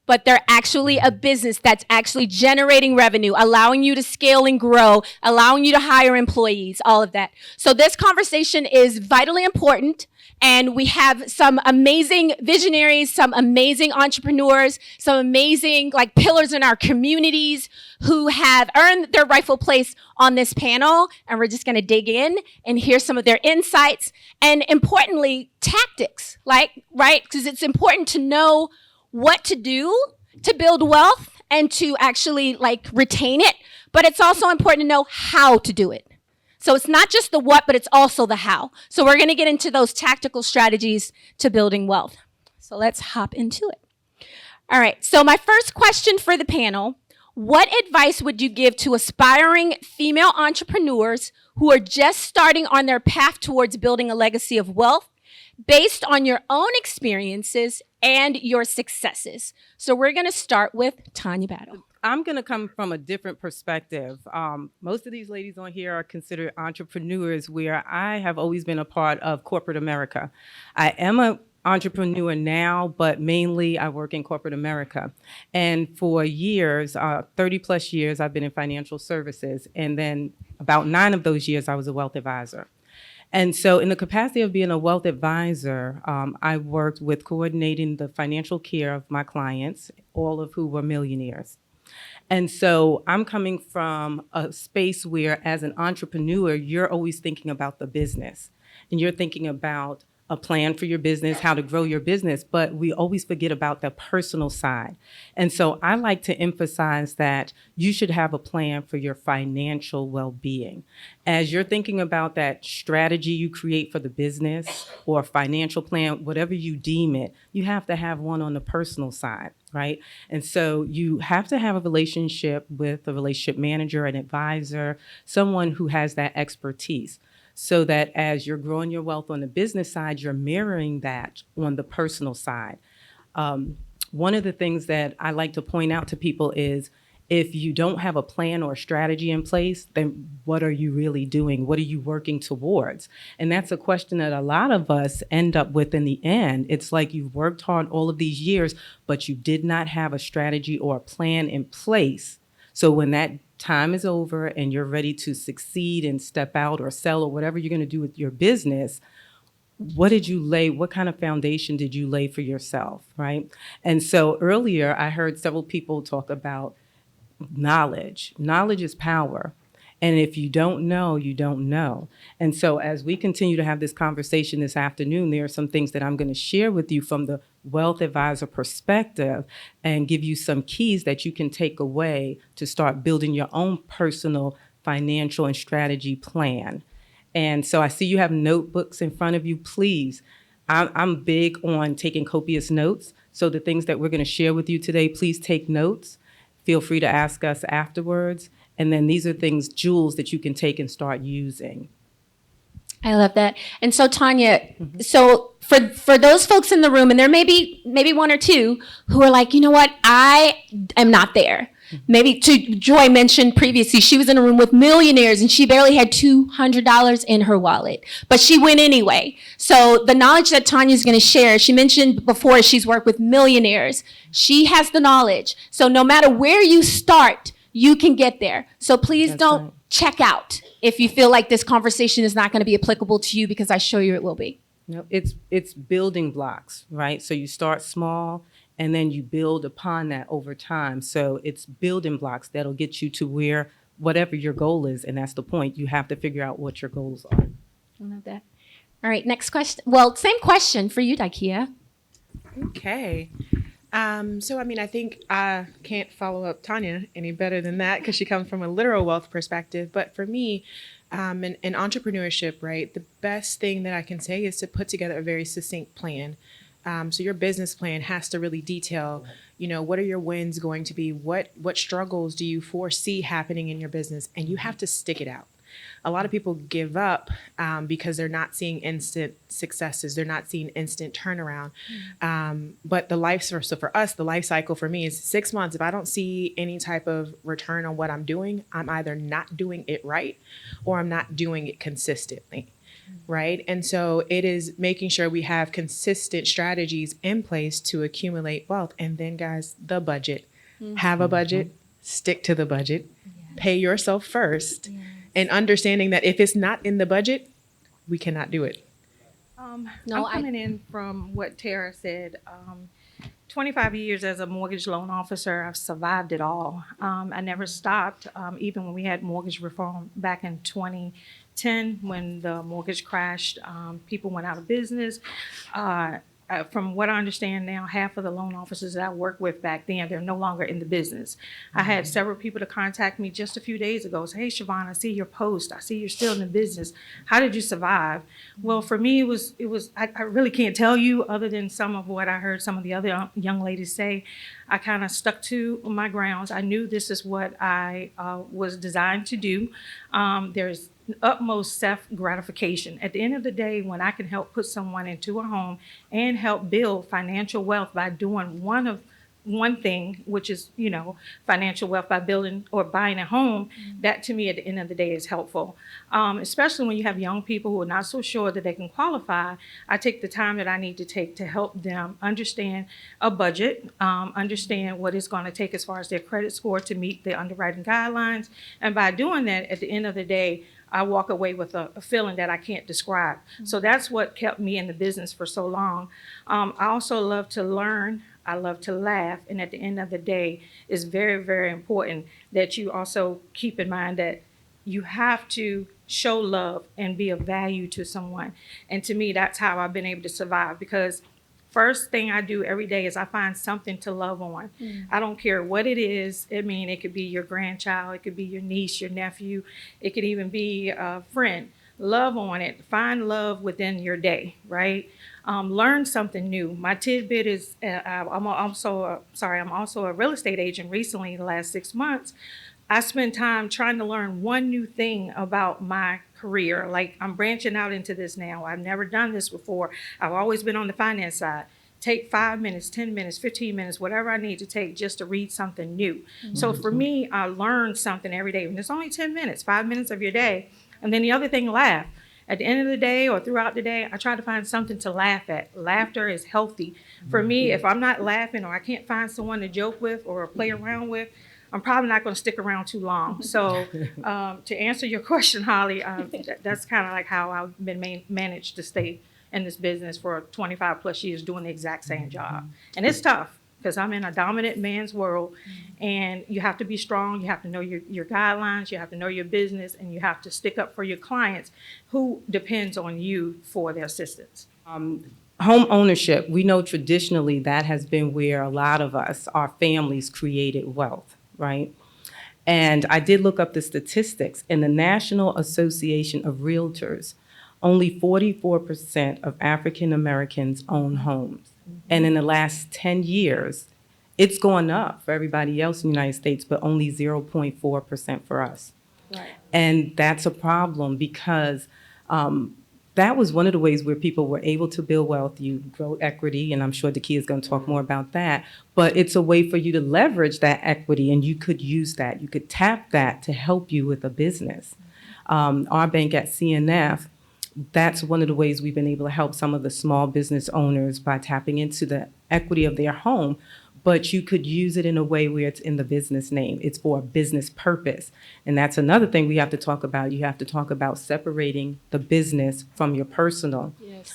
but they're actually a business that's actually generating revenue, allowing you to scale and grow, allowing you to hire employees, all of that. So this conversation is vitally important, and we have some amazing visionaries, some amazing entrepreneurs, some amazing pillars in our communities who have earned their rightful place on this panel, and we're just gonna dig in and hear some of their insights, and importantly, tactics, right? Because it's important to know what to do to build wealth and to actually retain it, but it's also important to know how to do it. So it's not just the what, but it's also the how. So we're going to get into those tactical strategies to building wealth. So let's hop into it. All right. So my first question for the panel, what advice would you give to aspiring female entrepreneurs who are just starting on their path towards building a legacy of wealth based on your own experiences and your successes? So we're going to start with Tanya Battle. I'm going to come from a different perspective. Most of these ladies on here are considered entrepreneurs, where I have always been a part of corporate America. I am an entrepreneur now, but mainly I work in corporate America. And for years, 30 plus years, I've been in financial services. And then about 9 of those years, I was a wealth advisor. And so in the capacity of being a wealth advisor, I worked with coordinating the financial care of my clients, all of who were millionaires. And so I'm coming from a space where, as an entrepreneur, you're always thinking about the business, and you're thinking about a plan for your business, how to grow your business, but we always forget about the personal side. And so I like to emphasize that you should have a plan for your financial well-being. As you're thinking about that strategy you create for the business or financial plan, whatever you deem it, you have to have one on the personal side, right? And so you have to have a relationship with a relationship manager, an advisor, someone who has that expertise, so that as you're growing your wealth on the business side, you're mirroring that on the personal side. One of the things that I like to point out to people is, if you don't have a plan or a strategy in place, then what are you really doing? What are you working towards? And that's a question that a lot of us end up with in the end. It's like you've worked hard all of these years, but you did not have a strategy or a plan in place. So when that time is over and you're ready to succeed and step out or sell or whatever you're going to do with your business, what did you lay? What kind of foundation did you lay for yourself, right? And so earlier I heard several people talk about knowledge. Knowledge is power. And if you don't know, you don't know. And so as we continue to have this conversation this afternoon, there are some things that I'm going to share with you from the wealth advisor perspective and give you some keys that you can take away to start building your own personal financial and strategy plan. And so I see you have notebooks in front of you. Please, I'm big on taking copious notes. So the things that we're going to share with you today, please take notes. Feel free to ask us afterwards. And then these are things, jewels that you can take and start using. I love that. And so Tanya, so for those folks in the room, and there may be maybe one or two who are like, you know what, I am not there. Maybe Joye mentioned previously, she was in a room with millionaires and she barely had $200 in her wallet, but she went anyway. So the knowledge that Tanya's going to share, she mentioned before she's worked with millionaires. She has the knowledge. So no matter where you start, you can get there. So please don't check out if you feel like this conversation is not going to be applicable to you, because I assure you it will be. No, it's building blocks, right? So you start small and then you build upon that over time. So it's building blocks that'll get you to where whatever your goal is, and that's the point. You have to figure out what your goals are. I love that. All right, next question. Well, same question for you, Daikia. Okay. So, I mean, I think I can't follow up Tanya any better than that because she comes from a literal wealth perspective. But for me, in entrepreneurship, right, the best thing that I can say is to put together a very succinct plan. So your business plan has to really detail, what are your wins going to be? What struggles do you foresee happening in your business? And you have to stick it out. A lot of people give up because they're not seeing instant successes. They're not seeing instant turnaround. But so for us, the life cycle for me is 6 months. If I don't see any type of return on what I'm doing, I'm either not doing it right or I'm not doing it consistently. Right. And so it is making sure we have consistent strategies in place to accumulate wealth. And then, guys, the budget. Have a budget, stick to the budget, pay yourself first. And understanding that if it's not in the budget, we cannot do it. I'm coming in from what Tara said. 25 years as a mortgage loan officer, I've survived it all. I never stopped, even when we had mortgage reform back in 2010 when the mortgage crashed. People went out of business. From what I understand now, half of the loan officers that I worked with back then, they're no longer in the business. I had several people to contact me just a few days ago. Say, hey, Siobhan, I see your post. I see you're still in the business. How did you survive? Well, for me, I really can't tell you other than some of what I heard some of the other young ladies say. I kind of stuck to my grounds. I knew this is what I was designed to do. There's utmost self-gratification. At the end of the day, when I can help put someone into a home and help build financial wealth by doing one thing, which is, financial wealth by building or buying a home, that to me at the end of the day is helpful. Especially when you have young people who are not so sure that they can qualify. I take the time that I need to take to help them understand a budget, understand what it's going to take as far as their credit score to meet the underwriting guidelines. And by doing that, at the end of the day, I walk away with a feeling that I can't describe. So that's what kept me in the business for so long. I also love to learn. I love to laugh. And at the end of the day, it's very, very important that you also keep in mind that you have to show love and be of value to someone. And to me, that's how I've been able to survive, because first thing I do every day is I find something to love on. I don't care what it is. I mean, it could be your grandchild, it could be your niece, your nephew, it could even be a friend. Love on it. Find love within your day, right? Learn something new. My tidbit is I'm also a real estate agent recently in the last 6 months. I spend time trying to learn one new thing about my career. Like, I'm branching out into this now. I've never done this before. I've always been on the finance side. Take 5 minutes, 10 minutes, 15 minutes, whatever I need to take just to read something new. So for me, I learn something every day. And it's only 10 minutes, 5 minutes of your day. And then the other thing, laugh. At the end of the day or throughout the day, I try to find something to laugh at. Laughter is healthy. For me, if I'm not laughing or I can't find someone to joke with or play around with, I'm probably not going to stick around too long. So to answer your question, Holly, that's kind of like how I've been managed to stay in this business for 25 plus years doing the exact same job. And it's tough because I'm in a dominant man's world, and you have to be strong. You have to know your guidelines. You have to know your business, and you have to stick up for your clients who depends on you for their assistance. Home ownership, we know traditionally that has been where a lot of us, our families, created wealth, right? And I did look up the statistics. In the National Association of Realtors, only 44% of African Americans own homes. And in the last 10 years, it's gone up for everybody else in the United States, but only 0.4% for us. Right. And that's a problem because that was one of the ways where people were able to build wealth. You grow equity, and I'm sure Daikia is going to talk more about that. But it's a way for you to leverage that equity, and you could use that. You could tap that to help you with a business. Our bank at CNF, that's one of the ways we've been able to help some of the small business owners by tapping into the equity of their home. But you could use it in a way where it's in the business name. It's for a business purpose. And that's another thing we have to talk about. You have to talk about separating the business from your personal. Yes.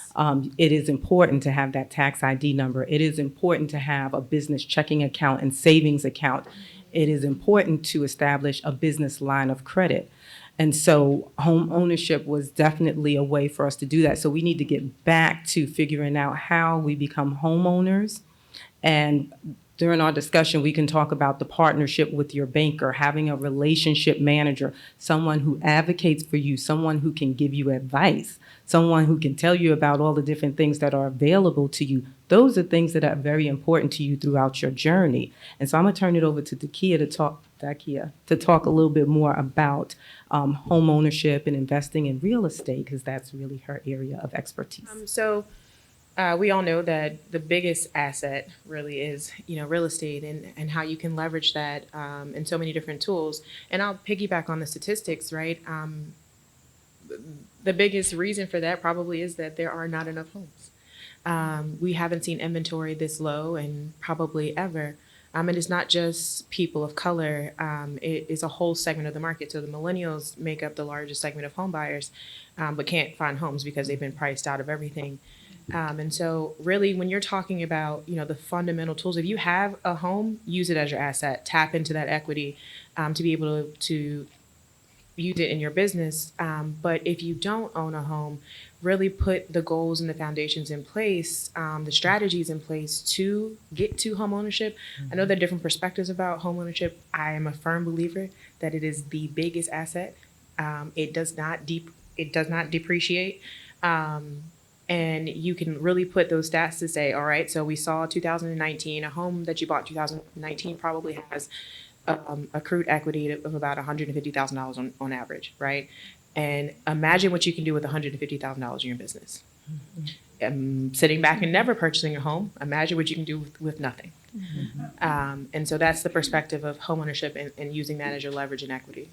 It is important to have that tax ID number. It is important to have a business checking account and savings account. It is important to establish a business line of credit. And so home ownership was definitely a way for us to do that. So we need to get back to figuring out how we become homeowners. And during our discussion, we can talk about the partnership with your banker, having a relationship manager, someone who advocates for you, someone who can give you advice, someone who can tell you about all the different things that are available to you. Those are things that are very important to you throughout your journey. And so I'm gonna turn it over to Dakia to talk a little bit more about home ownership and investing in real estate, because that's really her area of expertise. We all know that the biggest asset really is, real estate and how you can leverage that in so many different tools. And I'll piggyback on the statistics, right? The biggest reason for that probably is that there are not enough homes. We haven't seen inventory this low and probably ever. And it's not just people of color, it is a whole segment of the market. So the millennials make up the largest segment of home buyers, but can't find homes because they've been priced out of everything. And so really when you're talking about, the fundamental tools, if you have a home, use it as your asset, tap into that equity to be able to use it in your business. But if you don't own a home, really put the goals and the foundations in place, the strategies in place to get to home ownership. I know there are different perspectives about home ownership. I am a firm believer that it is the biggest asset. It does not depreciate. And you can really put those stats to say, all right, so we saw 2019, a home that you bought 2019 probably has accrued equity of about $150,000 on average, right? And imagine what you can do with $150,000 in your business. Sitting back and never purchasing a home, imagine what you can do with nothing. And so that's the perspective of homeownership and using that as your leverage and equity.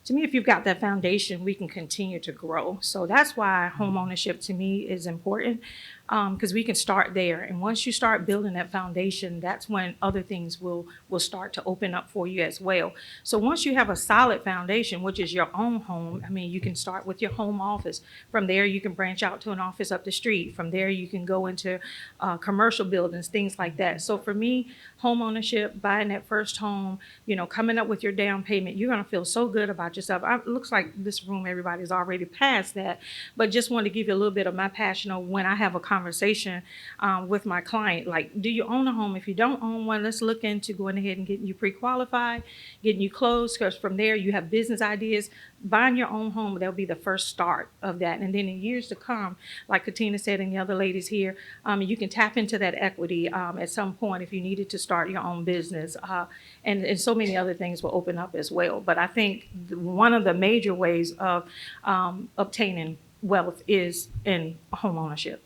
To me, if you've got that foundation, we can continue to grow. So that's why home ownership to me is important, because we can start there. And once you start building that foundation, that's when other things will start to open up for you as well. So once you have a solid foundation, which is your own home, you can start with your home office. From there, you can branch out to an office up the street. From there, you can go into commercial buildings, things like that. So for me, home ownership, buying that first home, coming up with your down payment, you're going to feel so good about yourself. It looks like this room, everybody's already past that, but just want to give you a little bit of my passion of when I have a conversation with my client, like, do you own a home? If you don't own one, let's look into going ahead and getting you pre-qualified, getting you closed, because from there you have business ideas. Buying your own home, that'll be the first start of that. And then in years to come, like Katina said and the other ladies here, you can tap into that equity at some point if you needed to start your own business. And so many other things will open up as well. But I think one of the major ways of obtaining wealth is in home ownership.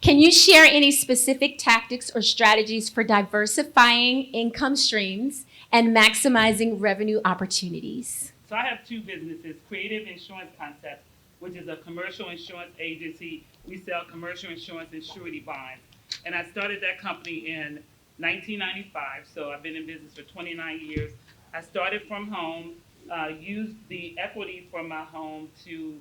Can you share any specific tactics or strategies for diversifying income streams and maximizing revenue opportunities? So I have two businesses, Creative Insurance Concepts, which is a commercial insurance agency. We sell commercial insurance and surety bonds. And I started that company in 1995, so I've been in business for 29 years. I started from home, used the equity from my home to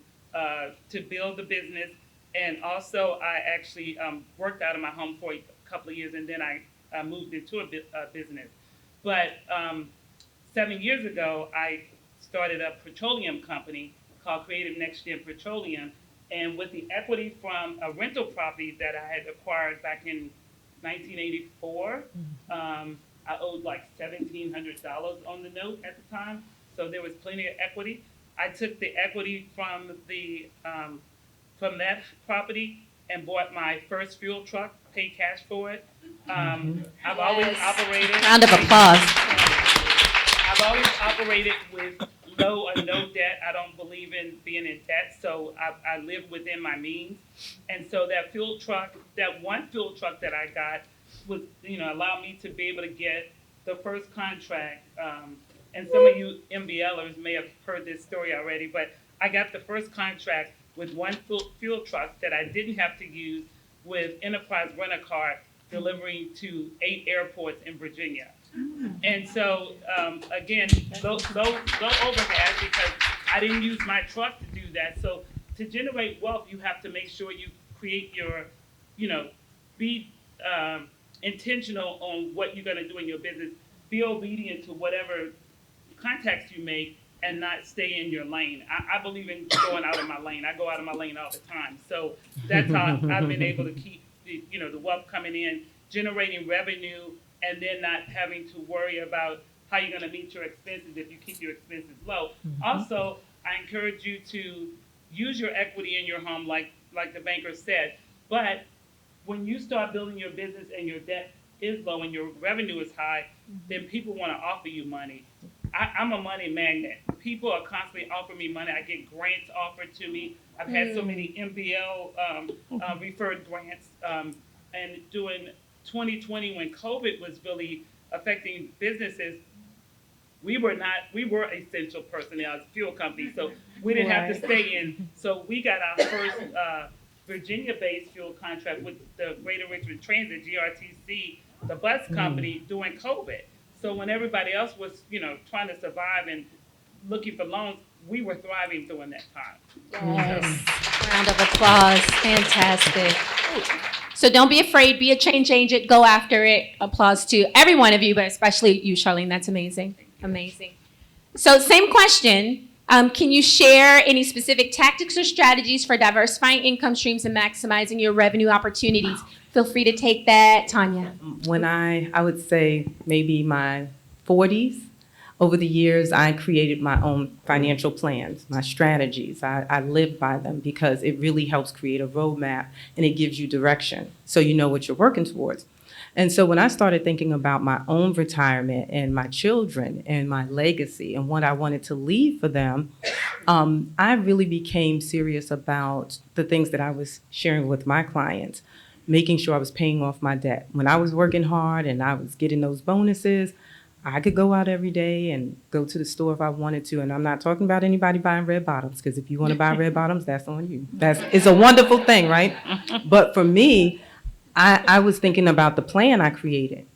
build the business, and also I actually worked out of my home for a couple of years, and then I moved into a business. But 7 years ago, I started a petroleum company called Creative Next Gen Petroleum, and with the equity from a rental property that I had acquired back in 1984, I owed like $1,700 on the note at the time, so there was plenty of equity. I took the equity from from that property and bought my first fuel truck, paid cash for it. I've always operated. Round of applause. I've always operated with low or no debt. I don't believe in being in debt, so I live within my means. And so that fuel truck, that one fuel truck that I got, was allowed me to be able to get the first contract. And some of you MBLers may have heard this story already, but I got the first contract with one fuel truck that I didn't have to use with Enterprise Rent-A-Car delivering to 8 airports in Virginia. And so, again, low overhead because I didn't use my truck to do that. So to generate wealth, you have to make sure you create your, be intentional on what you're going to do in your business. Be obedient to whatever contacts you make, and not stay in your lane. I believe in going out of my lane. I go out of my lane all the time. So that's how I've been able to keep the wealth coming in, generating revenue, and then not having to worry about how you're going to meet your expenses if you keep your expenses low. Also, I encourage you to use your equity in your home, like the banker said. But when you start building your business and your debt is low and your revenue is high, then people want to offer you money. I'm a money magnet. People are constantly offering me money. I get grants offered to me. I've had so many MBL referred grants. And during 2020, when COVID was really affecting businesses, we were essential personnel as a fuel company, so we didn't have to stay in. So we got our first Virginia-based fuel contract with the Greater Richmond Transit, GRTC, the bus company, during COVID. So when everybody else was, trying to survive and looking for loans, we were thriving during that time. Yes. Round of applause. Fantastic. So don't be afraid. Be a change agent. Go after it. Applause to every one of you, but especially you, Charlene. That's amazing. Amazing. So same question. Can you share any specific tactics or strategies for diversifying income streams and maximizing your revenue opportunities? Feel free to take that, Tanya. When I would say maybe my 40s, over the years, I created my own financial plans, my strategies. I live by them because it really helps create a roadmap and it gives you direction so you know what you're working towards. And so when I started thinking about my own retirement and my children and my legacy and what I wanted to leave for them, I really became serious about the things that I was sharing with my clients, making sure I was paying off my debt. When I was working hard and I was getting those bonuses, I could go out every day and go to the store if I wanted to. And I'm not talking about anybody buying red bottoms, because if you want to buy red bottoms, that's on you. It's a wonderful thing, right? But for me, I was thinking about the plan I created.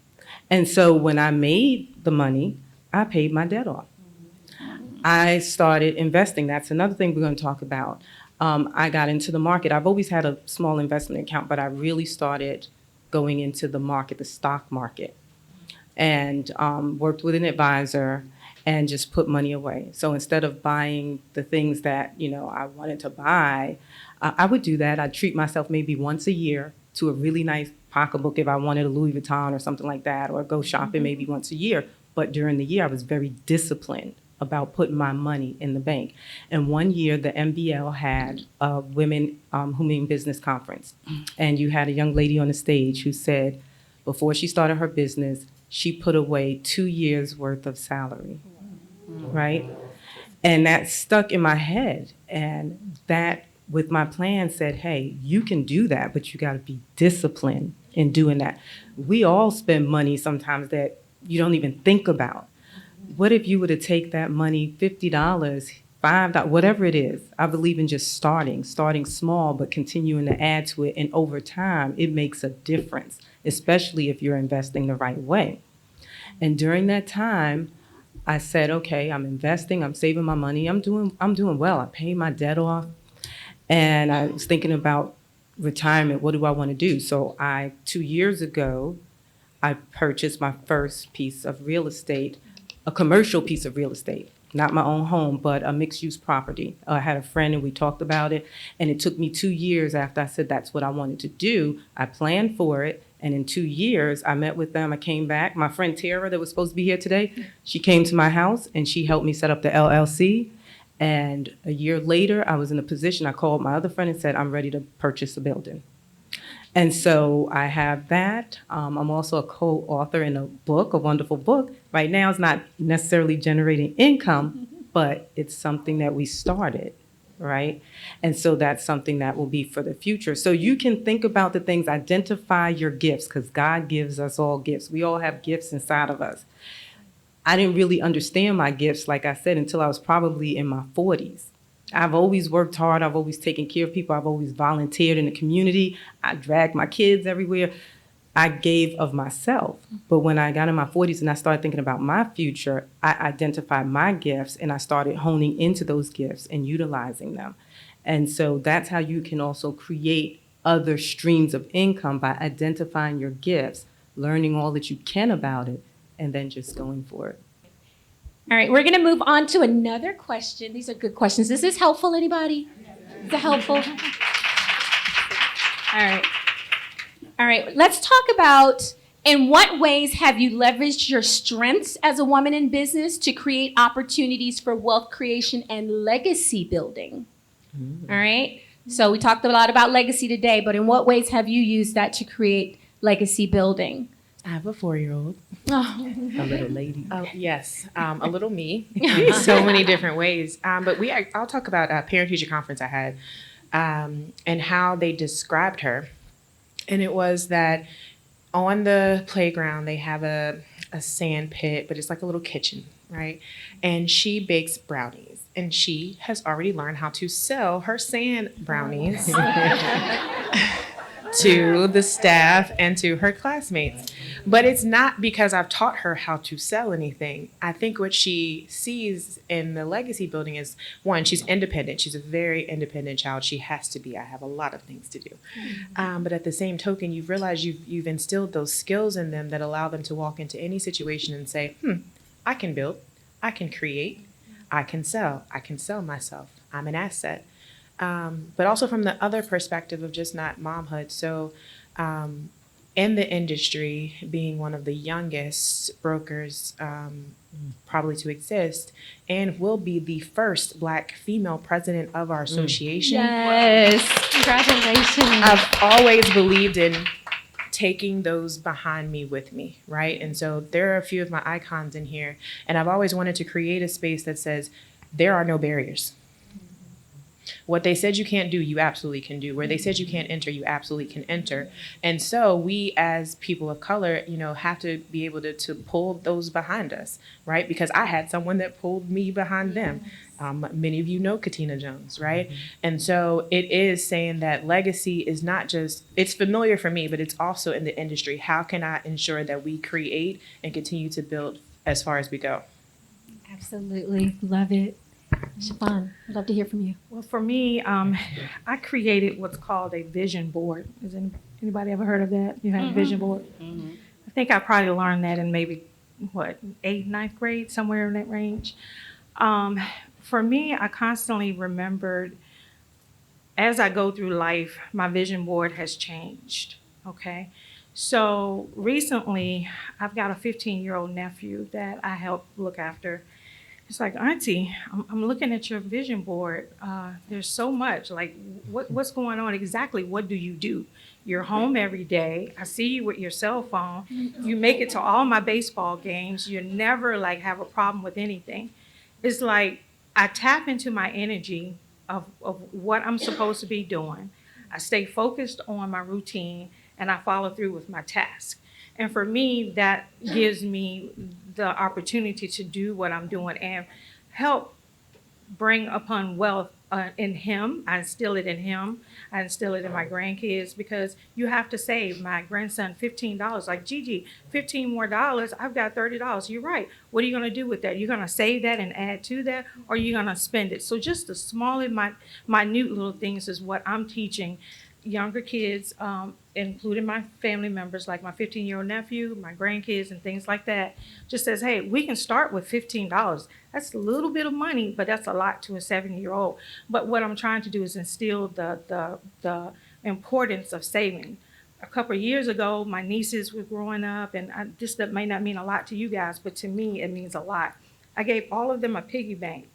And so when I made the money, I paid my debt off. I started investing. That's another thing we're going to talk about. I got into the market. I've always had a small investment account, but I really started going into the market, the stock market, and worked with an advisor and just put money away. So instead of buying the things that, I wanted to buy, I would do that. I'd treat myself maybe once a year to a really nice pocketbook if I wanted a Louis Vuitton or something like that, or go shopping maybe once a year. But during the year, I was very disciplined about putting my money in the bank. And one year, the MBL had a Women Who Mean Business conference. And you had a young lady on the stage who said, before she started her business, she put away 2 years worth of salary, right? And that stuck in my head. And that, with my plan, said, hey, you can do that, but you got to be disciplined in doing that. We all spend money sometimes that you don't even think about. What if you were to take that money, $50, $5, whatever it is? I believe in just starting small, but continuing to add to it. And over time, it makes a difference, especially if you're investing the right way. And during that time, I said, okay, I'm investing, I'm saving my money, I'm doing well. I paid my debt off. And I was thinking about retirement. What do I want to do? So 2 years ago, I purchased my first piece of real estate, a commercial piece of real estate, not my own home, but a mixed-use property. I had a friend and we talked about it. And it took me 2 years after I said that's what I wanted to do. I planned for it. And in 2 years, I met with them. I came back. My friend Tara, that was supposed to be here today, she came to my house and she helped me set up the LLC. And a year later, I was in a position, I called my other friend and said, I'm ready to purchase a building. And so I have that. I'm also a co-author in a book, a wonderful book. Right now, it's not necessarily generating income, but it's something that we started, right? And so that's something that will be for the future. So you can think about the things, identify your gifts, because God gives us all gifts. We all have gifts inside of us. I didn't really understand my gifts, like I said, until I was probably in my 40s. I've always worked hard. I've always taken care of people. I've always volunteered in the community. I dragged my kids everywhere. I gave of myself. But when I got in my 40s and I started thinking about my future, I identified my gifts and I started honing into those gifts and utilizing them. And so that's how you can also create other streams of income, by identifying your gifts, learning all that you can about it, and then just going for it. All right, we're going to move on to another question. These are good questions. Is this helpful, anybody? Is it helpful? All right. All right, let's talk about in what ways have you leveraged your strengths as a woman in business to create opportunities for wealth creation and legacy building? All right, so we talked a lot about legacy today, but in what ways have you used that to create legacy building? I have a 4-year-old. Oh. A little lady. Oh, yes, a little me in so many different ways. But I'll talk about a parent-teacher conference I had and how they described her. And it was that on the playground, they have a sand pit, but it's like a little kitchen, right? And she bakes brownies. And she has already learned how to sell her sand brownies to the staff and to her classmates. But it's not because I've taught her how to sell anything. I think what she sees in the legacy building is, one, she's independent. She's a very independent child. She has to be. I have a lot of things to do. But at the same token, you've realized you've instilled those skills in them that allow them to walk into any situation and say, I can build, I can create, I can sell myself. I'm an asset. But also from the other perspective of just not momhood. So in the industry, being one of the youngest brokers probably to exist, and will be the first Black female president of our association. Yes, congratulations. I've always believed in taking those behind me with me, right? And so there are a few of my icons in here, and I've always wanted to create a space that says there are no barriers. What they said you can't do, you absolutely can do. Where they said you can't enter, you absolutely can enter. And so we as people of color, have to be able to pull those behind us, right? Because I had someone that pulled me behind them. Many of you know Katina Jones, right? And so it is saying that legacy is not just, it's familiar for me, but it's also in the industry. How can I ensure that we create and continue to build as far as we go? Absolutely, love it. Siobhan, I'd love to hear from you. Well, for me, I created what's called a vision board. Has anybody ever heard of that? You have a vision board? I think I probably learned that in maybe, 8th, 9th grade, somewhere in that range. For me, I constantly remembered as I go through life, my vision board has changed, okay? So recently, I've got a 15-year-old nephew that I help look after. It's like, Auntie, I'm looking at your vision board. There's so much. Like, what's going on exactly? What do you do? You're home every day. I see you with your cell phone. You make it to all my baseball games. You never have a problem with anything. It's like I tap into my energy of what I'm supposed to be doing. I stay focused on my routine and I follow through with my task. And for me, that gives me the opportunity to do what I'm doing and help bring upon wealth in him. I instill it in him. I instill it in my grandkids because you have to save my grandson $15. Like, Gigi, $15 more, I've got $30. You're right. What are you going to do with that? You're going to save that and add to that, or you're going to spend it? So just the small and minute little things is what I'm teaching younger kids, including my family members, like my 15-year-old nephew, my grandkids, and things like that. Just says, hey, we can start with $15. That's a little bit of money, but that's a lot to a 7-year-old. But what I'm trying to do is instill the importance of saving. A couple of years ago, my nieces were growing up, and that may not mean a lot to you guys, but to me, it means a lot. I gave all of them a piggy bank.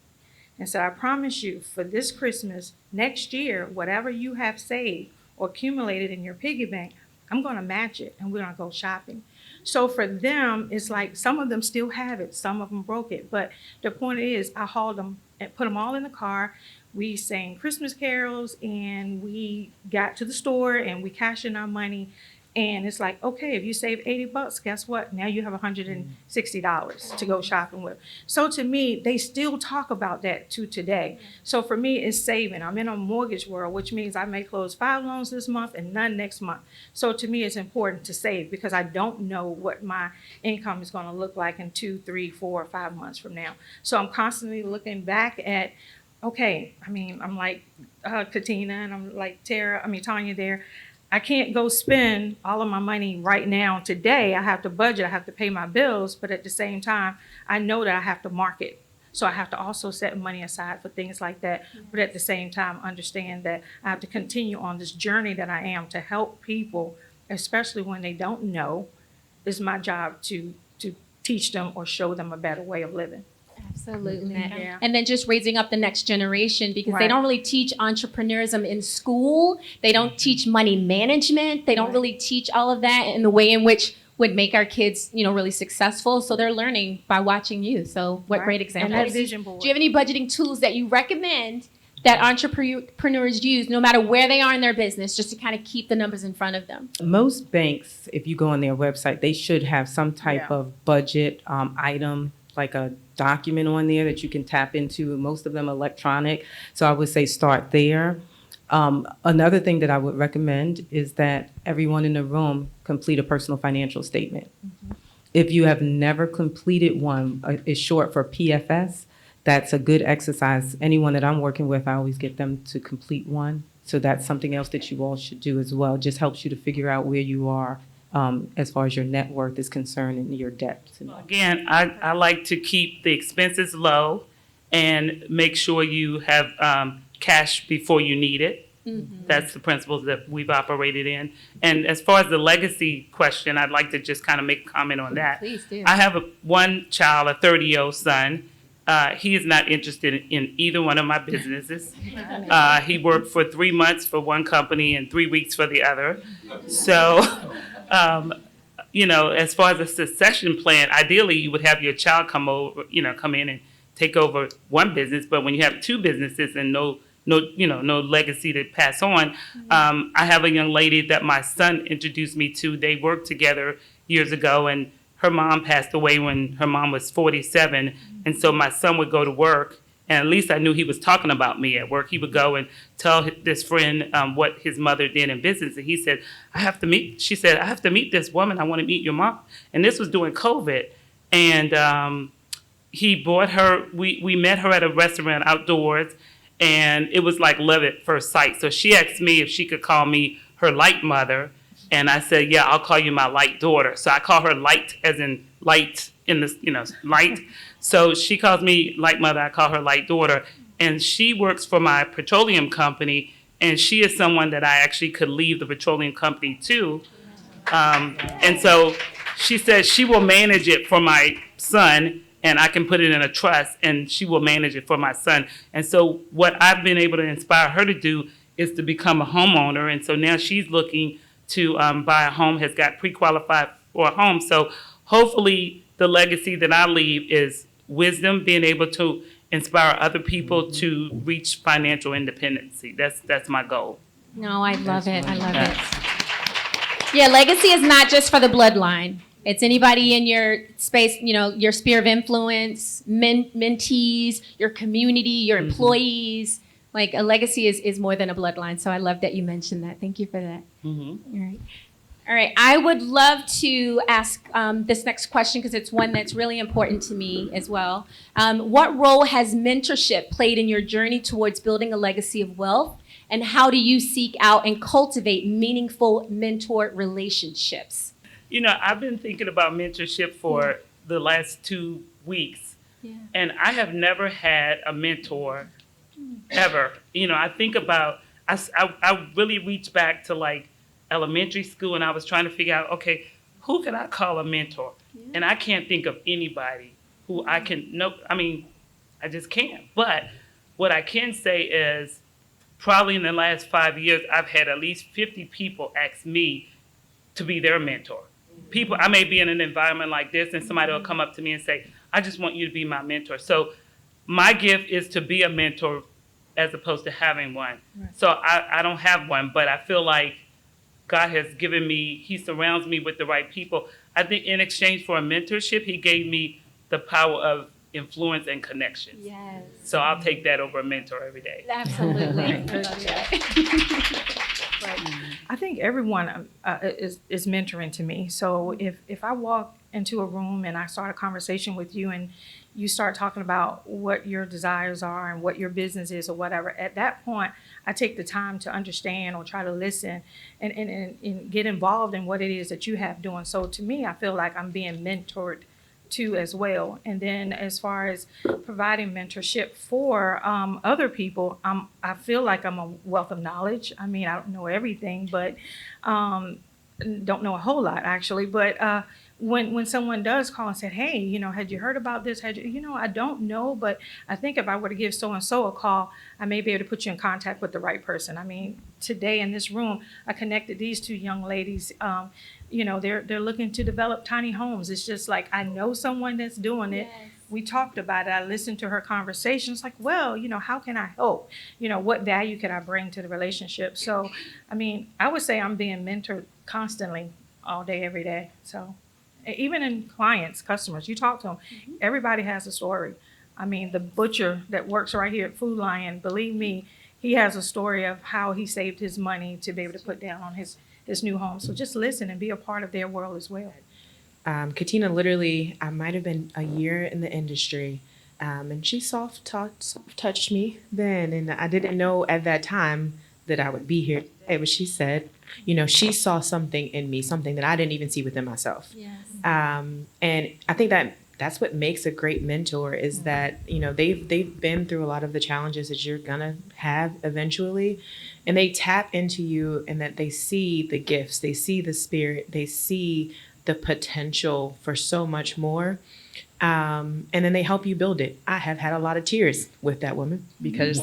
And so I promise you, for this Christmas, next year, whatever you have saved or accumulated in your piggy bank, I'm going to match it and we're going to go shopping. So for them, it's like some of them still have it, some of them broke it. But the point is, I hauled them and put them all in the car. We sang Christmas carols and we got to the store and we cashed in our money. And it's like, okay, if you save $80, guess what? Now you have $160 to go shopping with. So to me, they still talk about that to today. So for me, it's saving. I'm in a mortgage world, which means I may close 5 loans this month and none next month. So to me, it's important to save because I don't know what my income is going to look like in 2, 3, 4, 5 months from now. So I'm constantly looking back at, okay, I'm like Katina and I'm like Tanya there. I can't go spend all of my money right now today. I have to budget, I have to pay my bills, but at the same time, I know that I have to market. So I have to also set money aside for things like that. But at the same time, understand that I have to continue on this journey that I am to help people, especially when they don't know. It's my job to teach them or show them a better way of living. Absolutely. Yeah. And then just raising up the next generation, because they Right. don't really teach entrepreneurism in school. They don't teach money management. They don't really teach all of that in the way in which would make our kids, really successful. So they're learning by watching you. So what Right. great And example. that vision board. Do you have any budgeting tools that you recommend that entrepreneurs use, no matter where they are in their business, just to kind of keep the numbers in front of them? Most banks, if you go on their website, they should have some type of budget item, like a document on there that you can tap into. Most of them electronic. So I would say start there. Another thing that I would recommend is that everyone in the room complete a personal financial statement. If you have never completed one, it's short for PFS. That's a good exercise. Anyone that I'm working with, I always get them to complete one. So that's something else that you all should do as well. Just helps you to figure out where you are as far as your net worth is concerned and your debt. Again, I like to keep the expenses low and make sure you have cash before you need it. That's the principles that we've operated in. And as far as the legacy question, I'd like to just kind of make a comment on that. Please do. I have one child, a 30-year-old son. He is not interested in either one of my businesses. He worked for 3 months for one company and 3 weeks for the other. So, as far as a succession plan, ideally you would have your child come in and take over one business. But when you have two businesses and no legacy to pass on, I have a young lady that my son introduced me to. They worked together years ago, and her mom passed away when her mom was 47. And so my son would go to work, and at least I knew he was talking about me at work. He would go and tell this friend what his mother did in business. And he said, she said, I have to meet this woman. I want to meet your mom. And this was during COVID. And he brought her, we met her at a restaurant outdoors, and it was like love at first sight. So she asked me if she could call me her light mother. And I said, yeah, I'll call you my light daughter. So I call her light as in light in this, light. So she calls me light mother. I call her light daughter. And she works for my petroleum company. And she is someone that I actually could leave the petroleum company to. And so she says she will manage it for my son, and I can put it in a trust, and she will manage it for my son. And so what I've been able to inspire her to do is to become a homeowner. And so now she's looking to buy a home, has got pre-qualified for a home. So hopefully the legacy that I leave is wisdom, being able to inspire other people to reach financial independence. That's my goal. No, I love it. I love it. Yeah, legacy is not just for the bloodline. It's anybody in your space, your sphere of influence, mentees, your community, your employees. Like a legacy is more than a bloodline. So I love that you mentioned that. Thank you for that. All right. I would love to ask this next question because it's one that's really important to me as well. What role has mentorship played in your journey towards building a legacy of wealth? And how do you seek out and cultivate meaningful mentor relationships? I've been thinking about mentorship for the last 2 weeks. And I have never had a mentor ever. I think about, I really reached back to like elementary school, and I was trying to figure out, okay, who can I call a mentor? And I can't think of anybody who I can, I just can't. But what I can say is probably in the last 5 years, I've had at least 50 people ask me to be their mentor. People, I may be in an environment like this and somebody will come up to me and say, I just want you to be my mentor. So my gift is to be a mentor as opposed to having one. So I don't have one, but I feel like God has given me, he surrounds me with the right people. I think in exchange for a mentorship, he gave me the power of influence and connection. Yes. So I'll take that over a mentor every day. Absolutely. I love that. I think everyone is mentoring to me. So if I walk into a room and I start a conversation with you and you start talking about what your desires are and what your business is or whatever, at that point, I take the time to understand or try to listen and get involved in what it is that you have doing. So to me, I feel like I'm being mentored too as well. And then as far as providing mentorship for other people, I feel like I'm a wealth of knowledge. I mean, I don't know everything, but don't know a whole lot actually. But when someone does call and said, hey, you know, had you heard about this? I don't know, but I think if I were to give so-and-so a call, I may be able to put you in contact with the right person. I mean, today in this room, I connected these two young ladies. They're looking to develop tiny homes. It's just like, I know someone that's doing it. Yes. We talked about it. I listened to her conversation. It's like, well, how can I help? What value can I bring to the relationship? So, I mean, I would say I'm being mentored constantly all day, every day. So even in clients, customers, you talk to them, everybody has a story. I mean, the butcher that works right here at Food Lion, believe me, he has a story of how he saved his money to be able to put down on his new home. So just listen and be a part of their world as well. Katina, literally, I might have been a year in the industry, and she soft touched me then, and I didn't know at that time that I would be here today, but she said, she saw something in me, something that I didn't even see within myself. Yes. And I think that's what makes a great mentor is that, they've been through a lot of the challenges that you're gonna have eventually, and they tap into you and that they see the gifts, they see the spirit, they see the potential for so much more. And then they help you build it. I have had a lot of tears with that woman because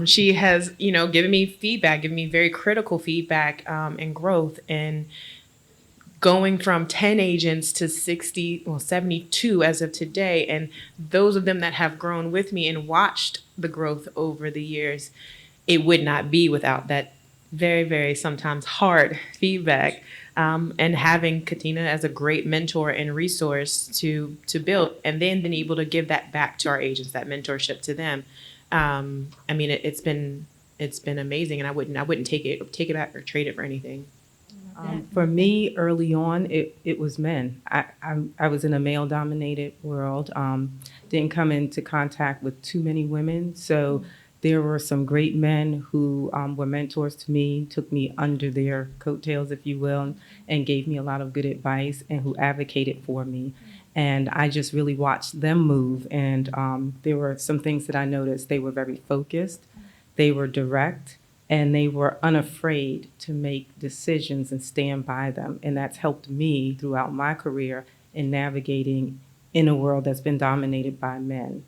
she has, given me feedback, given me very critical feedback and growth, and going from 10 agents to 72 as of today. And those of them that have grown with me and watched the growth over the years, it would not be without that very, very sometimes hard feedback. And having Katina as a great mentor and resource to build, and then being able to give that back to our agents, that mentorship to them. I mean, it's been amazing, and I wouldn't take it back or trade it for anything. For me, early on, it was men. I was in a male-dominated world. Didn't come into contact with too many women, so there were some great men who were mentors to me, took me under their coattails, if you will, and gave me a lot of good advice and who advocated for me. And I just really watched them move. And there were some things that I noticed. They were very focused, they were direct, and they were unafraid to make decisions and stand by them. And that's helped me throughout my career in navigating in a world that's been dominated by men.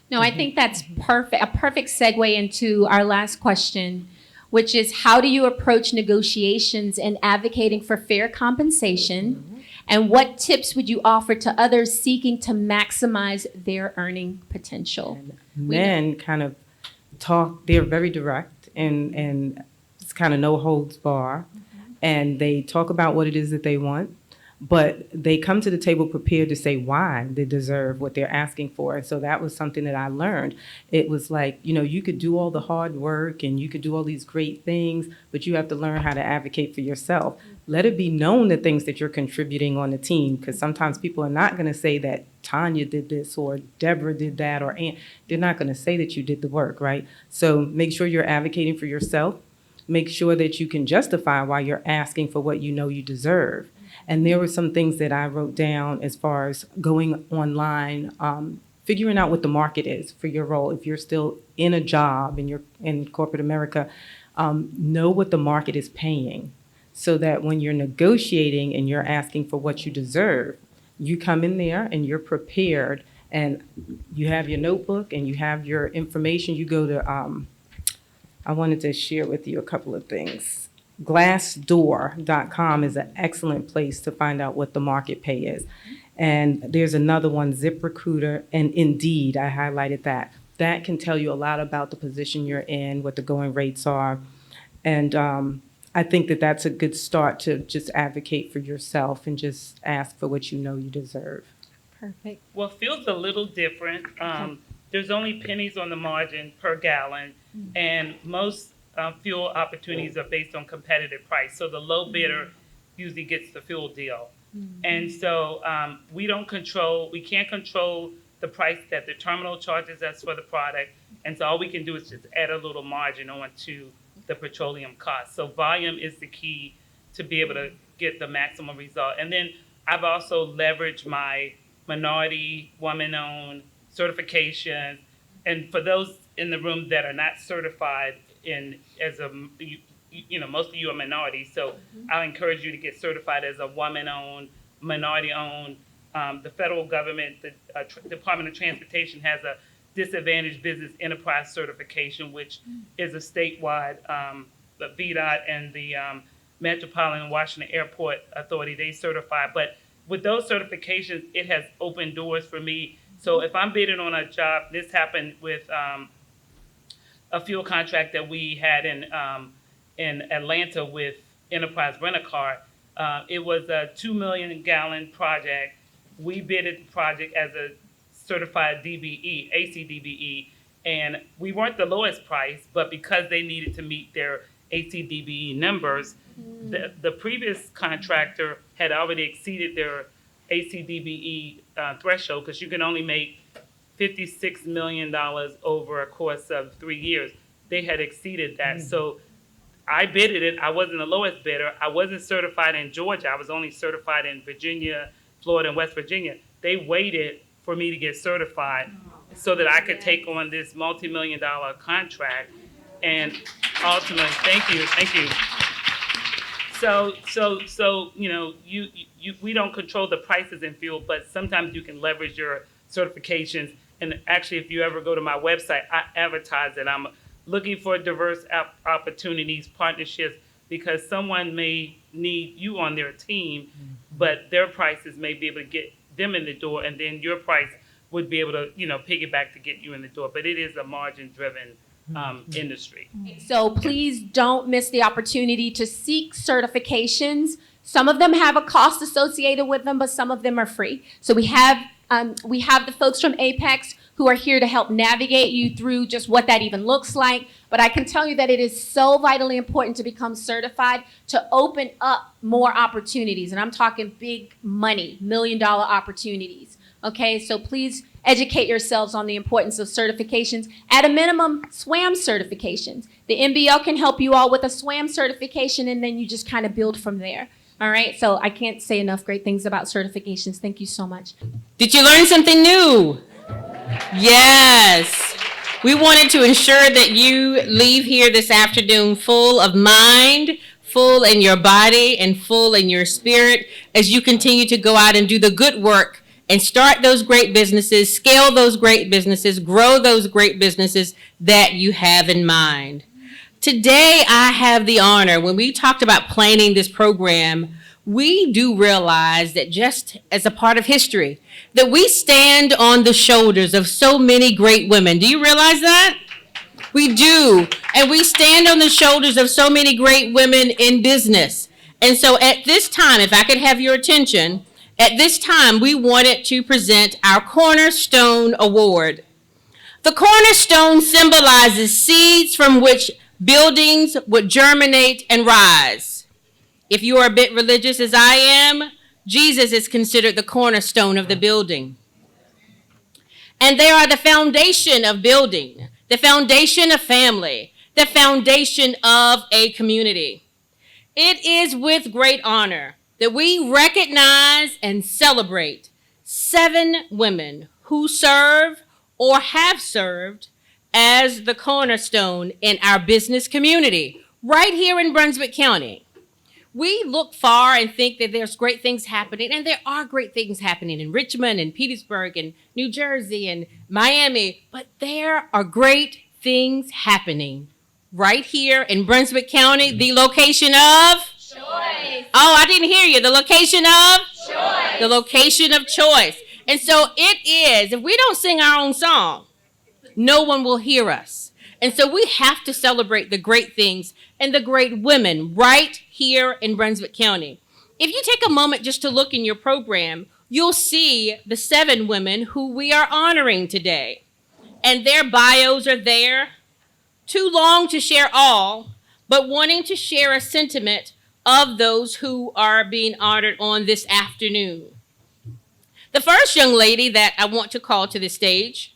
No, I think that's perfect. A perfect segue into our last question, which is how do you approach negotiations and advocating for fair compensation? And what tips would you offer to others seeking to maximize their earning potential? Men kind of talk, they're very direct and it's kind of no holds bar. And they talk about what it is that they want. But they come to the table prepared to say why they deserve what they're asking for. And so that was something that I learned. It was like, you could do all the hard work and you could do all these great things, but you have to learn how to advocate for yourself. Let it be known the things that you're contributing on the team, because sometimes people are not going to say that Tanya did this or Deborah did that, or Aunt. They're not going to say that you did the work, right? So make sure you're advocating for yourself. Make sure that you can justify why you're asking for what you know you deserve. And there were some things that I wrote down as far as going online, figuring out what the market is for your role. If you're still in a job and you're in corporate America, know what the market is paying so that when you're negotiating and you're asking for what you deserve, you come in there and you're prepared and you have your notebook and you have your information. You go to, I wanted to share with you a couple of things. Glassdoor.com is an excellent place to find out what the market pay is. And there's another one, ZipRecruiter and Indeed. I highlighted that. That can tell you a lot about the position you're in, what the going rates are. And I think that that's a good start to just advocate for yourself and just ask for what you know you deserve. Perfect. Well, fuel's a little different. There's only pennies on the margin per gallon, and most fuel opportunities are based on competitive price. So the low bidder usually gets the fuel deal. And so we can't control the price that the terminal charges us for the product. And so all we can do is just add a little margin onto the petroleum cost. So volume is the key to be able to get the maximum result. And then I've also leveraged my minority, woman-owned certifications. And for those in the room that are not certified most of you are minorities, so I'll encourage you to get certified as a woman-owned, minority-owned. The federal government, the Department of Transportation has a disadvantaged business enterprise certification, which is a statewide, the VDOT and the Metropolitan Washington Airport Authority, they certify. But with those certifications, it has opened doors for me. So if I'm bidding on a job, this happened with a fuel contract that we had in Atlanta with Enterprise Rent-A-Car. It was a 2 million gallon project. We bidded the project as a certified DBE, ACDBE, and we weren't the lowest price, but because they needed to meet their ACDBE numbers, the previous contractor had already exceeded their ACDBE threshold, because you can only make $56 million over a course of 3 years. They had exceeded that. So I bidded it. I wasn't the lowest bidder. I wasn't certified in Georgia. I was only certified in Virginia, Florida, and West Virginia. They waited for me to get certified so that I could take on this multi-million-dollar contract. And ultimately, thank you. So we don't control the prices in fuel, but sometimes you can leverage your certifications. And actually, if you ever go to my website, I advertise that I'm looking for diverse opportunities, partnerships, because someone may need you on their team, but their prices may be able to get them in the door, and then your price would be able to, piggyback to get you in the door. But it is a margin-driven industry. So please don't miss the opportunity to seek certifications. Some of them have a cost associated with them, but some of them are free. So we have the folks from Apex who are here to help navigate you through just what that even looks like. But I can tell you that it is so vitally important to become certified to open up more opportunities. And I'm talking big money, $1 million opportunities. Okay, so please educate yourselves on the importance of certifications. At a minimum, SWAM certifications. The MBL can help you all with a SWAM certification, and then you just kind of build from there. All right, so I can't say enough great things about certifications. Thank you so much. Did you learn something new? Yes. We wanted to ensure that you leave here this afternoon full of mind, full in your body, and full in your spirit as you continue to go out and do the good work and start those great businesses, scale those great businesses, grow those great businesses that you have in mind. Today, I have the honor, when we talked about planning this program, we do realize that just as a part of history, that we stand on the shoulders of so many great women. Do you realize that? We do. And we stand on the shoulders of so many great women in business. And so at this time, if I could have your attention, at this time, we wanted to present our Cornerstone Award. The cornerstone symbolizes seeds from which buildings would germinate and rise. If you are a bit religious as I am, Jesus is considered the cornerstone of the building. And they are the foundation of building, the foundation of family, the foundation of a community. It is with great honor that we recognize and celebrate 7 women who serve or have served as the cornerstone in our business community right here in Brunswick County. We look far and think that there's great things happening, and there are great things happening in Richmond and Petersburg and New Jersey and Miami, but there are great things happening right here in Brunswick County, the location of? Choice. Oh, I didn't hear you. The location of? Choice. The location of choice. And so it is, if we don't sing our own song, no one will hear us. And so we have to celebrate the great things and the great women right here in Brunswick County. If you take a moment just to look in your program, you'll see the 7 women who we are honoring today. And their bios are there. too long to share all, but wanting to share a sentiment of those who are being honored on this afternoon. The first young lady that I want to call to the stage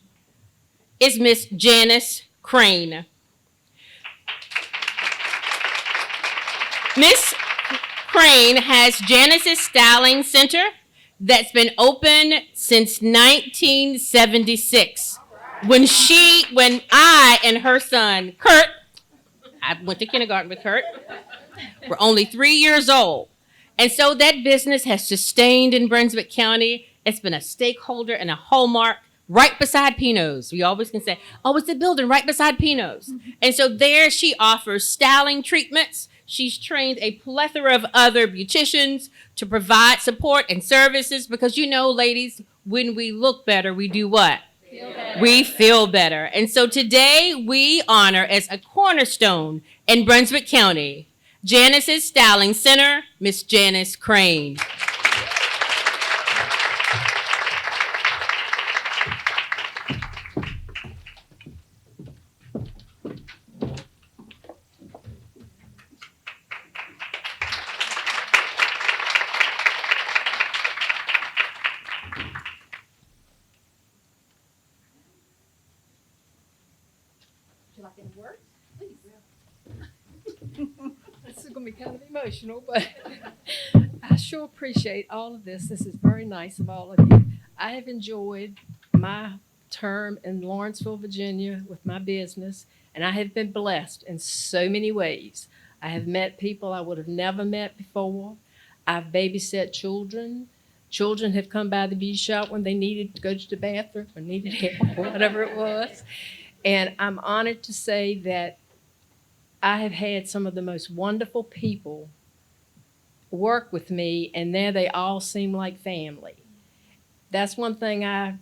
is Miss Janice Crane. Miss Crane has Janice's Styling Center that's been open since 1976. When I and her son, Kurt, I went to kindergarten with Kurt, were only 3 years old. And so that business has sustained in Brunswick County. It's been a stakeholder and a hallmark right beside Pino's. We always can say, oh, it's the building right beside Pino's. And so there she offers styling treatments. She's trained a plethora of other beauticians to provide support and services because you know, ladies, when we look better, we do what? We feel better. And so today we honor as a cornerstone in Brunswick County, Janice's Styling Center, Miss Janice Crane. This is going to be kind of emotional, but I sure appreciate all of this. This is very nice of all of you. I have enjoyed my term in Lawrenceville, Virginia with my business, and I have been blessed in so many ways. I have met people I would have never met before. I've babysat children. Children have come by the beauty shop when they needed to go to the bathroom or needed help or whatever it was. And I'm honored to say that I have had some of the most wonderful people work with me, and there they all seem like family. That's one thing I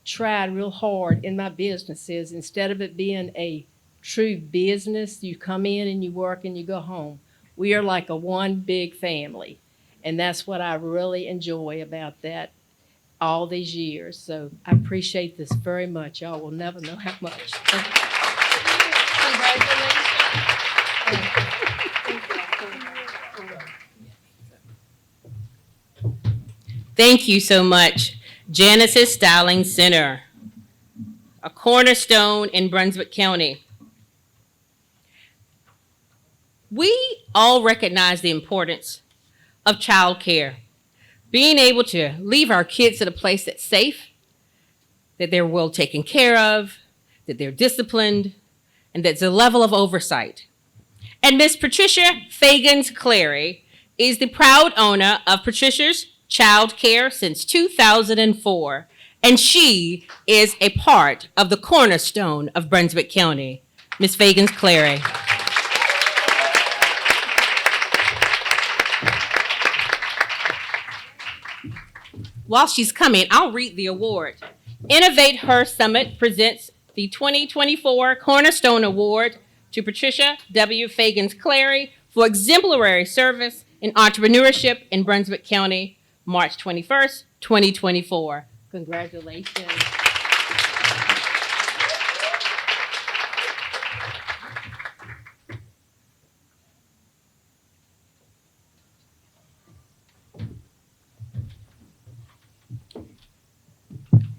tried real hard in my business is instead of it being a true business, you come in and you work and you go home. We are like a one big family, and that's what I really enjoy about that all these years. So I appreciate this very much. Y'all will never know how much. Congratulations. Thank you so much. Janice's Styling Center, a cornerstone in Brunswick County. We all recognize the importance of childcare. Being able to leave our kids at a place that's safe, that they're well taken care of, that they're disciplined, and that's a level of oversight. And Miss Patricia Feggins-Clary is the proud owner of Patricia's Child Care since 2004, and she is a part of the cornerstone of Brunswick County. Miss Feggins-Clary. While she's coming, I'll read the award. InnovateHER Summit presents the 2024 Cornerstone Award to Patricia W. Feggins-Clary for exemplary service in entrepreneurship in Brunswick County, March 21st, 2024. Congratulations.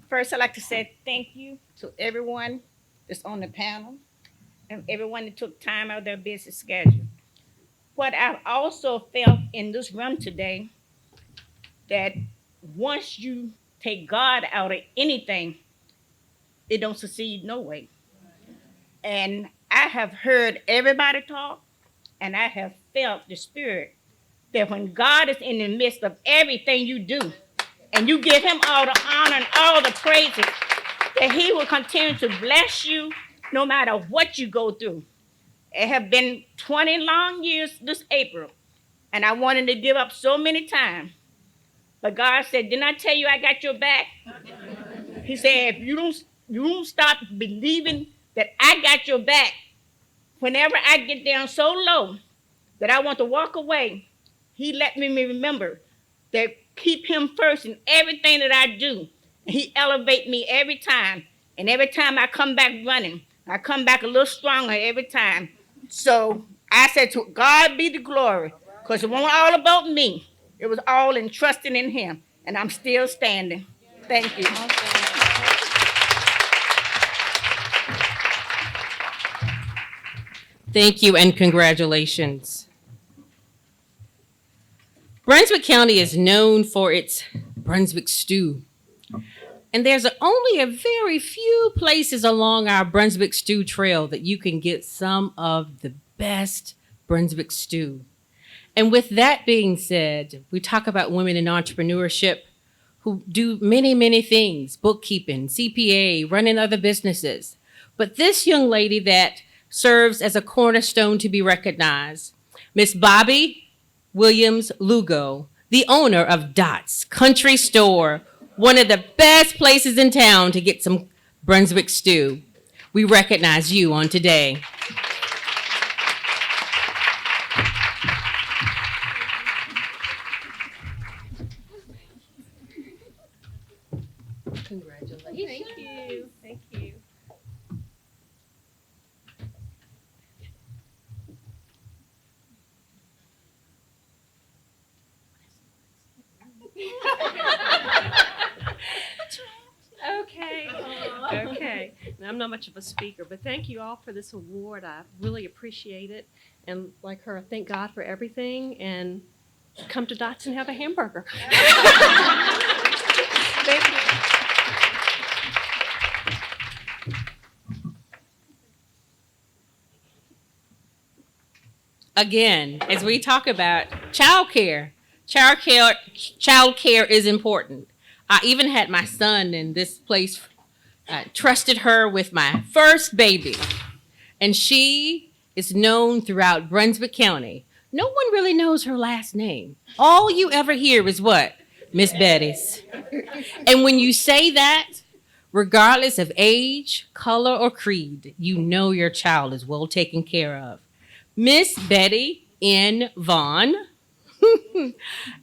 First, I'd like to say thank you to everyone that's on the panel and everyone that took time out of their busy schedule. What I've also felt in this room today, that once you take God out of anything, it don't succeed no way. And I have heard everybody talk, and I have felt the spirit that when God is in the midst of everything you do, and you give him all the honor and all the praises, that he will continue to bless you no matter what you go through. It have been 20 long years this April, and I wanted to give up so many times. But God said, didn't I tell you I got your back? He said, if you don't stop believing that I got your back, whenever I get down so low that I want to walk away, he let me remember that keep him first in everything that I do. He elevate me every time. And every time I come back running, I come back a little stronger every time. So I said, to God be the glory, because it wasn't all about me. It was all in trusting in Him, and I'm still standing. Thank you. Thank you and congratulations. Brunswick County is known for its Brunswick stew. And there's only a very few places along our Brunswick stew trail that you can get some of the best Brunswick stew. And with that being said, we talk about women in entrepreneurship who do many, many things, bookkeeping, CPA, running other businesses. But this young lady that serves as a cornerstone to be recognized, Miss Bobby Williams Lugo, the owner of Dot's Country Store, one of the best places in town to get some Brunswick stew. We recognize you on today. Congratulations. Thank you. Thank you. Okay. Okay. Now, I'm not much of a speaker, but thank you all for this award. I really appreciate it. And like her, thank God for everything. And come to Dots and have a hamburger. Thank you. Again, as we talk about child care is important. I even had my son in this place, trusted her with my first baby. And she is known throughout Brunswick County. No one really knows her last name. All you ever hear is what? Miss Betty's. And when you say that, regardless of age, color, or creed, you know your child is well taken care of. Miss Bettie in Vaughan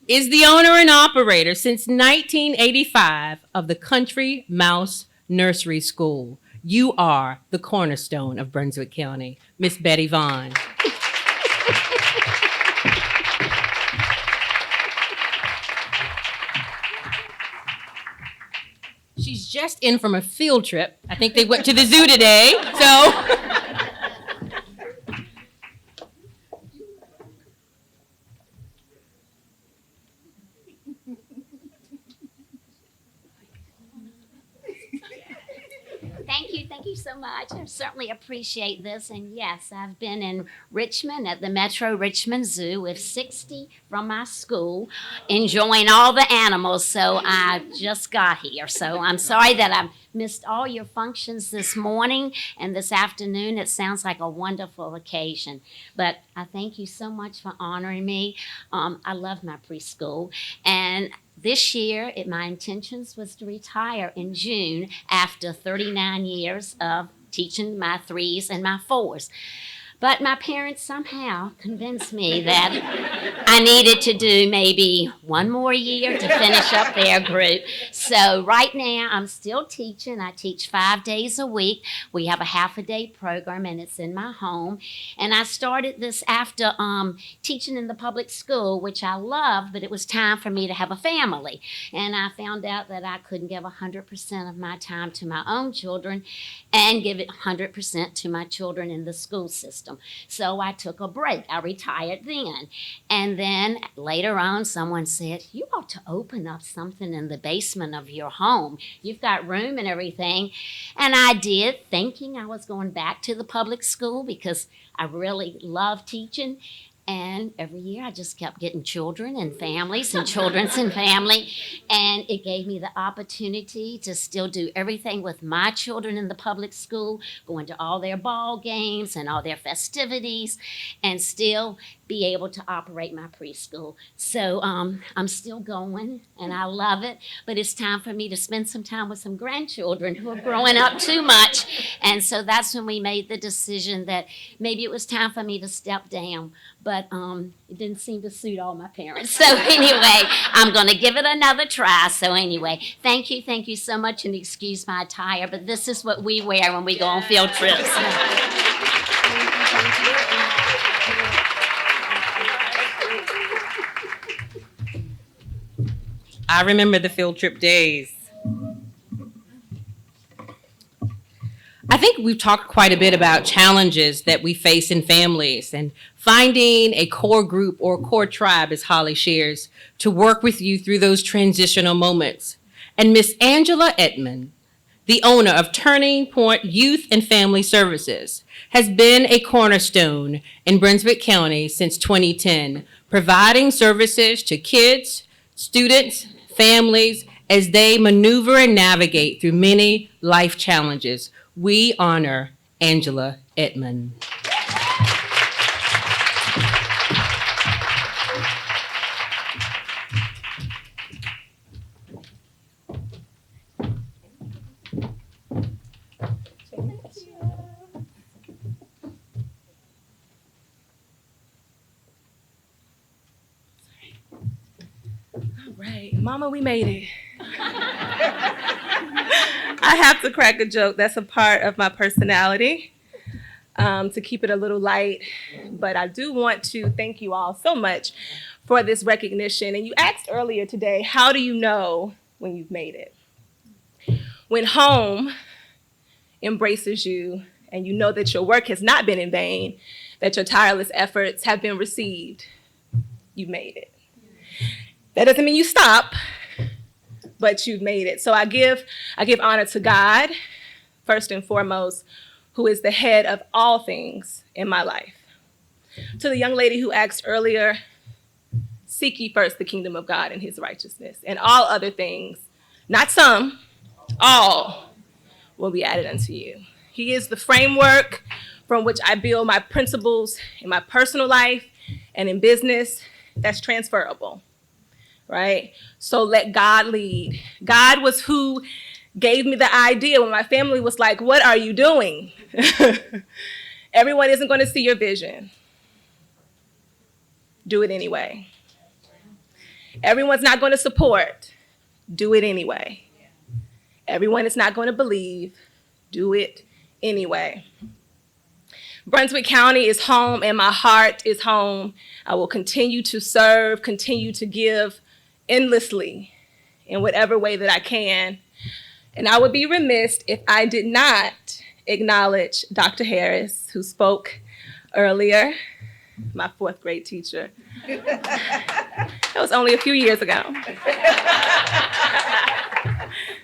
is the owner and operator since 1985 of the Country Mouse Nursery School. You are the cornerstone of Brunswick County, Miss Bettie Vaughan. She's just in from a field trip. I think they went to the zoo today, so. Thank you so much. I certainly appreciate this. And yes, I've been in Richmond at the Metro Richmond Zoo with 60 from my school, enjoying all the animals. So I just got here. So I'm sorry that I missed all your functions this morning and this afternoon. It sounds like a wonderful occasion. But I thank you so much for honoring me. I love my preschool. And this year, my intentions was to retire in June after 39 years of teaching my 3s and my 4s. But my parents somehow convinced me that I needed to do maybe one more year to finish up their group. So right now, I'm still teaching. I teach 5 days a week. We have a half-a-day program, and it's in my home. And I started this after teaching in the public school, which I love, but it was time for me to have a family. And I found out that I couldn't give 100% of my time to my own children and give it 100% to my children in the school system. So I took a break. I retired then. And then later on, someone said, you ought to open up something in the basement of your home. You've got room and everything. And I did, thinking I was going back to the public school because I really love teaching. And every year I just kept getting children and families and children's and family. And it gave me the opportunity to still do everything with my children in the public school, going to all their ball games and all their festivities, and still be able to operate my preschool. So I'm still going and I love it, but it's time for me to spend some time with some grandchildren who are growing up too much. And so that's when we made the decision that maybe it was time for me to step down, but it didn't seem to suit all my parents. So anyway, I'm going to give it another try. So anyway, thank you so much, and excuse my attire, but this is what we wear when we go on field trips. I remember the field trip days. I think we've talked quite a bit about challenges that we face in families and finding a core group or core tribe, as Holly shares, to work with you through those transitional moments. And Miss Angela Edmond, the owner of Turning Point Youth and Family Services, has been a cornerstone in Brunswick County since 2010, providing services to kids, students, families, as they maneuver and navigate through many life challenges. We honor Angela Edmond. Right, Mama, we made it. I have to crack a joke. That's a part of my personality, to keep it a little light. But I do want to thank you all so much for this recognition. And you asked earlier today, how do you know when you've made it? When home embraces you and you know that your work has not been in vain, that your tireless efforts have been received, you've made it. That doesn't mean you stop, but you've made it. So I give honor to God, first and foremost, who is the head of all things in my life. To the young lady who asked earlier, seek ye first the kingdom of God and his righteousness, and all other things, not some, all will be added unto you. He is the framework from which I build my principles in my personal life and in business that's transferable. Right? So let God lead. God was who gave me the idea when my family was like, what are you doing? Everyone isn't going to see your vision. Do it anyway. Everyone's not going to support. Do it anyway. Everyone is not going to believe. Do it anyway. Brunswick County is home and my heart is home. I will continue to serve, continue to give endlessly in whatever way that I can. And I would be remiss if I did not acknowledge Dr. Harris, who spoke earlier, my fourth grade teacher. That was only a few years ago.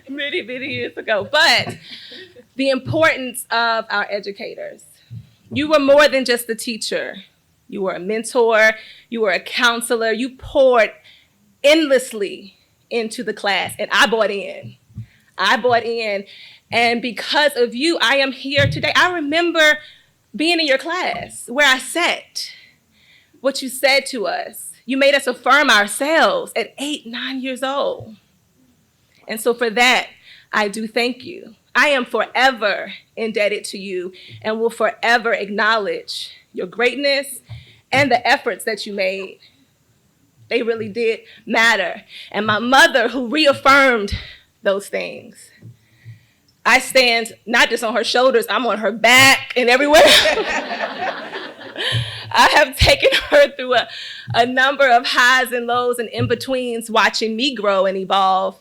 Many, many years ago. But the importance of our educators. You were more than just a teacher. You were a mentor. You were a counselor. You poured endlessly into the class, and I bought in. And because of you, I am here today. I remember being in your class where I sat, what you said to us. You made us affirm ourselves at 8, 9 years old. And so for that, I do thank you. I am forever indebted to you and will forever acknowledge your greatness and the efforts that you made. They really did matter. And my mother, who reaffirmed those things. I stand not just on her shoulders, I'm on her back and everywhere. I have taken her through a number of highs and lows and in-betweens, watching me grow and evolve.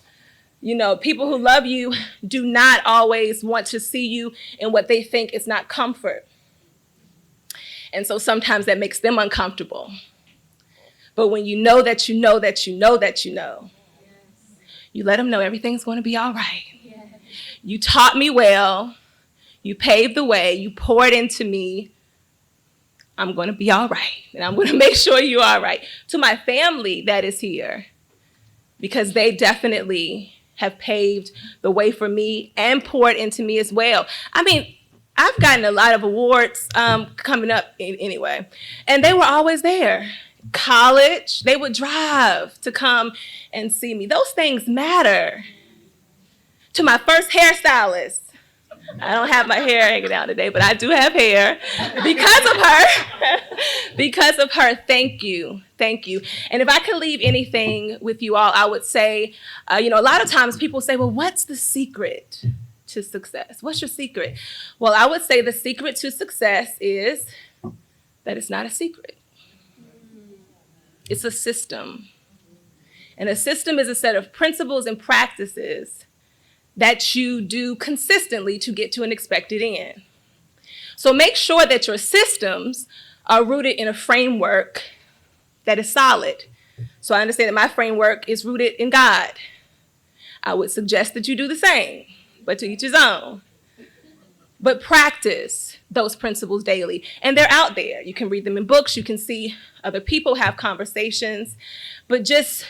You know, people who love you do not always want to see you in what they think is not comfort. And so sometimes that makes them uncomfortable. But when you know that you know that you know that you know, you let them know everything's going to be all right. You taught me well. You paved the way. You poured into me. I'm going to be all right. And I'm going to make sure you're all right. To my family that is here, because they definitely have paved the way for me and poured into me as well. I mean, I've gotten a lot of awards coming up anyway, and they were always there. College, they would drive to come and see me. Those things matter. To my first hairstylist, I don't have my hair hanging out today, but I do have hair because of her. Because of her, thank you. Thank you. And if I could leave anything with you all, I would say, a lot of times people say, well, what's the secret to success? What's your secret? Well, I would say the secret to success is that it's not a secret. It's a system. And a system is a set of principles and practices that you do consistently to get to an expected end. So make sure that your systems are rooted in a framework that is solid. So I understand that my framework is rooted in God. I would suggest that you do the same, but to each his own. But practice those principles daily. And they're out there. You can read them in books. You can see other people have conversations. But just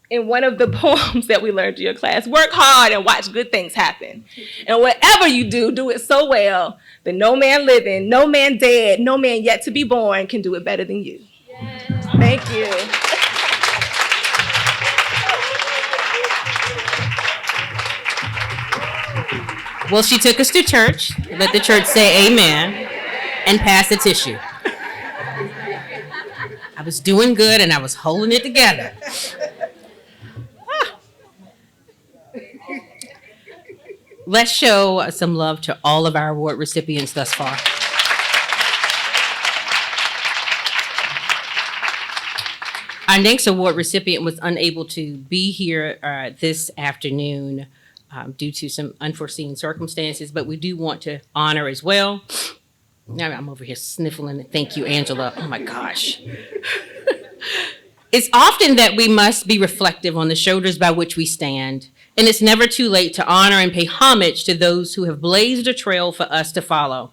in one of the poems that we learned in your class, work hard and watch good things happen. And whatever you do, do it so well that no man living, no man dead, no man yet to be born can do it better than you. Yes. Thank you. Well, she took us to church, let the church say amen, and pass the tissue. I was doing good and I was holding it together. Let's show some love to all of our award recipients thus far. Our next award recipient was unable to be here this afternoon due to some unforeseen circumstances, but we do want to honor as well. Now I'm over here sniffling. Thank you, Angela. Oh my gosh. It's often that we must be reflective on the shoulders by which we stand, and it's never too late to honor and pay homage to those who have blazed a trail for us to follow.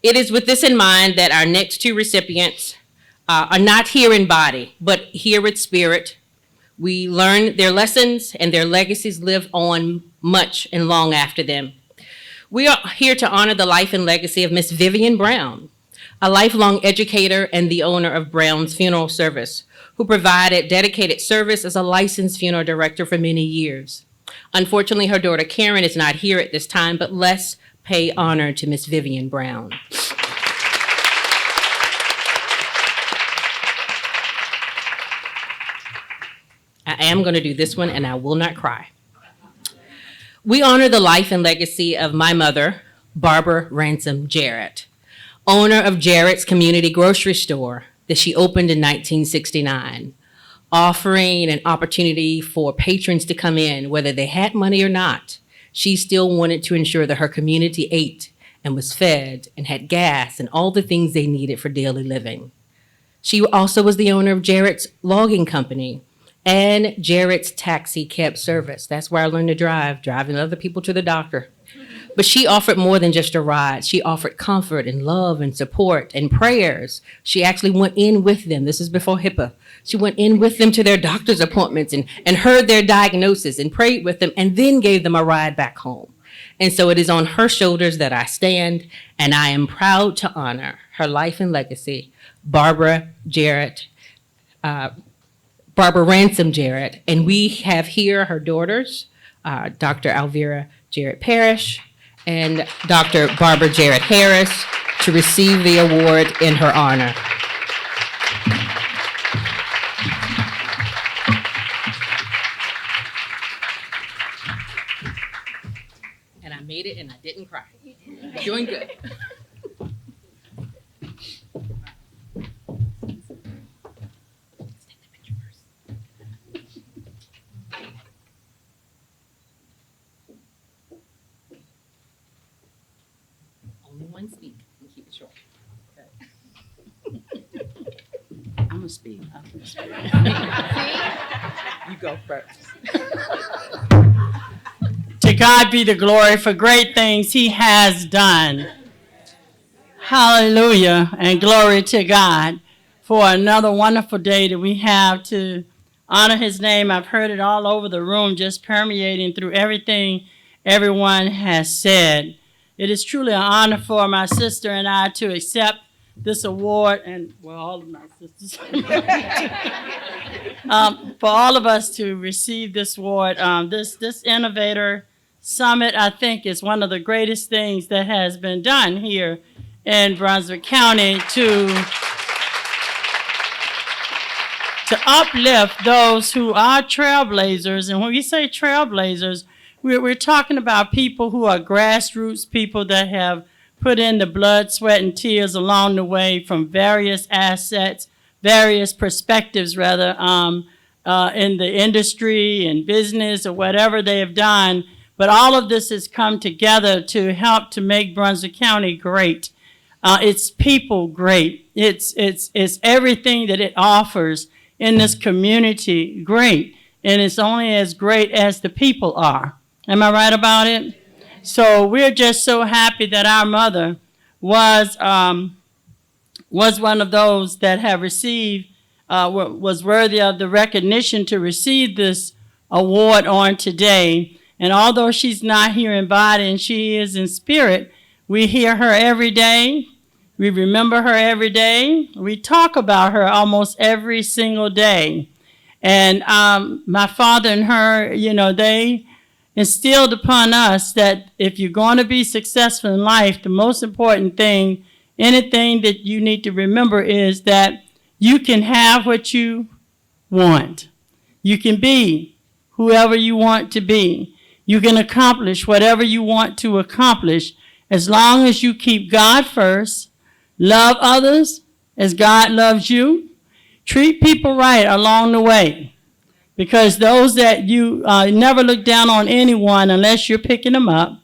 It is with this in mind that our next two recipients are not here in body, but here with spirit. We learn their lessons and their legacies live on much and long after them. We are here to honor the life and legacy of Miss Vivian Brown, a lifelong educator and the owner of Brown's Funeral Service, who provided dedicated service as a licensed funeral director for many years. Unfortunately, her daughter Karen is not here at this time, but let's pay honor to Miss Vivian Brown. I am going to do this one and I will not cry. We honor the life and legacy of my mother, Barbara Ransom Jarrett, owner of Jarrett's Community Grocery Store that she opened in 1969, offering an opportunity for patrons to come in, whether they had money or not. She still wanted to ensure that her community ate and was fed and had gas and all the things they needed for daily living. She also was the owner of Jarrett's Logging Company and Jarrett's Taxi Cab Service. That's where I learned to drive, driving other people to the doctor. But she offered more than just a ride. She offered comfort and love and support and prayers. She actually went in with them. This is before HIPAA. She went in with them to their doctor's appointments and heard their diagnosis and prayed with them and then gave them a ride back home. And so it is on her shoulders that I stand, and I am proud to honor her life and legacy, Barbara Ransom Jarrett. And we have here her daughters, Dr. Alvira Jarrett Parrish and Dr. Barbara Jarrett Harris, to receive the award in her honor. And I made it and I didn't cry. Doing good. Speak and keep it short. Okay. I'm gonna speak. You go first. To God be the glory for great things he has done. Hallelujah and glory to God for another wonderful day that we have to honor his name. I've heard it all over the room, just permeating through everything everyone has said. It is truly an honor for my sister and I to accept this award, and well, all of my sisters, for all of us to receive this award. This Innovator Summit, I think, is one of the greatest things that has been done here in Brunswick County to uplift those who are trailblazers. And when we say trailblazers, we're talking about people who are grassroots people that have put in the blood, sweat, and tears along the way from various various perspectives, rather, in the industry and business or whatever they have done. But all of this has come together to help to make Brunswick County great. It's people great. It's everything that it offers in this community great. And it's only as great as the people are. Am I right about it? So we're just so happy that our mother was one of those that have received, was worthy of the recognition to receive this award on today. And although she's not here in body and she is in spirit, we hear her every day. We remember her every day. We talk about her almost every single day. And my father and her, they instilled upon us that if you're going to be successful in life, the most important thing, anything that you need to remember is that you can have what you want. You can be whoever you want to be. You can accomplish whatever you want to accomplish as long as you keep God first, love others as God loves you, treat people right along the way. Because those that you never look down on anyone unless you're picking them up.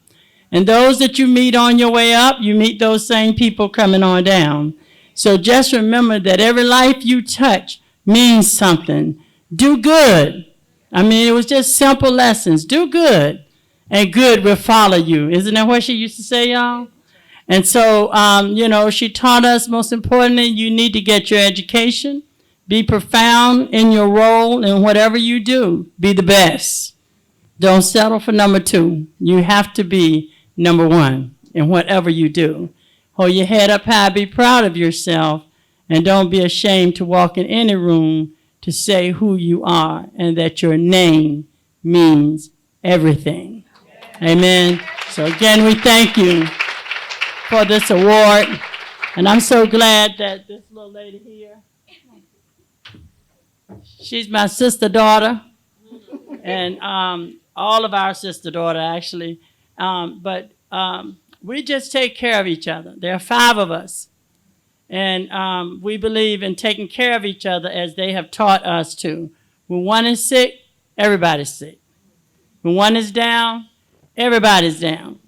And those that you meet on your way up, you meet those same people coming on down. So just remember that every life you touch means something. Do good. I mean, it was just simple lessons. Do good, and good will follow you. Isn't that what she used to say, y'all? And so, she taught us, most importantly, you need to get your education. Be profound in your role, and whatever you do, be the best. Don't settle for number 2. You have to be number 1 in whatever you do. Hold your head up high, be proud of yourself, and don't be ashamed to walk in any room to say who you are and that your name means everything. Amen. So again, we thank you for this award, and I'm so glad that this little lady here, she's my sister daughter, and all of our sister daughter actually. But we just take care of each other. There are 5 of us, and we believe in taking care of each other as they have taught us to. When one is sick, everybody's sick. When one is down, everybody's down.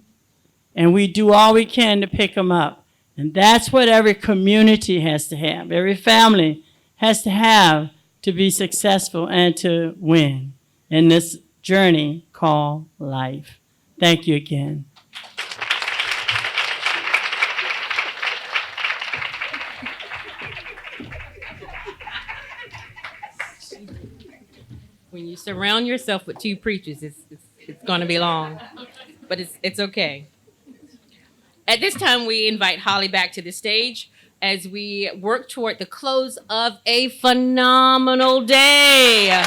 And we do all we can to pick them up. And that's what every community has to have. Every family has to have to be successful and to win in this journey called life. Thank you again. When you surround yourself with 2 preachers, it's going to be long, but it's okay. At this time, we invite Holly back to the stage as we work toward the close of a phenomenal day.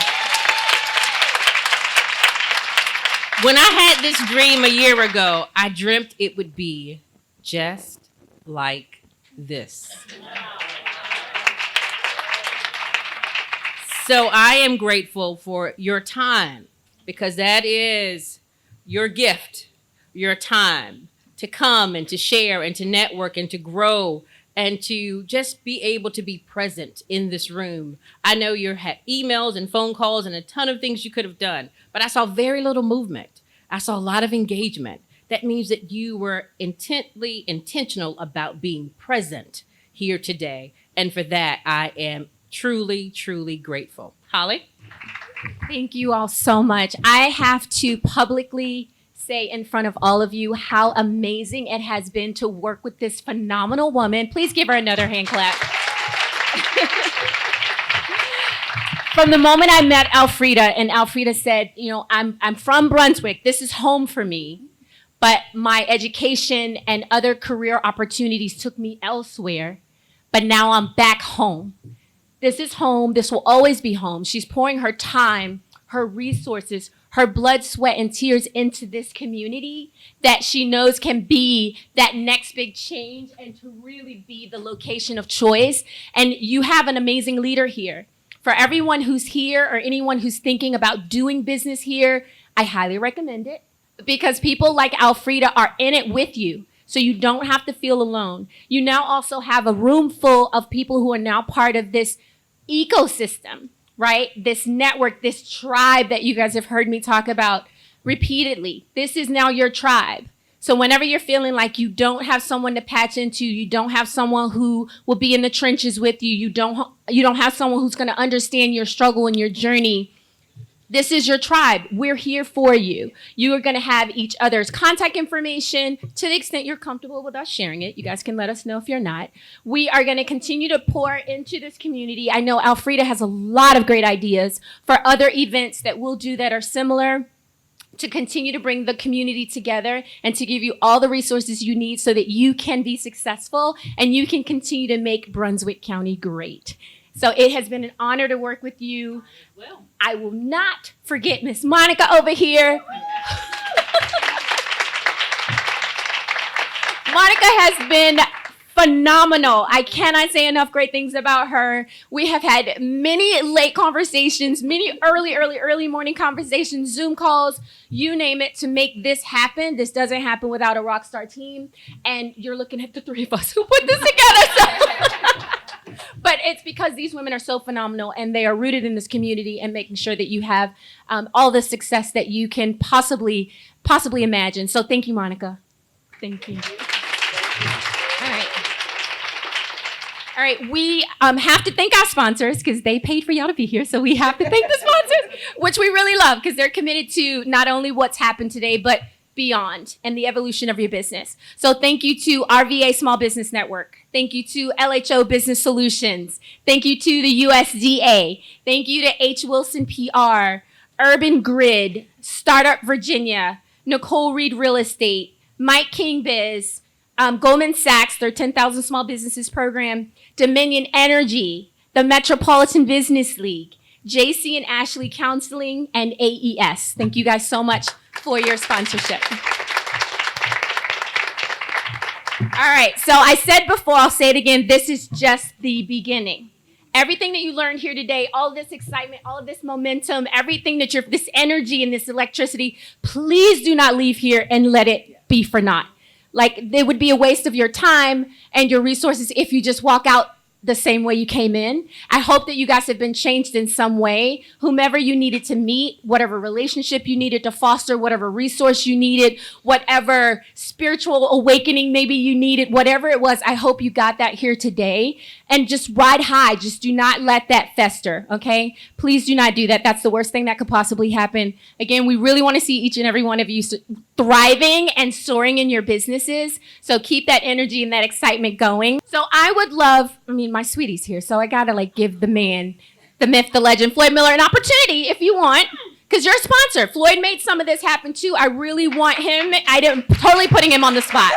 When I had this dream a year ago, I dreamt it would be just like this. So I am grateful for your time, because that is your gift, your time to come and to share and to network and to grow and to just be able to be present in this room. I know you had emails and phone calls and a ton of things you could have done, but I saw very little movement. I saw a lot of engagement. That means that you were intentional about being present here today. And for that, I am truly, truly grateful. Holly? Thank you all so much. I have to publicly say in front of all of you how amazing it has been to work with this phenomenal woman. Please give her another hand clap. From the moment I met Alfreda, and Alfreda said, I'm from Brunswick. This is home for me. but my education and other career opportunities took me elsewhere. But now I'm back home. This is home. This will always be home. She's pouring her time, her resources, her blood, sweat, and tears into this community that she knows can be that next big change and to really be the location of choice. And you have an amazing leader here. For everyone who's here or anyone who's thinking about doing business here, I highly recommend it because people like Alfreda are in it with you. So you don't have to feel alone. You now also have a room full of people who are now part of this ecosystem, right? This network, this tribe that you guys have heard me talk about repeatedly. This is now your tribe. So whenever you're feeling like you don't have someone to patch into, you don't have someone who will be in the trenches with you, you don't have someone who's going to understand your struggle and your journey, this is your tribe. We're here for you. You are going to have each other's contact information to the extent you're comfortable with us sharing it. You guys can let us know if you're not. We are going to continue to pour into this community. I know Alfreda has a lot of great ideas for other events that we'll do that are similar to continue to bring the community together and to give you all the resources you need so that you can be successful and you can continue to make Brunswick County great. So it has been an honor to work with you. I will not forget Miss Monica over here. Monica has been phenomenal. I cannot say enough great things about her. We have had many late conversations, many early morning conversations, Zoom calls, you name it, to make this happen. This doesn't happen without a rock star team. And you're looking at the three of us who put this together. So. But it's because these women are so phenomenal and they are rooted in this community and making sure that you have all the success that you can possibly imagine. So thank you, Monica. Thank you. All right, we have to thank our sponsors because they paid for y'all to be here. So we have to thank the sponsors, which we really love because they're committed to not only what's happened today, but beyond and the evolution of your business. So thank you to RVA Small Business Network. Thank you to LHO Business Solutions. Thank you to the USDA. Thank you to H. Wilson PR, Urban Grid, Startup Virginia, Nicole Reed Real Estate, Mike King Biz, Goldman Sachs, their 10,000 Small Businesses program, Dominion Energy, the Metropolitan Business League, JC and Ashley Counseling, and AES. Thank you guys so much for your sponsorship. All right, so I said before, I'll say it again, this is just the beginning. Everything that you learned here today, all of this excitement, all of this momentum, everything that this energy and this electricity, please do not leave here and let it be for naught. Like, it would be a waste of your time and your resources if you just walk out the same way you came in. I hope that you guys have been changed in some way. Whomever you needed to meet, whatever relationship you needed to foster, whatever resource you needed, whatever spiritual awakening maybe you needed, whatever it was, I hope you got that here today. And just ride high. Just do not let that fester, okay? Please do not do that. That's the worst thing that could possibly happen. Again, we really want to see each and every one of you thriving and soaring in your businesses. So keep that energy and that excitement going. So I would love, my sweetie's here, so I gotta give the man, the myth, the legend, Floyd Miller, an opportunity if you want, because you're a sponsor. Floyd made some of this happen too. I really want him. Totally putting him on the spot.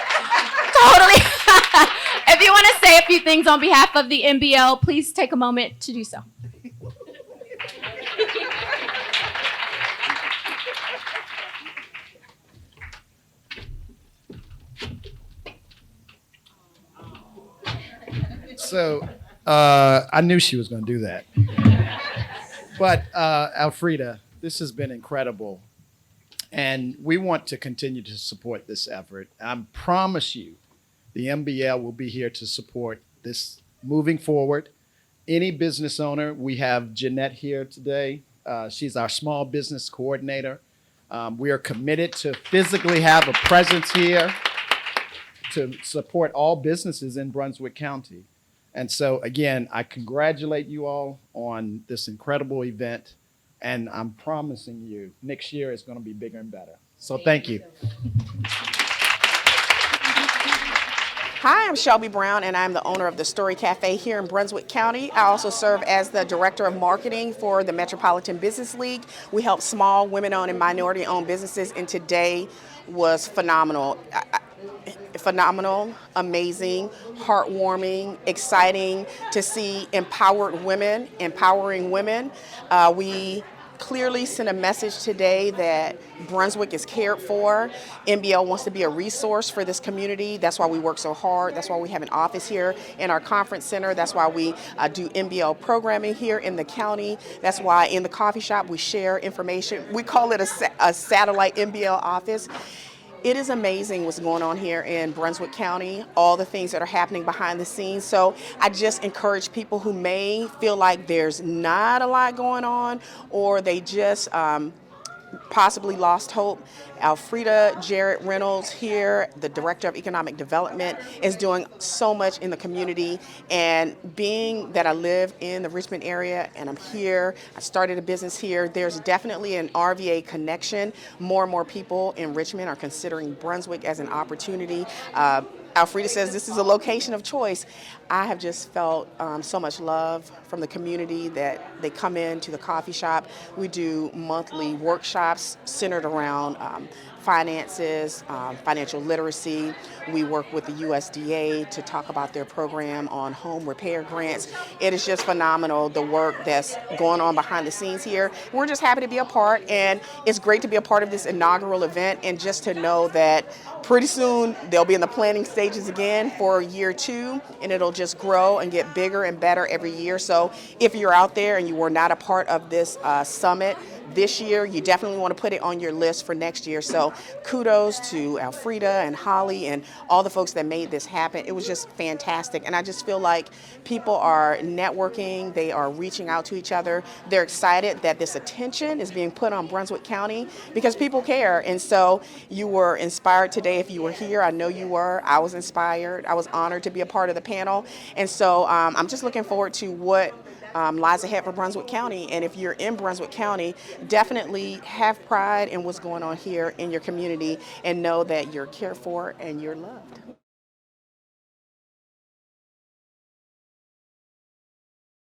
Totally. If you want to say a few things on behalf of the MBL, please take a moment to do so. So I knew she was going to do that. But Alfreda, this has been incredible. And we want to continue to support this effort. I promise you, the MBL will be here to support this moving forward. Any business owner, we have Jeanette here today. She's our small business coordinator. We are committed to physically have a presence here to support all businesses in Brunswick County. And so, again, I congratulate you all on this incredible event. And I'm promising you, next year is going to be bigger and better. So thank you. Hi, I'm Shelby Brown, and I'm the owner of the Story Cafe here in Brunswick County. I also serve as the Director of Marketing for the Metropolitan Business League. We help small, women-owned, and minority-owned businesses, and today was phenomenal. Phenomenal, amazing, heartwarming, exciting to see empowered women, empowering women. We clearly sent a message today that Brunswick is cared for. MBL wants to be a resource for this community. That's why we work so hard. That's why we have an office here in our conference center. That's why we do MBL programming here in the county. That's why in the coffee shop we share information. We call it a satellite MBL office. It is amazing what's going on here in Brunswick County, all the things that are happening behind the scenes. So I just encourage people who may feel like there's not a lot going on, or they just possibly lost hope. Alfreda Jarrett Reynolds here, the Director of Economic Development, is doing so much in the community. And being that I live in the Richmond area and I'm here, I started a business here, there's definitely an RVA connection. More and more people in Richmond are considering Brunswick as an opportunity. Alfreda says this is a location of choice. I have just felt so much love from the community that they come into the coffee shop. We do monthly workshops centered around finances, financial literacy. We work with the USDA to talk about their program on home repair grants. It is just phenomenal, the work that's going on behind the scenes here. We're just happy to be a part, and it's great to be a part of this inaugural event, and just to know that pretty soon they'll be in the planning stages again for year 2, and it'll just grow and get bigger and better every year. So if you're out there and you were not a part of this summit this year, you definitely want to put it on your list for next year. So kudos to Alfreda and Holly and all the folks that made this happen. It was just fantastic. And I just feel like people are networking, they are reaching out to each other. They're excited that this attention is being put on Brunswick County because people care. And so you were inspired today if you were here. I know you were. I was inspired. I was honored to be a part of the panel. And so I'm just looking forward to what lies ahead for Brunswick County. And if you're in Brunswick County, definitely have pride in what's going on here in your community and know that you're cared for and you're loved.